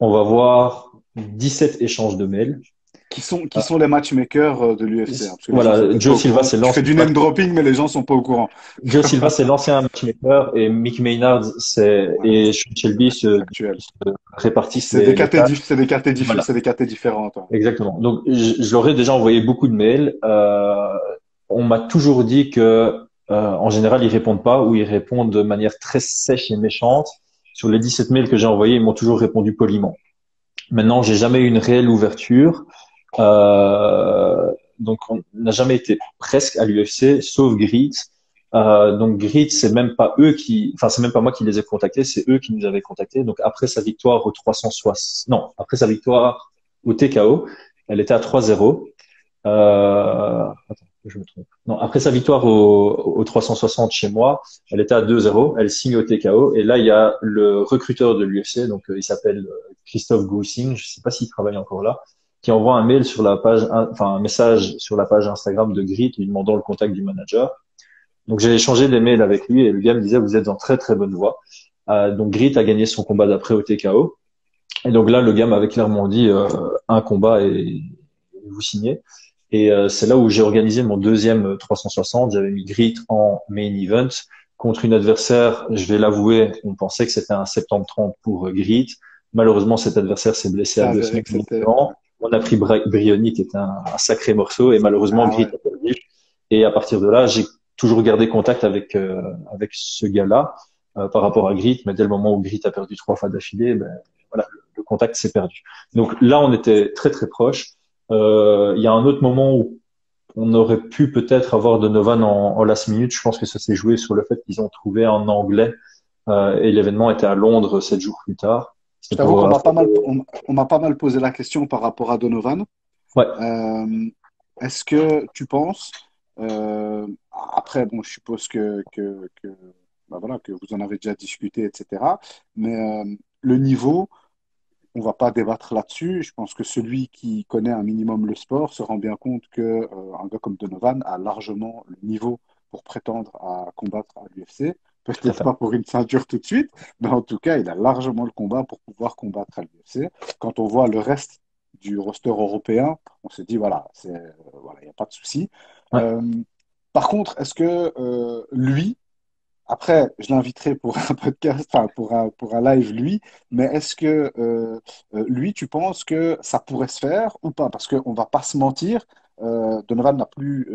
on va voir 17 échanges de mails. Qui sont les matchmakers de l'UFC, hein, parce que les gens sont Voilà, peut-être pas Joe au Silva, courant. c'est Je fais l'ancien du name dropping, mais les gens sont pas au courant. Joe Silva, c'est l'ancien matchmaker et Mick Maynard, Voilà, et Sean Shelby actuel. se répartissent les tâches. Voilà, C'est des catés différentes, hein. exactement. Donc, je leur ai déjà envoyé beaucoup de mails. On m'a toujours dit que, en général, ils répondent pas ou ils répondent de manière très sèche et méchante. Sur les 17 mails que j'ai envoyés, ils m'ont toujours répondu poliment. Maintenant, j'ai jamais eu une réelle ouverture. Donc, on n'a jamais été presque à l'UFC, sauf Grit. Donc Grit, c'est même pas eux enfin c'est même pas moi qui les ai contactés, c'est eux qui nous avaient contactés. Donc après sa victoire au 360, non, après sa victoire au TKO, elle était à 3-0. Attends, je me trompe. Non, après sa victoire au 360 chez moi, elle était à 2-0. Elle signe au TKO et là il y a le recruteur de l'UFC, donc il s'appelle Christophe Goussing, je sais pas s'il travaille encore là, qui envoie un mail sur la page, enfin un message sur la page Instagram de Grit lui demandant le contact du manager. Donc j'ai échangé des mails avec lui et le gars me disait vous êtes en très très bonne voie. Donc Grit a gagné son combat d'après au TKO. Et donc là le gars m'avait clairement dit un combat et vous signez. Et c'est là où j'ai organisé mon deuxième 360. J'avais mis Grit en main event contre une adversaire. Je vais l'avouer, on pensait que c'était un septembre 30 pour Grit. Malheureusement cet adversaire s'est blessé C'est à 2 avéré semaines que c'était. avant. On a pris Brioni qui est un sacré morceau et malheureusement Ah Grit ouais. a perdu. Et à partir de là, j'ai toujours gardé contact avec ce gars-là par rapport à Grit, mais dès le moment où Grit a perdu 3 fois d'affilée, ben voilà, le contact s'est perdu. Donc là, on était très très proches. Il y a un autre moment où on aurait pu peut-être avoir Donovan en last minute. Je pense que ça s'est joué sur le fait qu'ils ont trouvé un Anglais et l'événement était à Londres 7 jours plus tard. Je C'était t'avoue pour qu'on on m'a pas mal posé la question par rapport à Donovan. ouais, Euh, Est-ce que tu penses, après, bon, je suppose bah voilà, que vous en avez déjà discuté, etc. Mais le niveau, on va pas débattre là-dessus. Je pense que celui qui connaît un minimum le sport se rend bien compte que un gars comme Donovan a largement le niveau pour prétendre à combattre à l'UFC. tout à Peut-être fait. pas pour une ceinture tout de suite, mais en tout cas, il a largement le combat pour pouvoir combattre à l'UFC. Quand on voit le reste du roster européen, on se dit voilà, voilà, il n'y a pas de souci. Ouais. Euh, Par contre, est-ce que lui, après, je l'inviterai pour un podcast, enfin pour un live lui, mais est-ce que lui, tu penses que ça pourrait se faire ou pas? Parce qu'on va pas se mentir, Donovan n'a plus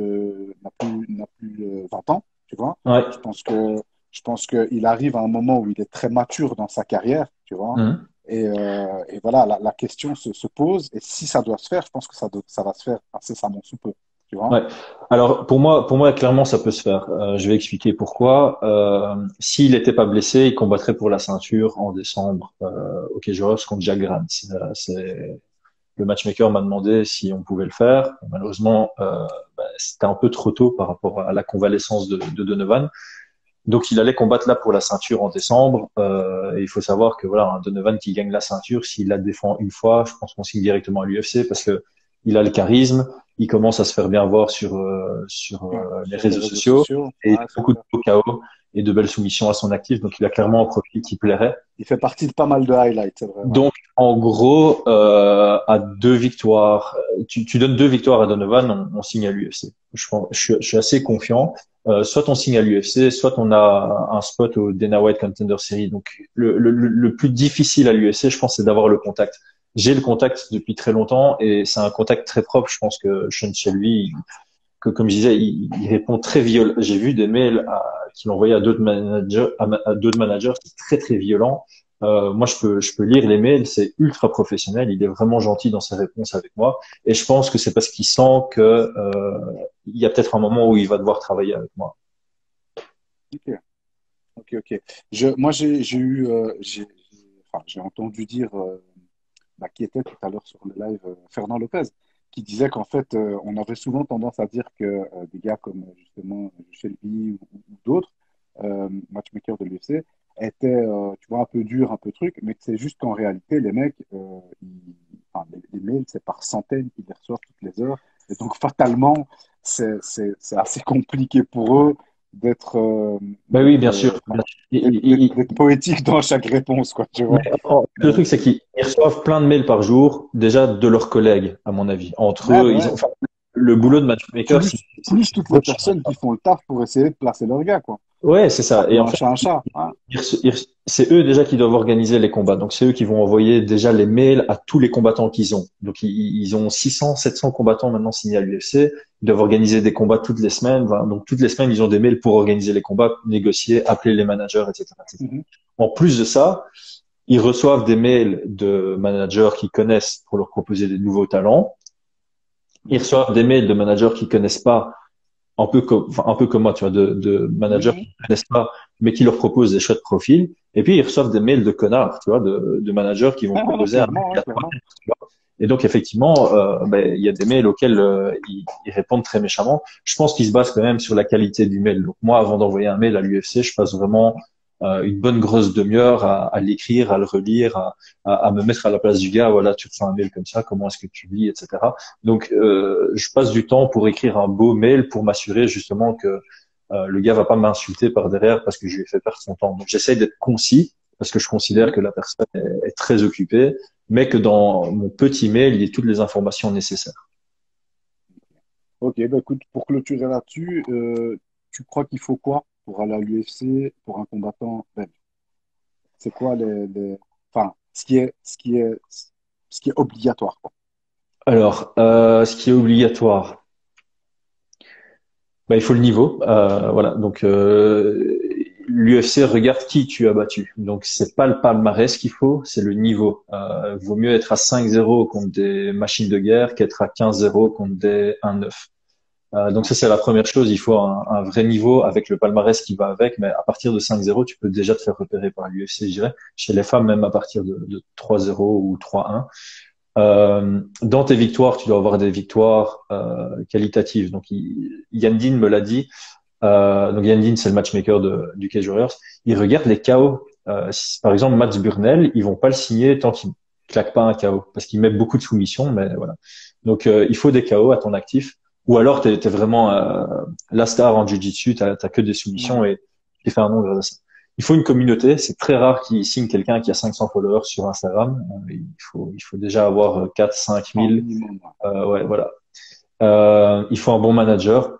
20 ans, tu vois. Ouais. Je pense que je pense qu'il arrive à un moment où il est très mature dans sa carrière, tu vois. Mhm. Et voilà, la question se pose. Et si ça doit se faire, je pense que ça va se faire incessamment sous peu, tu vois. Ouais. Alors pour moi, clairement, ça peut se faire. Je vais expliquer pourquoi. S'il n'était pas blessé, il combattrait pour la ceinture en décembre au Cage Warriors contre Jack Grant. C'est le matchmaker m'a demandé si on pouvait le faire. Malheureusement, c'était un peu trop tôt par rapport à la convalescence de Donovan. Donc il allait combattre là pour la ceinture en décembre. Et il faut savoir que voilà, un Donovan qui gagne la ceinture, s'il la défend une fois, je pense qu'on signe directement à l'UFC parce que il a le charisme, il commence à se faire bien voir Ouais, les sur les réseaux réseaux sociaux sociaux, et il ouais, a c'est beaucoup de clair. KO et de belles soumissions à son actif. Donc il a clairement un profil qui plairait. Il fait partie de pas mal de highlights, c'est vrai. Ouais. Donc, en gros, à 2 victoires, tu donnes 2 victoires à Donovan, on signe à l'UFC. Je suis assez confiant. Soit on signe à l'UFC, soit on a un spot au Dana White Contender Series. Donc, le plus difficile à l'UFC, je pense, c'est d'avoir le contact. J'ai le contact depuis très longtemps et c'est un contact très propre. Je pense que Sean Shelby, que comme je disais, il répond très violent. J'ai vu des mails qu'il envoyait à d'autres managers, à d'autres managers, c'est très très violent. Moi, je peux lire les mails, c'est ultra professionnel. Il est vraiment gentil dans ses réponses avec moi, et je pense que c'est parce qu'il sent que il y a peut-être un moment où il va devoir travailler avec moi. Ok, ok. Moi, enfin, j'ai entendu dire, bah, qui était tout à l'heure sur le live, Fernand Lopez, qui disait qu'en fait, on avait souvent tendance à dire que des gars comme justement Shelby ou d'autres matchmakers de l'UFC étaient, tu vois, un peu durs, un peu trucs, mais que c'est juste qu'en réalité, les mecs, enfin, les mails, c'est par centaines qu'ils les reçoivent toutes les heures. Et donc, fatalement, c'est assez compliqué pour eux d'être Ben oui, bien sûr. enfin, Bien sûr. d'être poétique dans chaque réponse, quoi, tu Mais vois. le truc, c'est qu'ils reçoivent plein de mails par jour, déjà de leurs collègues, à mon avis. Entre Ouais, eux, bah ils ont, ouais. enfin, le boulot de matchmaker, Plus toutes les personnes qui font le taf pour essayer de placer leur gars, quoi. ouais, c'est ça. Et Appelons en un fait, chat un chat. Hein. c'est eux déjà qui doivent organiser les combats. Donc, c'est eux qui vont envoyer déjà les mails à tous les combattants qu'ils ont. Donc, ils ont 600, 700 combattants maintenant signés à l'UFC. Ils doivent organiser des combats toutes les semaines. Voilà. Donc, toutes les semaines, ils ont des mails pour organiser les combats, négocier, appeler les managers, etc., etc. Mhm. En plus de ça, ils reçoivent des mails de managers qu'ils connaissent pour leur proposer des nouveaux talents. Ils Mhm. reçoivent des mails de managers qu'ils connaissent pas enfin, un peu comme moi, tu vois, de managers Mhm. qui ne connaissent pas, mais qui leur proposent des chouettes profils. Et puis, ils reçoivent des mails de connards, tu vois, de managers qui vont Ah, non, proposer un clairement, mec ouais, à 3 clairement. mètres, tu vois. Et donc, effectivement, ben, il y a des mails auxquels ils répondent très méchamment. Je pense qu'ils se basent quand même sur la qualité du mail. Donc, moi, avant d'envoyer un mail à l'UFC, je passe vraiment une bonne grosse demi-heure à l'écrire, à le relire, à me mettre à la place du gars. Voilà, tu reçois un mail comme ça, comment est-ce que tu lis, etc. Donc, je passe du temps pour écrire un beau mail pour m'assurer justement que le gars va pas m'insulter par derrière parce que je lui ai fait perdre son temps. Donc, j'essaye d'être concis parce que je considère Mhm. que la personne est très occupée, mais que dans mon petit mail, il y ait toutes les informations nécessaires. Ok, bah écoute, pour clôturer là-dessus, tu crois qu'il faut quoi pour aller à l'UFC, pour un combattant belge? C'est quoi enfin, ce qui est obligatoire, quoi. Alors, ce qui est obligatoire, bah, il faut le niveau. Voilà. Donc, l'UFC regarde qui tu as battu. Donc, c'est pas le palmarès qu'il faut, c'est le niveau. Vaut mieux être à 5-0 contre des machines de guerre qu'être à 15-0 contre des 1-9. Donc Ouais. ça, c'est la première chose. Il faut un vrai niveau avec le palmarès qui va avec. Mais à partir de 5-0, tu peux déjà te faire repérer par l'UFC, je dirais. Chez les femmes, même à partir de 3-0 ou 3-1. Dans tes victoires, tu dois avoir des victoires qualitatives. Donc, Yandine me l'a dit. Donc, Yandine, c'est le matchmaker du Cage Warriors. Il regarde les KO. Par exemple, Mats Burnell, ils vont pas le signer tant qu'il claque pas un KO parce qu'il met beaucoup de soumissions. Mais voilà. Donc, il faut des KO à ton actif. Ou alors, t'es vraiment la star en jiu-jitsu. T'as que des soumissions Mhm. et tu fais un nom grâce à ça. Il faut une communauté. C'est très rare qu'il signe quelqu'un qui a 500 followers sur Instagram. Il faut déjà avoir 4, 5 Un 000. minimum, ouais. Ouais, voilà. Il faut un bon manager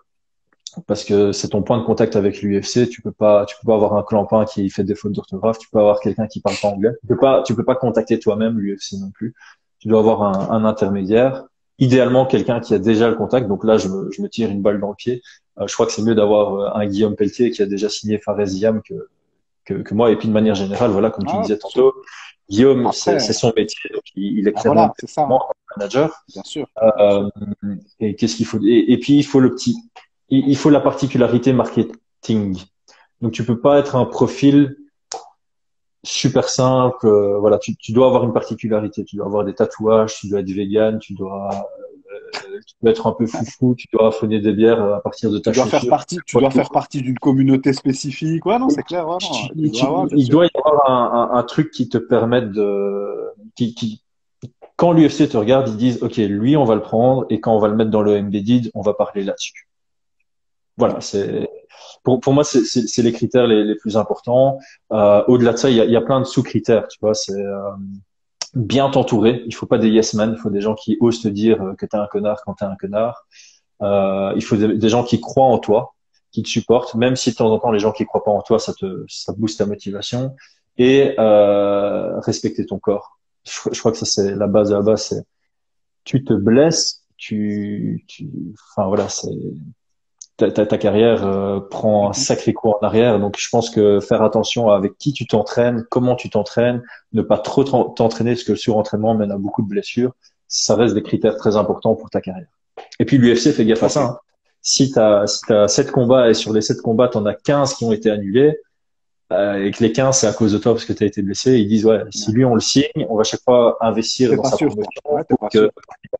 parce que c'est ton point de contact avec l'UFC. Tu peux pas avoir un clampin qui fait des fautes d'orthographe. Tu peux avoir quelqu'un qui parle pas anglais. Tu peux pas contacter toi-même l'UFC non plus. Tu dois avoir un intermédiaire. Idéalement, quelqu'un qui a déjà le contact. Donc là, je me tire une balle dans le pied. Je crois que c'est mieux d'avoir un Guillaume Pelletier qui a déjà signé Fares Ziam que moi. Et puis de manière générale, voilà, comme tu Ah, disais bien sûr. tantôt, Guillaume, c'est Après, son métier, donc il est ah, clairement voilà, c'est ça, hein. performant comme manager. Bien sûr, bien sûr. Euh, et qu'est-ce qu'il faut et puis il faut il faut la particularité marketing. Donc tu peux pas être un profil super simple. Voilà, tu dois avoir une particularité. Tu dois avoir des tatouages, tu dois être vegan, tu dois être un peu foufou, tu dois affonner des bières à partir de ta chaussure. Tu dois faire partie d'une communauté spécifique. Ouais, non, c'est clair, ouais, non, tu dois avoir, c'est Il sûr. doit y avoir un truc qui te permette quand l'UFC te regarde, ils disent, OK, lui, on va le prendre, et quand on va le mettre dans le embedded, on va parler là-dessus. Voilà, pour moi, c'est les critères les plus importants. Au-delà de ça, il y a plein de sous-critères, tu vois, c'est bien t'entourer. Il faut pas des yes men, il faut des gens qui osent te dire que t'es un connard quand t'es un connard. Il faut des gens qui croient en toi, qui te supportent, même si de temps en temps les gens qui croient pas en toi, ça booste ta motivation. Et respecter ton corps. Je crois que ça c'est la base de la base. C'est tu te blesses, enfin voilà, ta carrière prend un Mhm. sacré coup en arrière. Donc je pense que faire attention avec qui tu t'entraînes, comment tu t'entraînes, ne pas trop t'entraîner parce que le surentraînement mène à beaucoup de blessures. Ça reste des critères très importants pour ta carrière. Et puis l'UFC fait gaffe à Ok, ça, hein. Si t'as 7 combats et sur les 7 combats, t'en as 15 qui ont été annulés, et que les 15 c'est à cause de toi parce que tu as été blessé, ils disent ouais, si ouais. lui on le signe, on va chaque fois investir T'es dans pas sa sûr, quoi. promotion Ouais, t'es pour pas que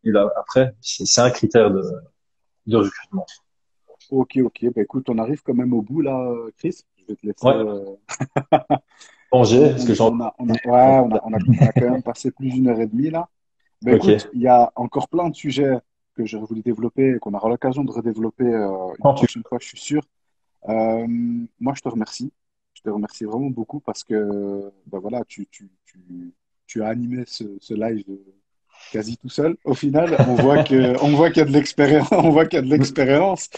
sûr. après, c'est un critère de recrutement. Ok, ok. Bah, écoute, on arrive quand même au bout, là, Chris. Je vais te laisser. Ouais, Angers, On, parce que on, j'en on a, on a, ouais, on a quand même passé plus d'une heure et demie, là. Ben écoute, Ok. il y a encore plein de sujets que j'aurais voulu développer et qu'on aura l'occasion de redévelopper une Quand tu prochaine fois, je suis sûr. Euh, Moi, je te remercie. Je te remercie vraiment beaucoup parce que ben voilà, tu as animé ce live quasi tout seul. Au final, on voit qu'il y a de l'expérience, on voit qu'il y a de veux. l'expérience.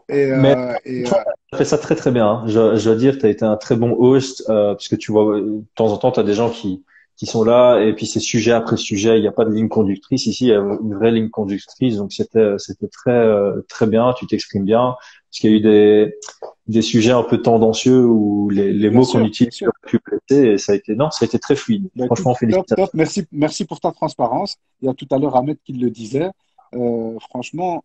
Mais Et toi, tu as fait ça très très bien, hein. Je dois dire, tu as été un très bon host, parce que tu vois, de temps en temps, tu as des gens qui sont là, et puis c'est sujet après sujet, il n'y a pas de ligne conductrice. Ici, il y a une vraie ligne conductrice, donc c'était très très bien, tu t'exprimes bien, parce qu'il y a eu des sujets un peu tendancieux où les bien mots qu'on sûr, bien utilise sûr. auraient pu blesser, et ça a été très fluide. Ben écoute, Franchement, top, top. félicitations. Merci pour ta transparence. Il y a tout à l'heure Ahmed qui le disait. Franchement,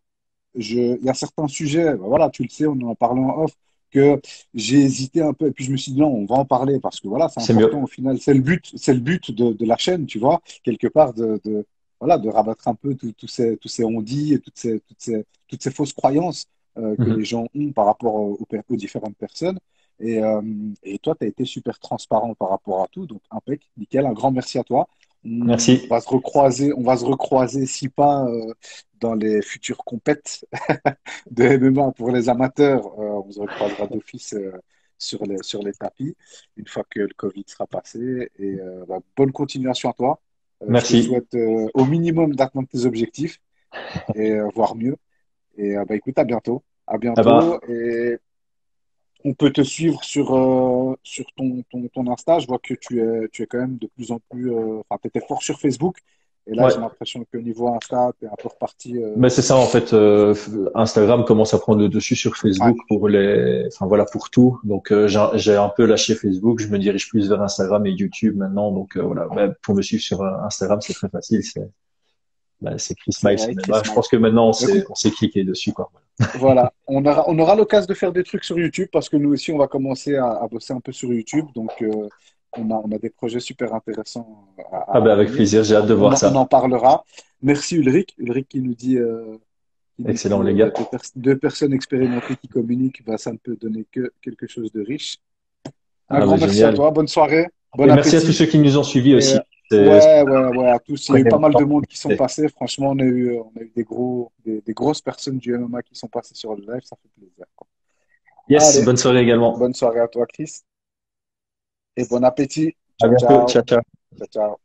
il y a certains sujets, ben voilà, tu le sais, on en parlait en off, que j'ai hésité un peu, et puis je me suis dit non, on va en parler parce que voilà, c'est C'est important mieux. au final, c'est le but de la chaîne, tu vois, quelque part voilà, de rabattre un peu tous ces on-dit et toutes ces fausses croyances que les Mhm. gens ont par rapport aux différentes personnes. Et, euh, et toi, tu as été super transparent par rapport à tout, donc impec, nickel, un grand merci à toi. Merci. On va se recroiser, si pas dans les futures compètes de MMA pour les amateurs, on se recroisera d'office sur les tapis une fois que le Covid sera passé. Et bah, bonne continuation à toi. Je te Merci. souhaite au minimum d'atteindre tes objectifs et voire mieux. Et bah, écoute, à bientôt. À Ah bientôt. ben, Et on peut te suivre sur ton Insta. Je vois que tu es quand même de plus en plus. Enfin, tu étais fort sur Facebook. Et là, ouais. j'ai l'impression qu'au niveau Insta, tu es un peu reparti. Ben, c'est ça en fait. Instagram commence à prendre le dessus sur Ouais, Facebook pour enfin voilà pour tout. Donc j'ai un peu lâché Facebook. Je me dirige plus vers Instagram et YouTube maintenant. Donc voilà. Ben, pour me suivre sur Instagram, c'est très facile. C'est Chris c'est Miles vrai, Chris MMA. Je Mike. pense que maintenant Bah, écoute, on s'est cliqué dessus quoi. voilà, on aura l'occasion de faire des trucs sur YouTube parce que nous aussi, on va commencer à bosser un peu sur YouTube. Donc, on a des projets super intéressants Ah ben à avec venir. plaisir. J'ai hâte de voir On en ça. parlera. Merci Ulrich. Ulrich qui nous Excellent dit les gars. deux personnes expérimentées qui communiquent, bah, ça ne peut donner que quelque chose de riche. Un Ah grand ben merci à génial. toi. Bonne soirée, bon Et merci à tous appétit. ceux qui nous ont suivis Et aussi. ouais, à tous. Il y a eu Prenez pas votre mal de temps. monde qui sont passés. Franchement, on a eu des grosses personnes du MMA qui sont passées sur le live. Ça fait plaisir. Yes. Allez, Bonne soirée également. bonne soirée à toi, Chris, et bon appétit. À Ciao, bientôt. ciao. Ciao ciao. Ciao, ciao.